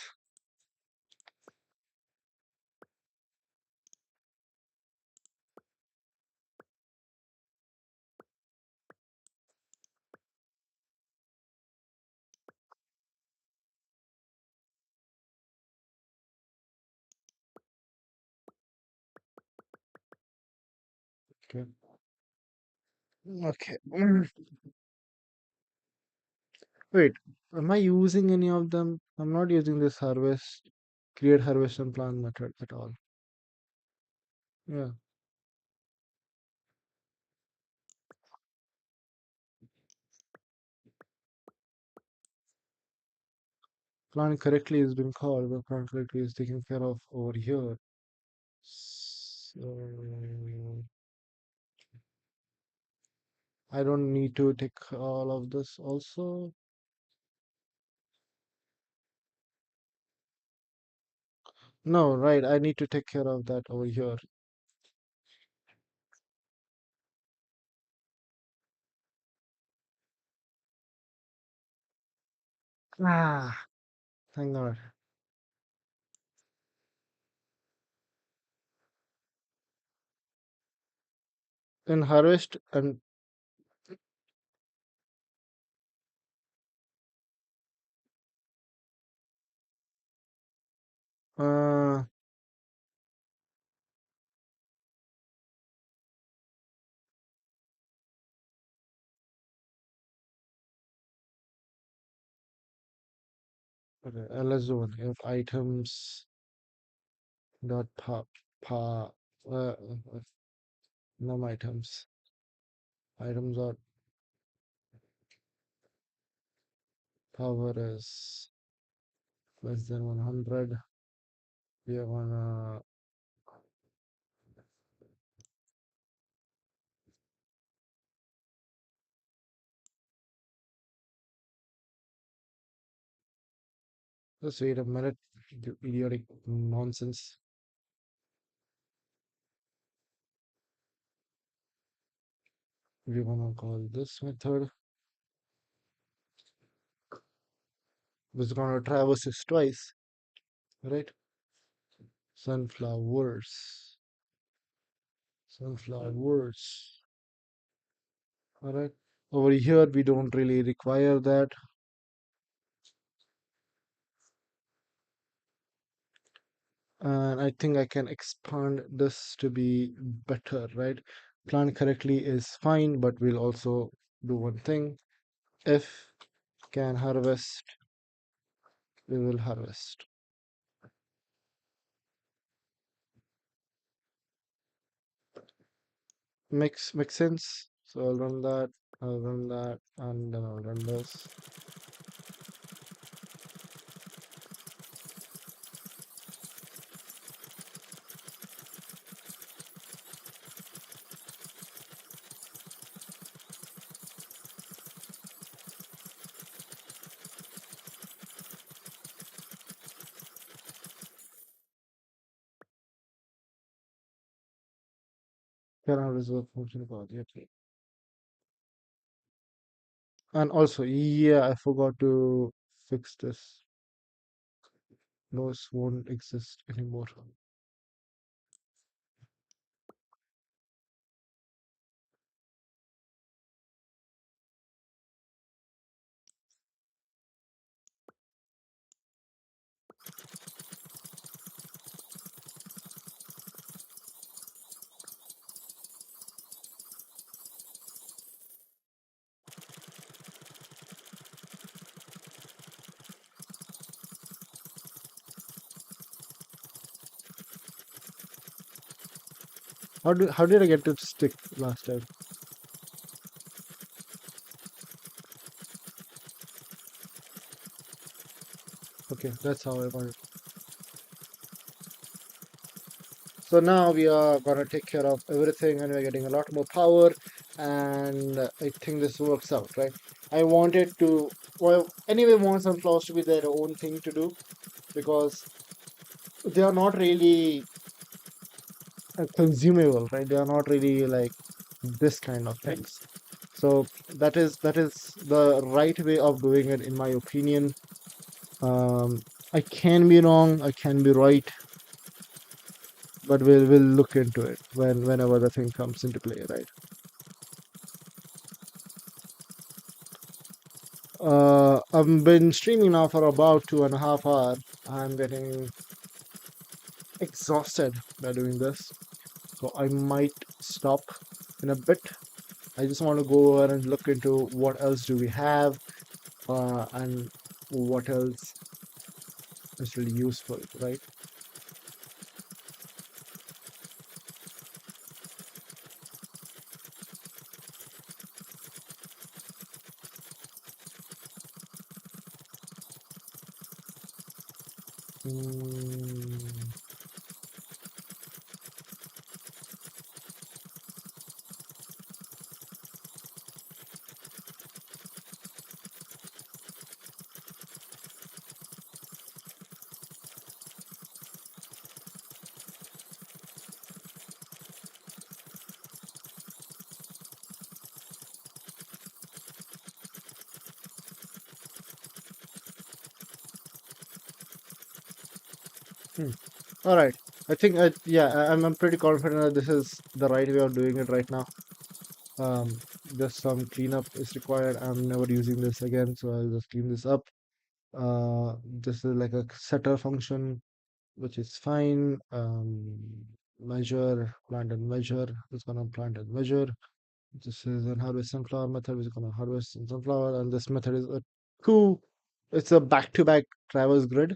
okay. Okay. Wait, am I using any of them? I'm not using this harvest, create harvest and plant method at all. Yeah, plant correctly has been called, but plant correctly is taken care of over here. So I don't need to take all of this also. No, right, I need to take care of that over here. Ah, thank God. In harvest and uh, okay, let's do one. If items dot pop pa num items dot power is less than 100. We are gonna just wait a minute. You idiotic nonsense. We're gonna call this method. We're gonna traverse this twice, right? Sunflowers. Sunflowers. All right. Over here, we don't really require that. And I think I can expand this to be better, right? Plan correctly is fine, but we'll also do one thing. If can harvest, we will harvest. Makes sense. So I'll run that, and then I'll run this. Can harvest work function about it. And also, yeah, I forgot to fix this. Those won't exist anymore. How did I get to stick last time? Okay, that's how I want it. So now we are gonna take care of everything, and we're getting a lot more power, and I think this works out, right? I wanted to, well, anyway, want sunflowers to be their own thing to do because they are not really consumable, right? They are not really like this kind of things. So that is the right way of doing it, in my opinion. I can be wrong, I can be right, but we'll look into it whenever the thing comes into play, right? I've been streaming now for about 2.5 hours. I'm getting exhausted by doing this, so I might stop in a bit. I just want to go over and look into what else do we have, and what else is really useful, right? Mm, Hmm. All right. I think yeah, I'm pretty confident that this is the right way of doing it right now. Um, just some cleanup is required. I'm never using this again, so I'll just clean this up. This is like a setter function, which is fine. Measure, plant and measure. It's gonna plant and measure. This is an harvest sunflower method, which is gonna harvest some sunflower, and this method is a two. It's a back-to-back traverse grid,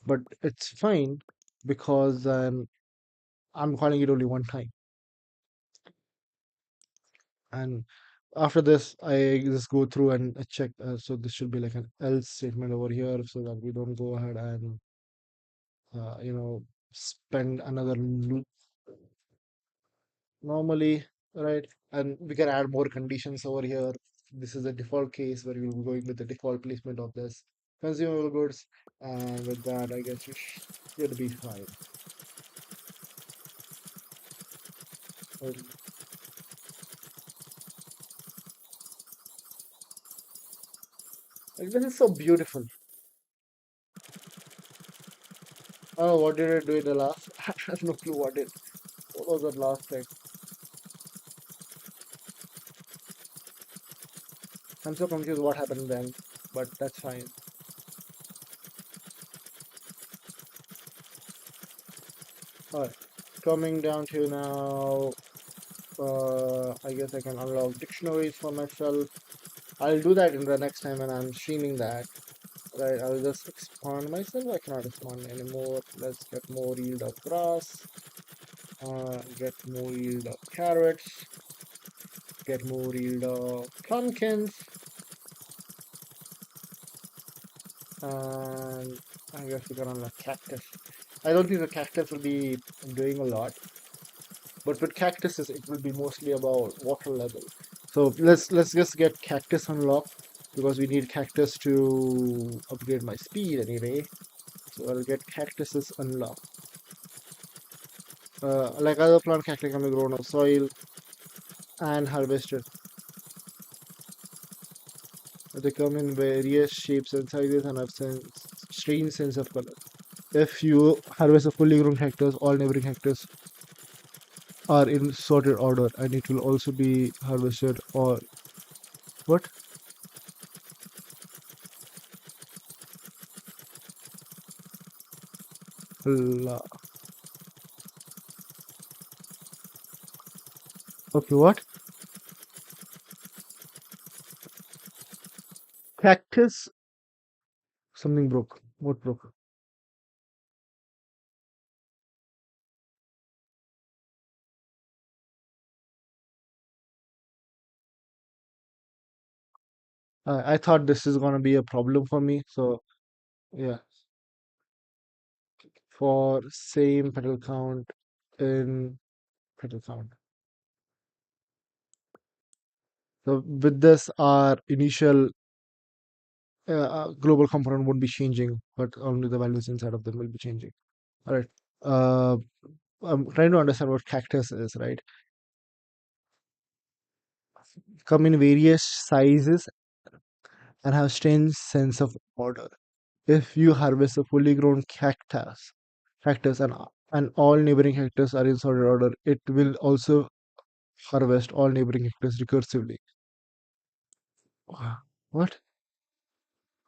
but it's fine because I'm calling it only one time. And after this, I just go through and check. So this should be like an else statement over here, so that we don't go ahead and uh, you know spend another loop normally, right? And we can add more conditions over here. This is a default case where we'll be going with the default placement of this consumable goods, and with that, I guess we should be fine. Well, like, this is so beautiful. Oh, what did I do in the last? I have no clue what was that last thing. I'm so confused what happened then, but that's fine. Alright, coming down to now, I guess I can unlock dictionaries for myself. I'll do that in the next time when I'm streaming that. Right, I'll just expand myself. I cannot expand anymore. Let's get more yield of grass, get more yield of carrots, get more yield of pumpkins, and I guess we can unlock cactus. I don't think the cactus will be doing a lot. But with cactuses, it will be mostly about water level. So let's just get cactus unlocked because we need cactus to upgrade my speed anyway. So I'll get cactuses unlocked. Like other plant, cactus can be grown on soil and harvested. They come in various shapes and sizes and have strange sense of color. If you harvest a fully grown cactus, all neighboring cactus are in sorted order, and it will also be harvested or what? La- Okay, what? Cactus. Something broke. What broke? I thought this is gonna be a problem for me. So yeah, for same petal count in petal count. So with this, our initial global component won't be changing, but only the values inside of them will be changing. All right. Uh, I'm trying to understand what cactus is, right? Come in various sizes and have strange sense of order. If you harvest a fully grown cactus and all neighboring cactus are in sorted order, it will also harvest all neighboring cactus recursively. Wow. What?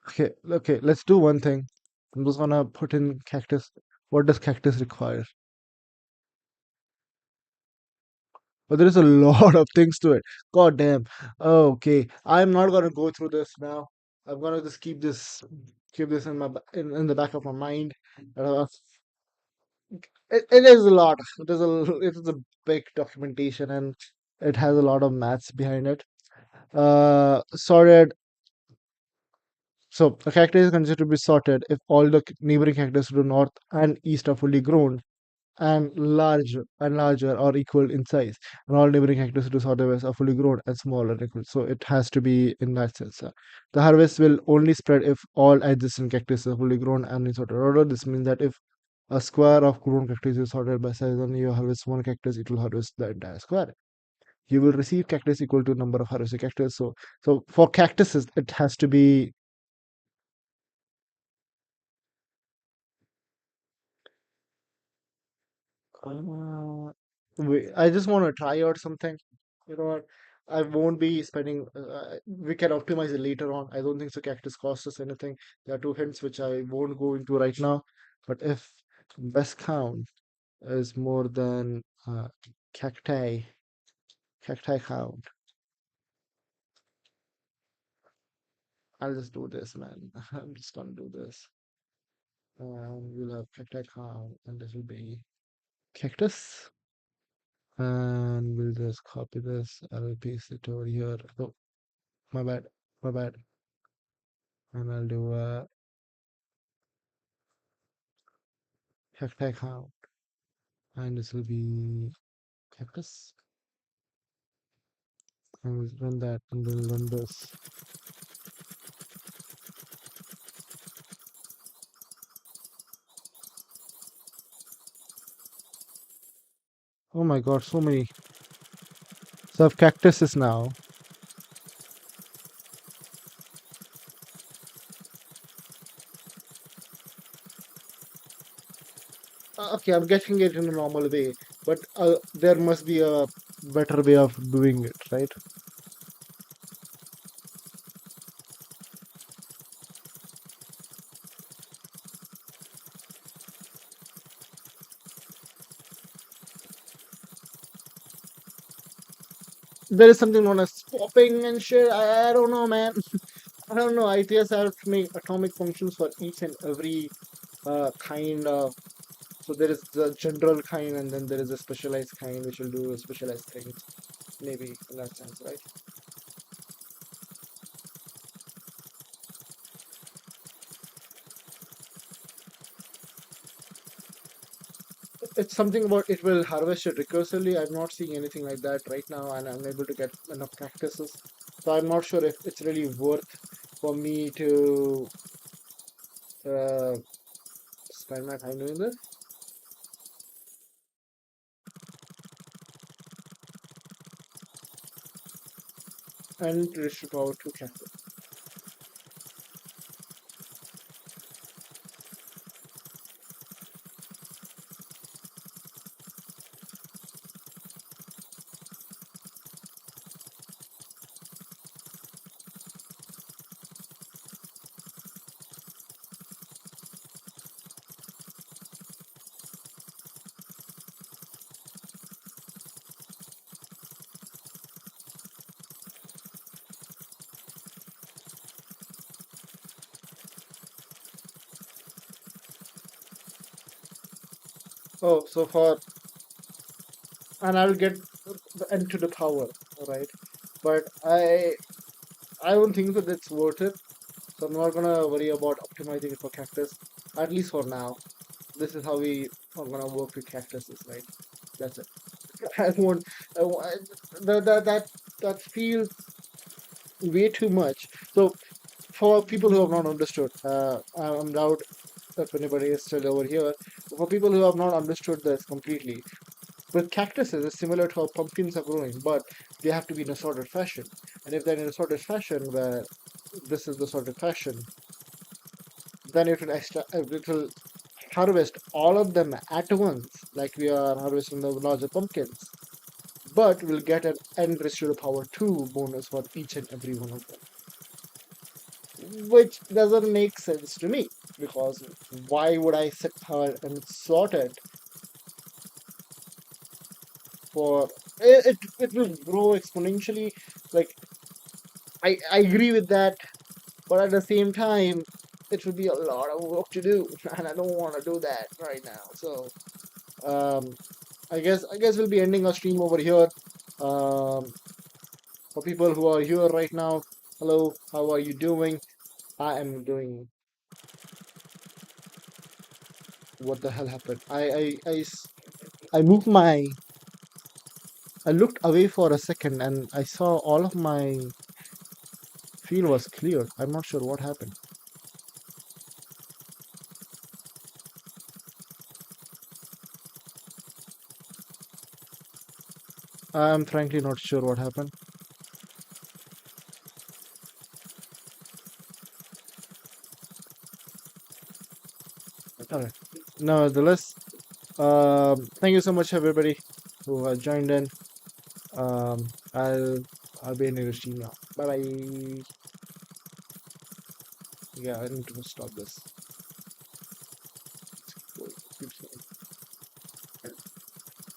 Okay, okay, let's do one thing. I'm just gonna put in cactus. What does cactus require? But there is a lot of things to it. God damn. Okay, I'm not gonna go through this now. I'm gonna just keep this in in the back of my mind. Uh, it is a lot. It is a big documentation and it has a lot of maths behind it. Sorted. So a character is considered to be sorted if all the neighboring characters to the north and east are fully grown and larger or equal in size, and all neighboring characters to the southwest are fully grown and smaller and equal. So it has to be in that sense. The harvest will only spread if all adjacent cactus are fully grown and in sorted order. This means that if a square of grown cactus is sorted by size and you harvest one cactus, it will harvest the entire square. You will receive cactus equal to number of harvested cactus. So for cactuses, it has to be Uh, I just want to try out something. You know what? I won't be spending. We can optimize it later on. I don't think so. Cactus costs us anything. There are two hints which I won't go into right now. But if best count is more than cacti, cacti count, I'll just do this, man. I'm just gonna do this. We'll have cacti count, and this will be cactus. And we'll just copy this. I'll paste it over here. Oh, my bad, my bad. And I'll do a cacti count, and this will be cactus. And we'll run that, and we'll run this. Oh my god, so many. So I have cactuses now. Okay, I'm getting it in a normal way, but there must be a better way of doing it, right? There is something known as popping and shit. I don't know, man. I don't know. I guess I have to make atomic functions for each and every kind of. So there is the general kind, and then there is a specialized kind, which will do specialized things. Maybe in that sense, right? It's something about it will harvest it recursively. I'm not seeing anything like that right now, and I'm able to get enough cactuses. So I'm not sure if it's really worth for me to uh, spend my time doing this. And restrict power to cactus. Oh, so far, and I'll get the end to the power, right? But I don't think that it's worth it. So I'm not gonna worry about optimizing it for cactus, at least for now. This is how we are gonna work with cactuses, right? That's it. I won't. I, won't- I, that feels way too much. So for people who have not understood, I'm doubt if anybody is still over here. For people who have not understood this completely, with cactuses, it's similar to how pumpkins are growing, but they have to be in a sorted fashion. And if they're in a sorted fashion, where this is the sorted fashion, then it will harvest all of them at once, like we are harvesting the larger pumpkins. But we'll get an n raised to the power 2 bonus for each and every one of them, which doesn't make sense to me, because why would I sit here and sort it for it will grow exponentially. Like I agree with that, but at the same time it would be a lot of work to do and I don't want to do that right now. So um I guess we'll be ending our stream over here. um for people who are here right now, hello, how are you doing? I am doing. What the hell happened? I moved my. I looked away for a second and I saw all of my field was cleared. I'm not sure what happened. I'm frankly not sure what happened. Alright. Nevertheless, Thank you so much, everybody who has joined in. I'll be in your stream now. Bye bye. Yeah, I need to stop this.